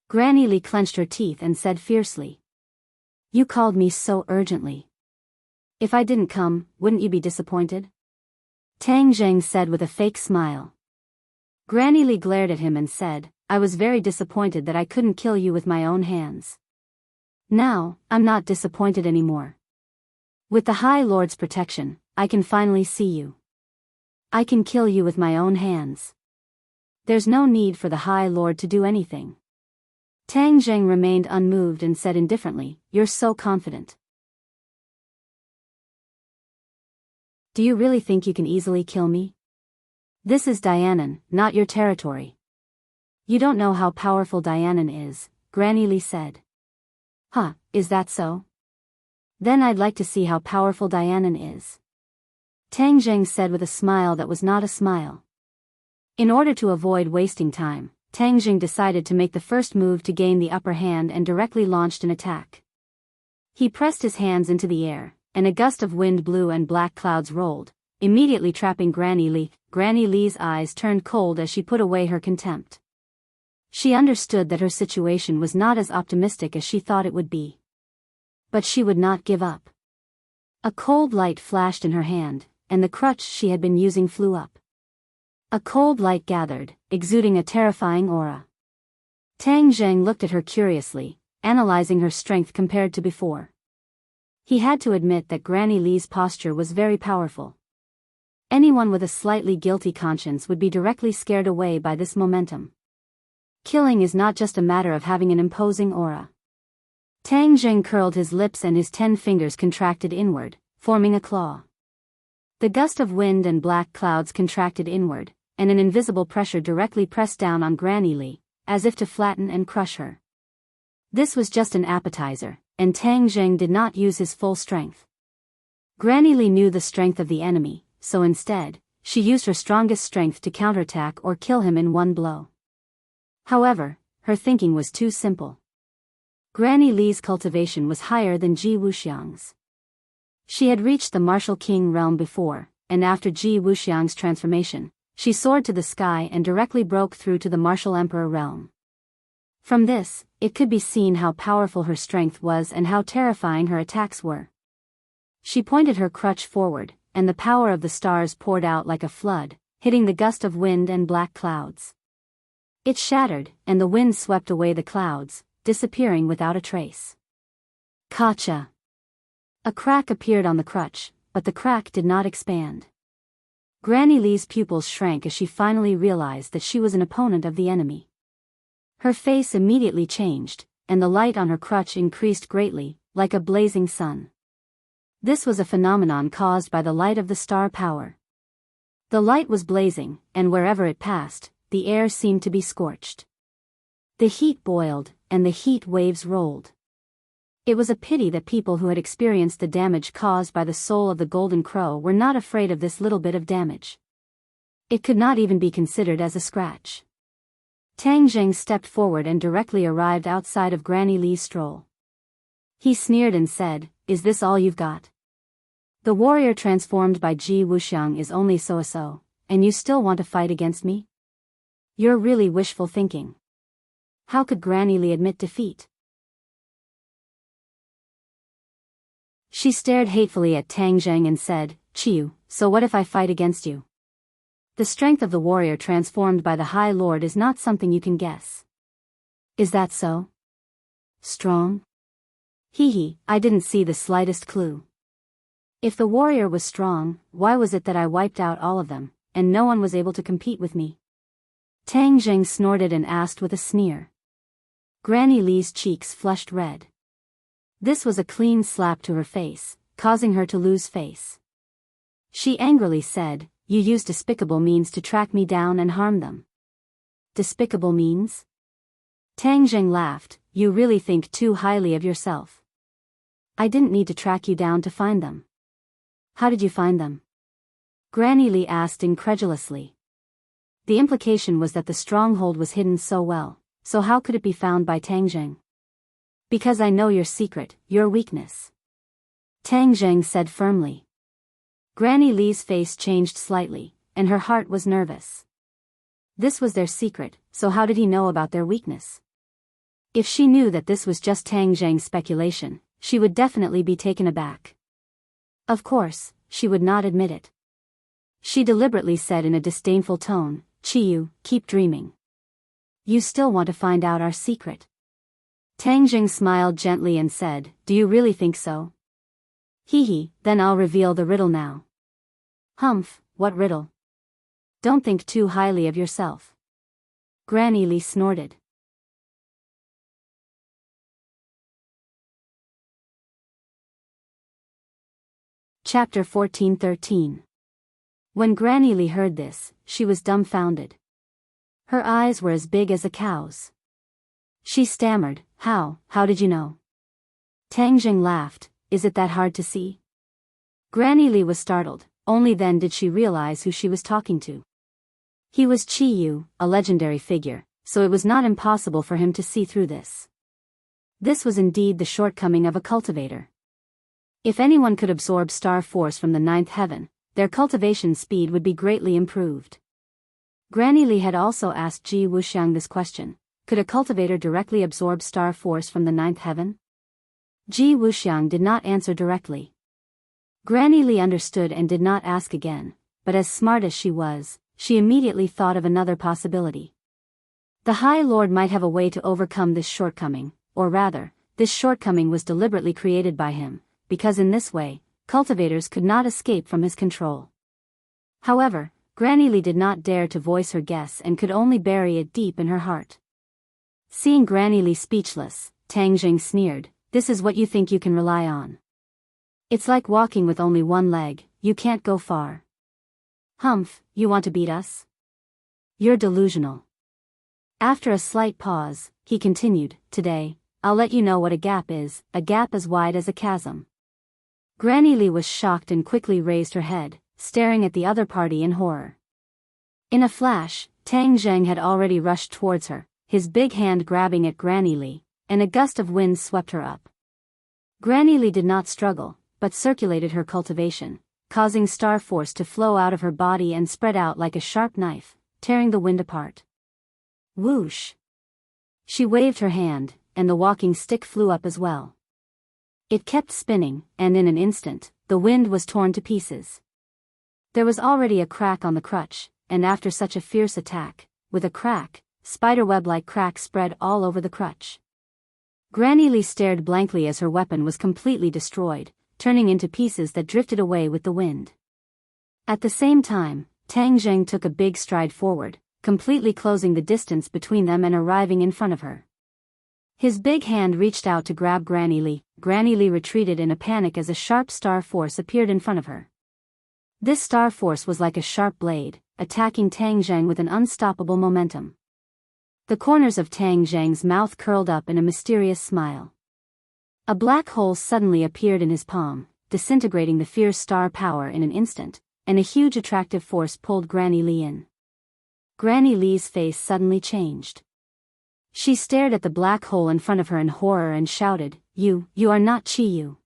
Granny Li clenched her teeth and said fiercely. You called me so urgently. If I didn't come, wouldn't you be disappointed? Tang Zheng said with a fake smile. Granny Li glared at him and said, I was very disappointed that I couldn't kill you with my own hands. Now, I'm not disappointed anymore. With the High Lord's protection, I can finally see you. I can kill you with my own hands. There's no need for the High Lord to do anything. Tang Zheng remained unmoved and said indifferently, You're so confident. Do you really think you can easily kill me? This is Dianan, not your territory. You don't know how powerful Dianan is, Granny Li said. Huh, is that so? Then I'd like to see how powerful Dianan is. Tang Zheng said with a smile that was not a smile. In order to avoid wasting time, Tang Zheng decided to make the first move to gain the upper hand and directly launched an attack. He pressed his hands into the air, and a gust of wind blew and black clouds rolled, immediately trapping Granny Li. Granny Li's eyes turned cold as she put away her contempt. She understood that her situation was not as optimistic as she thought it would be. But she would not give up. A cold light flashed in her hand, and the crutch she had been using flew up. A cold light gathered, exuding a terrifying aura. Tang Zheng looked at her curiously, analyzing her strength compared to before. He had to admit that Granny Li's posture was very powerful. Anyone with a slightly guilty conscience would be directly scared away by this momentum. Killing is not just a matter of having an imposing aura. Tang Zheng curled his lips and his 10 fingers contracted inward, forming a claw. The gust of wind and black clouds contracted inward, and an invisible pressure directly pressed down on Granny Li, as if to flatten and crush her. This was just an appetizer, and Tang Zheng did not use his full strength. Granny Li knew the strength of the enemy, so instead, she used her strongest strength to counterattack or kill him in one blow. However, her thinking was too simple. Granny Li's cultivation was higher than Ji Wuxiang's. She had reached the martial king realm before, and after Ji Wuxiang's transformation, she soared to the sky and directly broke through to the martial emperor realm. From this, it could be seen how powerful her strength was and how terrifying her attacks were. She pointed her crutch forward, and the power of the stars poured out like a flood, hitting the gust of wind and black clouds. It shattered, and the wind swept away the clouds, disappearing without a trace. Gotcha! A crack appeared on the crutch, but the crack did not expand. Granny Lee's pupils shrank as she finally realized that she was an opponent of the enemy. Her face immediately changed, and the light on her crutch increased greatly, like a blazing sun. This was a phenomenon caused by the light of the star power. The light was blazing, and wherever it passed, the air seemed to be scorched. The heat boiled, and the heat waves rolled. It was a pity that people who had experienced the damage caused by the soul of the golden crow were not afraid of this little bit of damage. It could not even be considered as a scratch. Tang Zheng stepped forward and directly arrived outside of Granny Lee's stroll. He sneered and said, "Is this all you've got? The warrior transformed by Ji Wuxiang is only so-so, and you still want to fight against me? You're really wishful thinking." How could Granny Lee admit defeat? She stared hatefully at Tang Zheng and said, "Chiyu, so what if I fight against you? The strength of the warrior transformed by the High Lord is not something you can guess." "Is that so? Strong?" "Hee, I didn't see the slightest clue. If the warrior was strong, why was it that I wiped out all of them, and no one was able to compete with me?" Tang Zheng snorted and asked with a sneer. Granny Lee's cheeks flushed red. This was a clean slap to her face, causing her to lose face. She angrily said, "You use despicable means to track me down and harm them." "Despicable means?" Tang Zheng laughed, "You really think too highly of yourself. I didn't need to track you down to find them." "How did you find them?" Granny Lee asked incredulously. The implication was that the stronghold was hidden so well, so how could it be found by Tang Zheng? "Because I know your secret, your weakness," Tang Zheng said firmly. Granny Lee's face changed slightly, and her heart was nervous. This was their secret, so how did he know about their weakness? If she knew that this was just Tang Zheng's speculation, she would definitely be taken aback. Of course, she would not admit it. She deliberately said in a disdainful tone, "Chiyu, keep dreaming. You still want to find out our secret." Tang Zheng smiled gently and said, "Do you really think so? Hee, then I'll reveal the riddle now." "Humph, what riddle?" "Don't think too highly of yourself." Granny Lee snorted. Chapter 14:13. When Granny Lee heard this, she was dumbfounded. Her eyes were as big as a cow's. She stammered, How did you know?" Tang Zheng laughed, "Is it that hard to see?" Granny Lee was startled, only then did she realize who she was talking to. He was Chiyu, a legendary figure, so it was not impossible for him to see through this. This was indeed the shortcoming of a cultivator. If anyone could absorb star force from the ninth heaven, their cultivation speed would be greatly improved. Granny Lee had also asked Ji Wuxiang this question. Could a cultivator directly absorb star force from the ninth heaven? Ji Wuxiang did not answer directly. Granny Lee understood and did not ask again, but as smart as she was, she immediately thought of another possibility. The High Lord might have a way to overcome this shortcoming, or rather, this shortcoming was deliberately created by him, because in this way, cultivators could not escape from his control. However, Granny Lee did not dare to voice her guess and could only bury it deep in her heart. Seeing Granny Lee speechless, Tang Zheng sneered, "This is what you think you can rely on. It's like walking with only one leg, you can't go far. Humph, you want to beat us? You're delusional." After a slight pause, he continued, "Today, I'll let you know what a gap is, a gap as wide as a chasm." Granny Lee was shocked and quickly raised her head, staring at the other party in horror. In a flash, Tang Zheng had already rushed towards her, his big hand grabbing at Granny Lee, and a gust of wind swept her up. Granny Lee did not struggle, but circulated her cultivation, causing star force to flow out of her body and spread out like a sharp knife, tearing the wind apart. Whoosh! She waved her hand, and the walking stick flew up as well. It kept spinning, and in an instant, the wind was torn to pieces. There was already a crack on the crutch, and after such a fierce attack, with a crack, spiderweb-like cracks spread all over the crutch. Granny Lee stared blankly as her weapon was completely destroyed, turning into pieces that drifted away with the wind. At the same time, Tang Zheng took a big stride forward, completely closing the distance between them and arriving in front of her. His big hand reached out to grab Granny Lee. Granny Lee retreated in a panic as a sharp star force appeared in front of her. This star force was like a sharp blade, attacking Tang Zheng with an unstoppable momentum. The corners of Tang Zheng's mouth curled up in a mysterious smile. A black hole suddenly appeared in his palm, disintegrating the fierce star power in an instant, and a huge attractive force pulled Granny Lee in. Granny Lee's face suddenly changed. She stared at the black hole in front of her in horror and shouted, You are not Chi-Yu."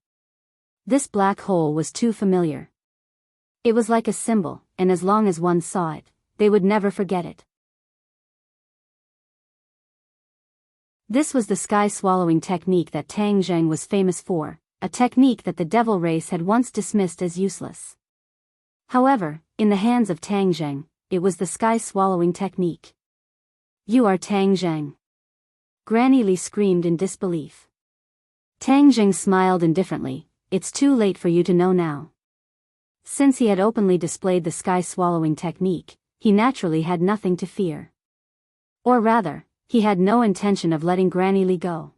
This black hole was too familiar. It was like a symbol, and as long as one saw it, they would never forget it. This was the sky-swallowing technique that Tang Zheng was famous for, a technique that the devil race had once dismissed as useless. However, in the hands of Tang Zheng, it was the sky-swallowing technique. "You are Tang Zheng." Granny Lee screamed in disbelief. Tang Zheng smiled indifferently. "It's too late for you to know now." Since he had openly displayed the sky-swallowing technique, he naturally had nothing to fear. Or rather, he had no intention of letting Granny Lee go.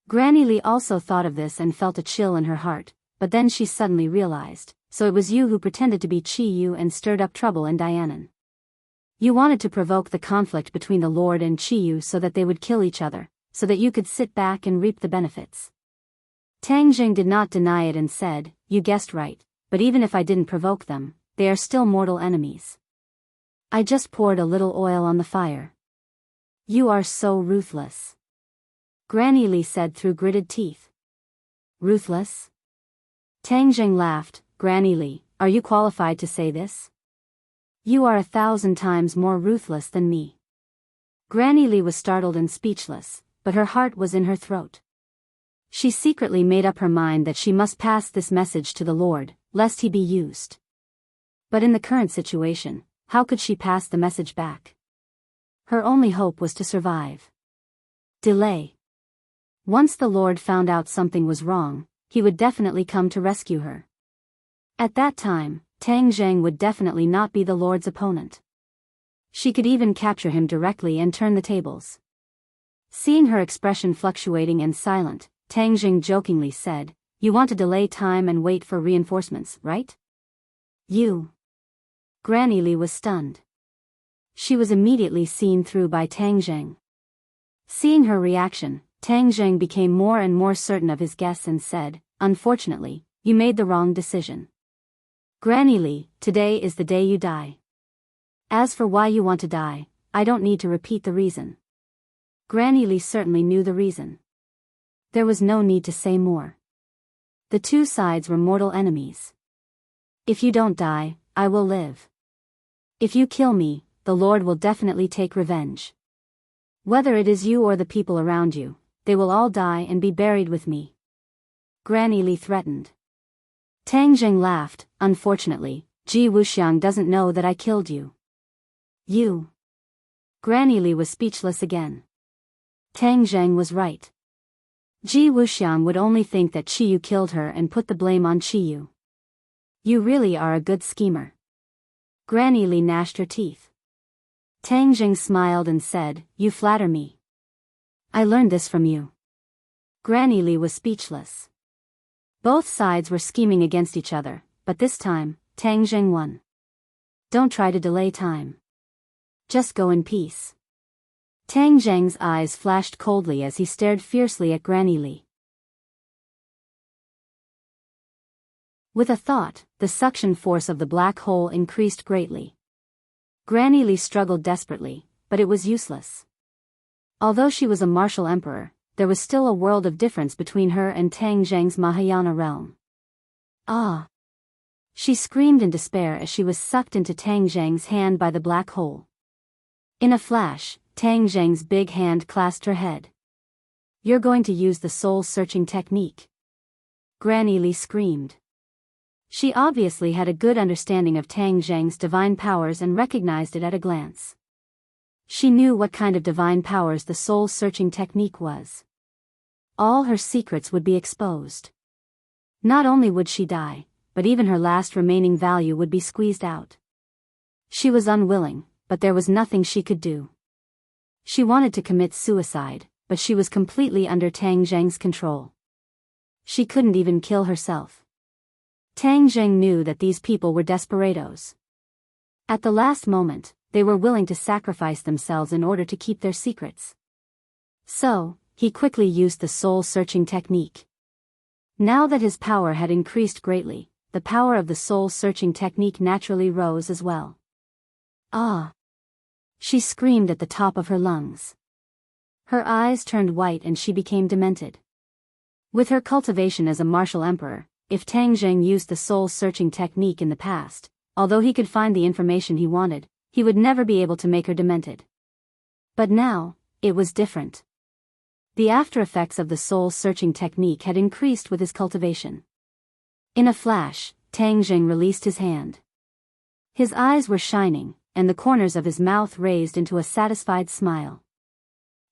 Granny Lee also thought of this and felt a chill in her heart, but then she suddenly realized, so it was you who pretended to be Chi-Yu and stirred up trouble in Dianan. You wanted to provoke the conflict between the Lord and Chi-Yu so that they would kill each other, so that you could sit back and reap the benefits. Tang Jing did not deny it and said, "You guessed right, but even if I didn't provoke them, they are still mortal enemies. I just poured a little oil on the fire." "You are so ruthless," Granny Lee said through gritted teeth. "Ruthless?" Tang Jing laughed. "Granny Lee, are you qualified to say this? You are 1,000 times more ruthless than me." Granny Lee was startled and speechless, but her heart was in her throat. She secretly made up her mind that she must pass this message to the Lord, lest he be used. But in the current situation, how could she pass the message back? Her only hope was to survive. Delay. Once the Lord found out something was wrong, he would definitely come to rescue her. At that time, Tang Zheng would definitely not be the Lord's opponent. She could even capture him directly and turn the tables. Seeing her expression fluctuating and silent, Tang Zheng jokingly said, "You want to delay time and wait for reinforcements, right?" "You." Granny Lee was stunned. She was immediately seen through by Tang Zheng. Seeing her reaction, Tang Zheng became more and more certain of his guess and said, "Unfortunately, you made the wrong decision. Granny Lee, today is the day you die. As for why you want to die, I don't need to repeat the reason." Granny Lee certainly knew the reason. There was no need to say more. The two sides were mortal enemies. "If you don't die, I will live. If you kill me, the Lord will definitely take revenge. Whether it is you or the people around you, they will all die and be buried with me," Granny Lee threatened. Tang Zheng laughed. "Unfortunately, Ji Wuxiang doesn't know that I killed you." "You." Granny Lee was speechless again. Tang Zheng was right. Ji Wuxiang would only think that Chi-Yu killed her and put the blame on Chi-Yu. "You really are a good schemer." Granny Lee gnashed her teeth. Tang Zheng smiled and said, "You flatter me. I learned this from you." Granny Lee was speechless. Both sides were scheming against each other, but this time, Tang Zheng won. "Don't try to delay time. Just go in peace." Tang Zheng's eyes flashed coldly as he stared fiercely at Granny Lee. With a thought, the suction force of the black hole increased greatly. Granny Lee struggled desperately, but it was useless. Although she was a martial emperor, there was still a world of difference between her and Tang Zheng's Mahayana realm. "Ah!" She screamed in despair as she was sucked into Tang Zheng's hand by the black hole. In a flash, Tang Zheng's big hand clasped her head. You're going to use the soul-searching technique. Granny Li screamed. She obviously had a good understanding of Tang Zheng's divine powers and recognized it at a glance. She knew what kind of divine powers the soul-searching technique was. All her secrets would be exposed. Not only would she die, but even her last remaining value would be squeezed out. She was unwilling, but there was nothing she could do. She wanted to commit suicide, but she was completely under Tang Zheng's control. She couldn't even kill herself. Tang Zheng knew that these people were desperados. At the last moment, they were willing to sacrifice themselves in order to keep their secrets. So, he quickly used the soul-searching technique. Now that his power had increased greatly, the power of the soul-searching technique naturally rose as well. Ah! She screamed at the top of her lungs. Her eyes turned white and she became demented. With her cultivation as a martial emperor, if Tang Zheng used the soul-searching technique in the past, although he could find the information he wanted, he would never be able to make her demented. But now, it was different. The after-effects of the soul-searching technique had increased with his cultivation. In a flash, Tang Zheng released his hand. His eyes were shining, and the corners of his mouth raised into a satisfied smile.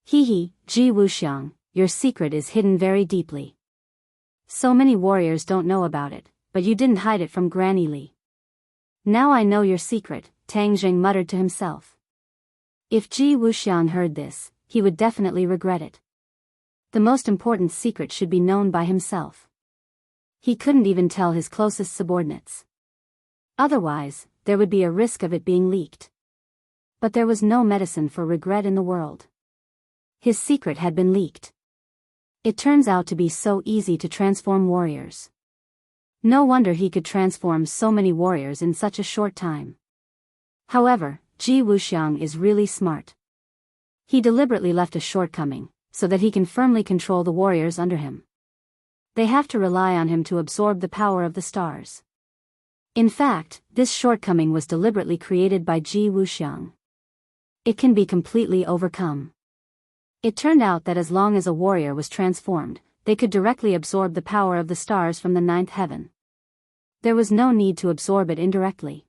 Ji Wuxiang, your secret is hidden very deeply. So many warriors don't know about it, but you didn't hide it from Granny Li. Now I know your secret, Tang Zheng muttered to himself. If Ji Wuxiang heard this, he would definitely regret it. The most important secret should be known by himself. He couldn't even tell his closest subordinates. Otherwise, there would be a risk of it being leaked. But there was no medicine for regret in the world. His secret had been leaked. It turns out to be so easy to transform warriors. No wonder he could transform so many warriors in such a short time. However, Ji Wuxiang is really smart. He deliberately left a shortcoming, so that he can firmly control the warriors under him. They have to rely on him to absorb the power of the stars. In fact, this shortcoming was deliberately created by Ji Wuxiang. It can be completely overcome. It turned out that as long as a warrior was transformed, they could directly absorb the power of the stars from the ninth heaven. There was no need to absorb it indirectly.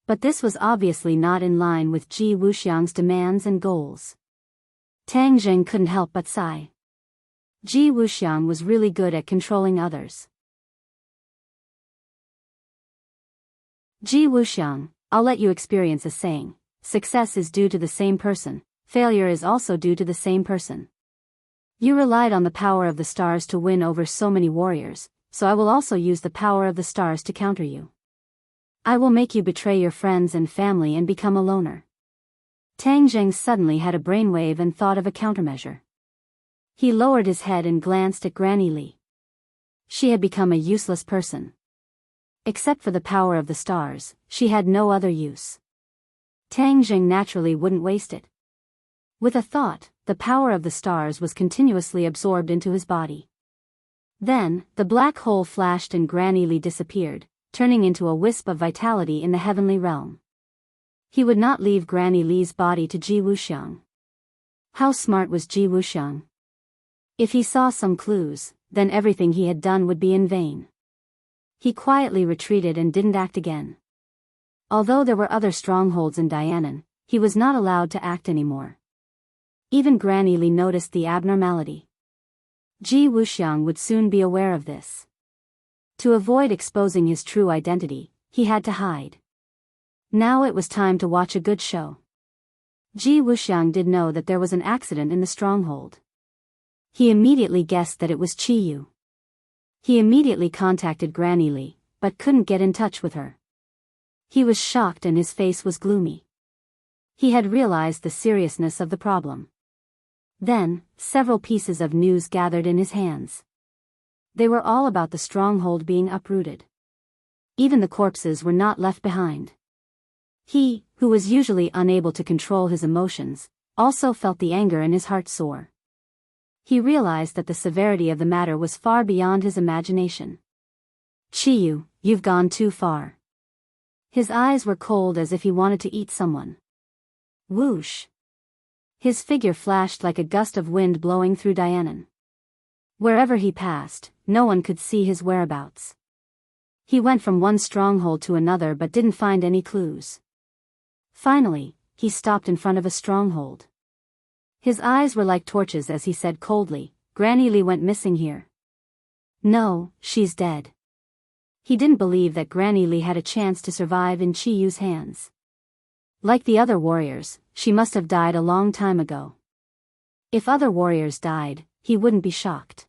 But this was obviously not in line with Ji Wuxiang's demands and goals. Tang Zheng couldn't help but sigh. Ji Wuxiang was really good at controlling others. Ji Wuxiang, I'll let you experience a saying, success is due to the same person, failure is also due to the same person. You relied on the power of the stars to win over so many warriors, so I will also use the power of the stars to counter you. I will make you betray your friends and family and become a loner. Tang Zheng suddenly had a brainwave and thought of a countermeasure. He lowered his head and glanced at Granny Li. She had become a useless person. Except for the power of the stars, she had no other use. Tang Zheng naturally wouldn't waste it. With a thought, the power of the stars was continuously absorbed into his body. Then, the black hole flashed and Granny Li disappeared, turning into a wisp of vitality in the heavenly realm. He would not leave Granny Li's body to Ji Wuxiang. How smart was Ji Wuxiang? If he saw some clues, then everything he had done would be in vain. He quietly retreated and didn't act again. Although there were other strongholds in Dianan, he was not allowed to act anymore. Even Granny Li noticed the abnormality. Ji Wuxiang would soon be aware of this. To avoid exposing his true identity, he had to hide. Now it was time to watch a good show. Ji Wuxiang did know that there was an accident in the stronghold. He immediately guessed that it was Qiyu. He immediately contacted Granny Li, but couldn't get in touch with her. He was shocked and his face was gloomy. He had realized the seriousness of the problem. Then, several pieces of news gathered in his hands. They were all about the stronghold being uprooted. Even the corpses were not left behind. He, who was usually unable to control his emotions, also felt the anger in his heart soar. He realized that the severity of the matter was far beyond his imagination. Qiyu, you've gone too far. His eyes were cold as if he wanted to eat someone. Whoosh! His figure flashed like a gust of wind blowing through Dianan. Wherever he passed, no one could see his whereabouts. He went from one stronghold to another but didn't find any clues. Finally, he stopped in front of a stronghold. His eyes were like torches as he said coldly, "Granny Lee went missing here." "No, she's dead." He didn't believe that Granny Lee had a chance to survive in Chi Yu's hands. Like the other warriors, she must have died a long time ago. If other warriors died, he wouldn't be shocked.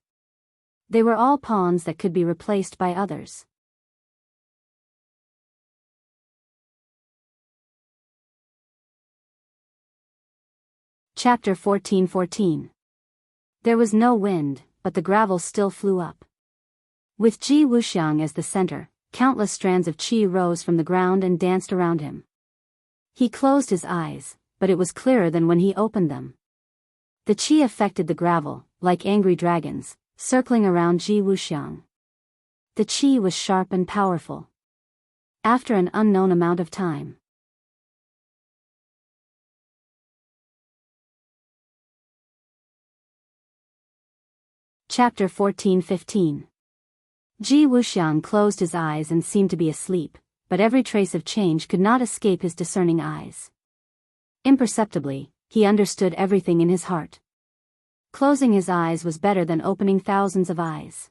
They were all pawns that could be replaced by others. Chapter 14:14. There was no wind, but the gravel still flew up. With Ji Wuxiang as the center, countless strands of qi rose from the ground and danced around him. He closed his eyes, but it was clearer than when he opened them. The qi affected the gravel, like angry dragons, circling around Ji Wuxiang. The qi was sharp and powerful. After an unknown amount of time. Chapter 14:15. Ji Wuxiang closed his eyes and seemed to be asleep, but every trace of change could not escape his discerning eyes. Imperceptibly, he understood everything in his heart. Closing his eyes was better than opening thousands of eyes.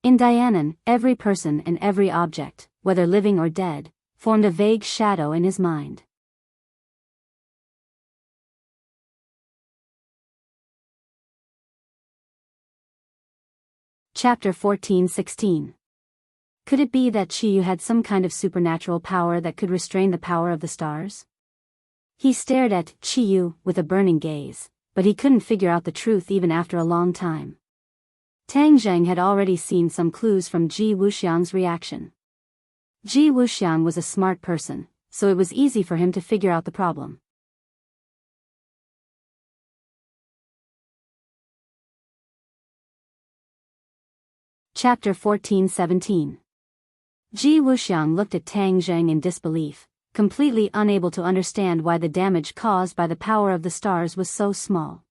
In Dianan, every person and every object, whether living or dead, formed a vague shadow in his mind. Chapter 14:16. Could it be that Chi Yu had some kind of supernatural power that could restrain the power of the stars? He stared at Chi Yu with a burning gaze, but he couldn't figure out the truth even after a long time. Tang Zheng had already seen some clues from Ji Wuxiang's reaction. Ji Wuxiang was a smart person, so it was easy for him to figure out the problem. Chapter 14:17. Ji Wuxiang looked at Tang Zheng in disbelief, completely unable to understand why the damage caused by the power of the stars was so small.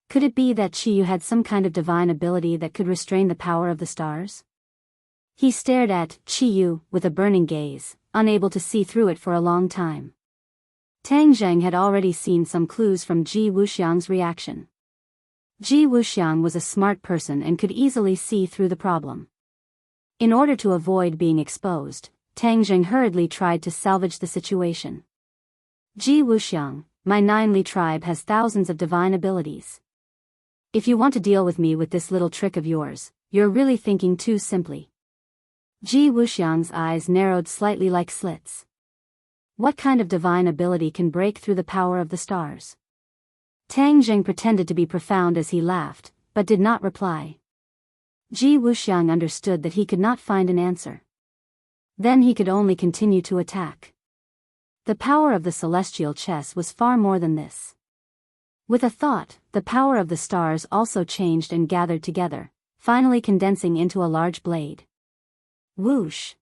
Could it be that Chi Yu had some kind of divine ability that could restrain the power of the stars? He stared at Chi Yu with a burning gaze, unable to see through it for a long time. Tang Zheng had already seen some clues from Ji Wuxiang's reaction. Ji Wuxiang was a smart person and could easily see through the problem. In order to avoid being exposed, Tang Zheng hurriedly tried to salvage the situation. Ji Wuxiang, my 9 Li tribe has thousands of divine abilities. If you want to deal with me with this little trick of yours, you're really thinking too simply. Ji Wuxiang's eyes narrowed slightly like slits. What kind of divine ability can break through the power of the stars? Tang Zheng pretended to be profound as he laughed, but did not reply. Ji Wuxiang understood that he could not find an answer. Then he could only continue to attack. The power of the celestial chess was far more than this. With a thought, the power of the stars also changed and gathered together, finally condensing into a large blade. Whoosh!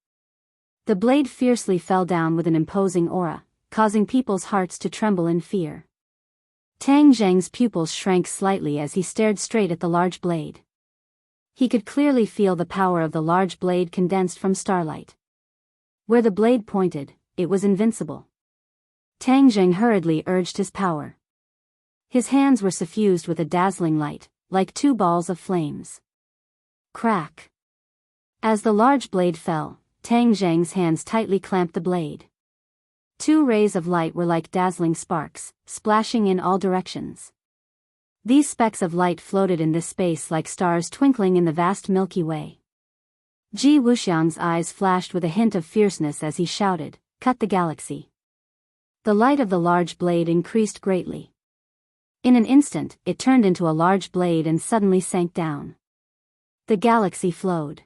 The blade fiercely fell down with an imposing aura, causing people's hearts to tremble in fear. Tang Zheng's pupils shrank slightly as he stared straight at the large blade. He could clearly feel the power of the large blade condensed from starlight. Where the blade pointed, it was invincible. Tang Zheng hurriedly urged his power. His hands were suffused with a dazzling light, like 2 balls of flames. Crack! As the large blade fell, Tang Zheng's hands tightly clamped the blade. 2 rays of light were like dazzling sparks, splashing in all directions. These specks of light floated in this space like stars twinkling in the vast Milky Way. Ji Wuxiang's eyes flashed with a hint of fierceness as he shouted, "Cut the galaxy!" The light of the large blade increased greatly. In an instant, it turned into a large blade and suddenly sank down. The galaxy flowed.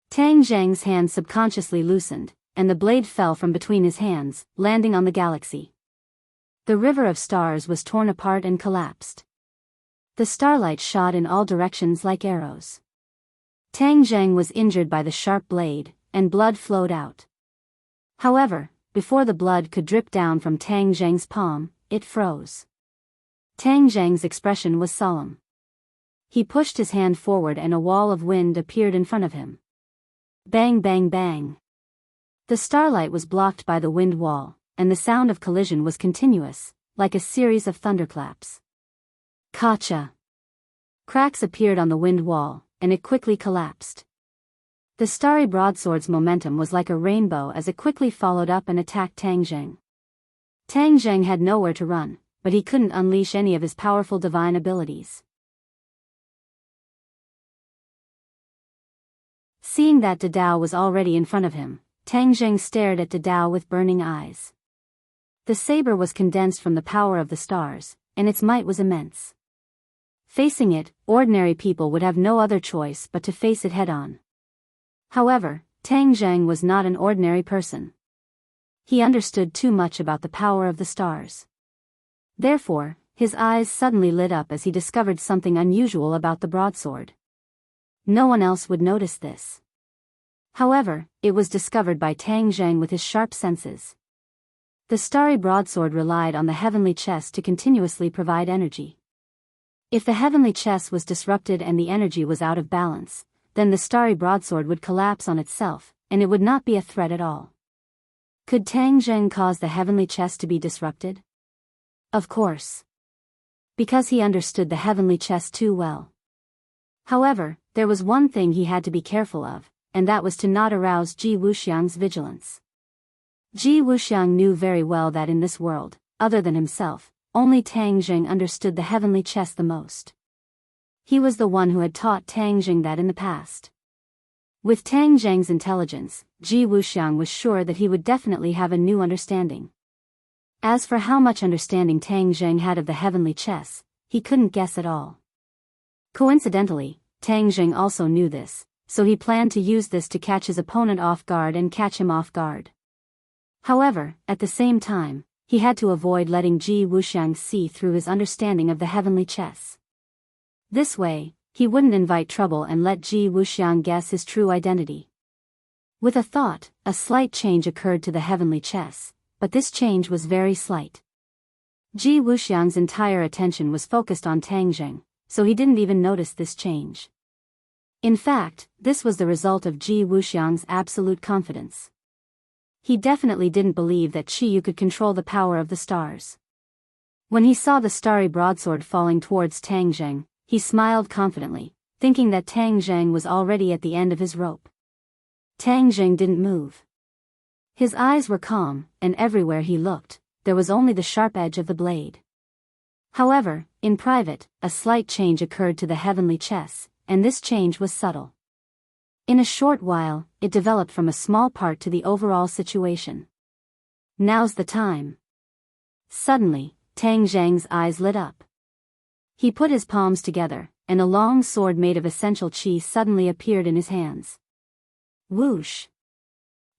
Tang Zheng's hand subconsciously loosened, and the blade fell from between his hands, landing on the galaxy. The river of stars was torn apart and collapsed. The starlight shot in all directions like arrows. Tang Zheng was injured by the sharp blade, and blood flowed out. However, before the blood could drip down from Tang Zheng's palm, it froze. Tang Zhang's expression was solemn. He pushed his hand forward and a wall of wind appeared in front of him. Bang bang bang. The starlight was blocked by the wind wall, and the sound of collision was continuous, like a series of thunderclaps. Kacha. Cracks appeared on the wind wall, and it quickly collapsed. The starry broadsword's momentum was like a rainbow as it quickly followed up and attacked Tang Zhang. Tang Zhang had nowhere to run, but he couldn't unleash any of his powerful divine abilities. Seeing that Dao was already in front of him, Tang Zhang stared at Dao with burning eyes. The saber was condensed from the power of the stars, and its might was immense. Facing it, ordinary people would have no other choice but to face it head-on. However, Tang Zhang was not an ordinary person. He understood too much about the power of the stars. Therefore, his eyes suddenly lit up as he discovered something unusual about the broadsword. No one else would notice this. However, it was discovered by Tang Zhang with his sharp senses. The starry broadsword relied on the heavenly chest to continuously provide energy. If the heavenly chest was disrupted and the energy was out of balance, then the starry broadsword would collapse on itself, and it would not be a threat at all. Could Tang Zhang cause the heavenly chest to be disrupted? Of course. Because he understood the heavenly chest too well. However, there was one thing he had to be careful of, and that was to not arouse Ji Wuxiang's vigilance. Ji Wuxiang knew very well that in this world, other than himself, only Tang Zhang understood the heavenly chest the most. He was the one who had taught Tang Zhang that in the past. With Tang Zhang's intelligence, Ji Wuxiang was sure that he would definitely have a new understanding. As for how much understanding Tang Zhang had of the heavenly chess, he couldn't guess at all. Coincidentally, Tang Zhang also knew this, so he planned to use this to catch his opponent off guard and catch him off guard. However, at the same time, he had to avoid letting Ji Wuxiang see through his understanding of the heavenly chess. This way, he wouldn't invite trouble and let Ji Wuxiang guess his true identity. With a thought, a slight change occurred to the heavenly chess, but this change was very slight. Ji Wuxiang's entire attention was focused on Tang Zhang, so he didn't even notice this change. In fact, this was the result of Ji Wuxiang's absolute confidence. He definitely didn't believe that Qiyu could control the power of the stars. When he saw the starry broadsword falling towards Tang Zhang, he smiled confidently, thinking that Tang Zhang was already at the end of his rope. Tang Zhang didn't move. His eyes were calm, and everywhere he looked, there was only the sharp edge of the blade. However, in private, a slight change occurred to the heavenly chess, and this change was subtle. In a short while, it developed from a small part to the overall situation. Now's the time. Suddenly, Tang Zhang's eyes lit up. He put his palms together, and a long sword made of essential qi suddenly appeared in his hands. Whoosh!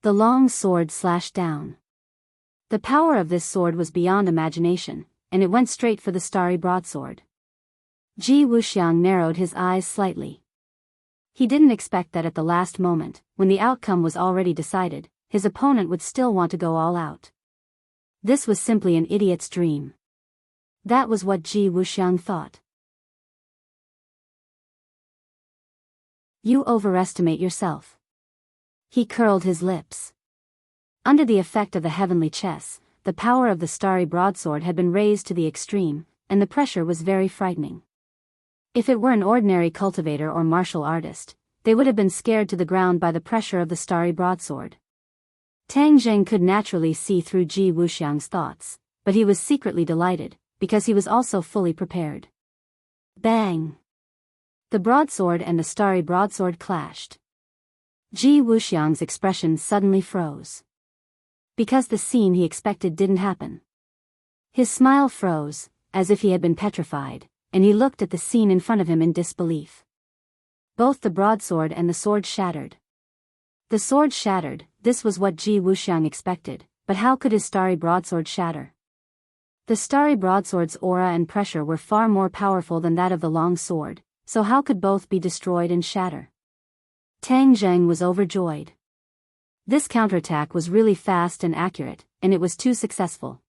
The long sword slashed down. The power of this sword was beyond imagination, and it went straight for the starry broadsword. Ji Wuxiang narrowed his eyes slightly. He didn't expect that at the last moment, when the outcome was already decided, his opponent would still want to go all out. This was simply an idiot's dream. That was what Ji Wuxiang thought. You overestimate yourself. He curled his lips. Under the effect of the heavenly chess, the power of the starry broadsword had been raised to the extreme, and the pressure was very frightening. If it were an ordinary cultivator or martial artist, they would have been scared to the ground by the pressure of the starry broadsword. Tang Zhang could naturally see through Ji Wuxiang's thoughts, but he was secretly delighted, because he was also fully prepared. Bang! The broadsword and the starry broadsword clashed. Ji Wuxiang's expression suddenly froze. Because the scene he expected didn't happen. His smile froze, as if he had been petrified, and he looked at the scene in front of him in disbelief. Both the broadsword and the sword shattered. The sword shattered, this was what Ji Wuxiang expected, but how could his starry broadsword shatter? The starry broadsword's aura and pressure were far more powerful than that of the long sword, so how could both be destroyed and shatter? Tang Zhang was overjoyed. This counterattack was really fast and accurate, and it was too successful.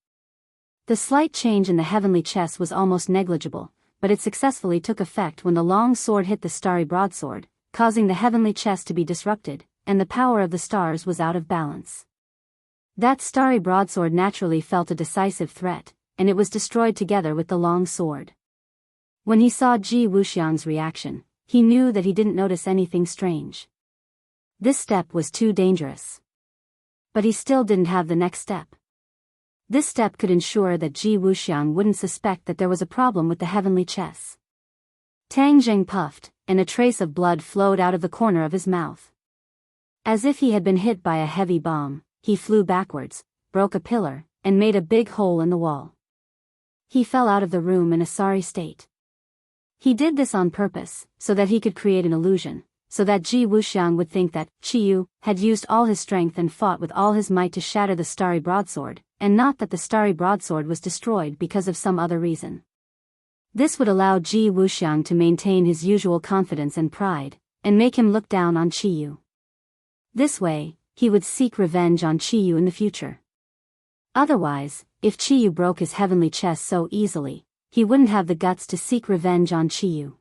The slight change in the heavenly chess was almost negligible, but it successfully took effect when the long sword hit the starry broadsword, causing the heavenly chess to be disrupted, and the power of the stars was out of balance. That starry broadsword naturally felt a decisive threat, and it was destroyed together with the long sword. When he saw Ji Wuxiang's reaction, he knew that he didn't notice anything strange. This step was too dangerous. But he still didn't have the next step. This step could ensure that Ji Wuxiang wouldn't suspect that there was a problem with the heavenly chess. Tang Zheng puffed, and a trace of blood flowed out of the corner of his mouth. As if he had been hit by a heavy bomb, he flew backwards, broke a pillar, and made a big hole in the wall. He fell out of the room in a sorry state. He did this on purpose, so that he could create an illusion, so that Ji Wuxiang would think that Qiyu had used all his strength and fought with all his might to shatter the starry broadsword, and not that the starry broadsword was destroyed because of some other reason. This would allow Ji Wuxiang to maintain his usual confidence and pride, and make him look down on Qiyu. This way, he would seek revenge on Qiyu in the future. Otherwise, if Qiyu broke his heavenly chess so easily, he wouldn't have the guts to seek revenge on Qiyu.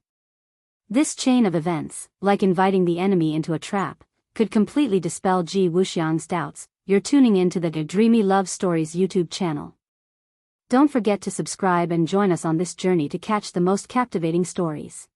This chain of events, like inviting the enemy into a trap, could completely dispel Ji Wuxiang's doubts. You're tuning into the Dreamy Love Stories YouTube channel. Don't forget to subscribe and join us on this journey to catch the most captivating stories.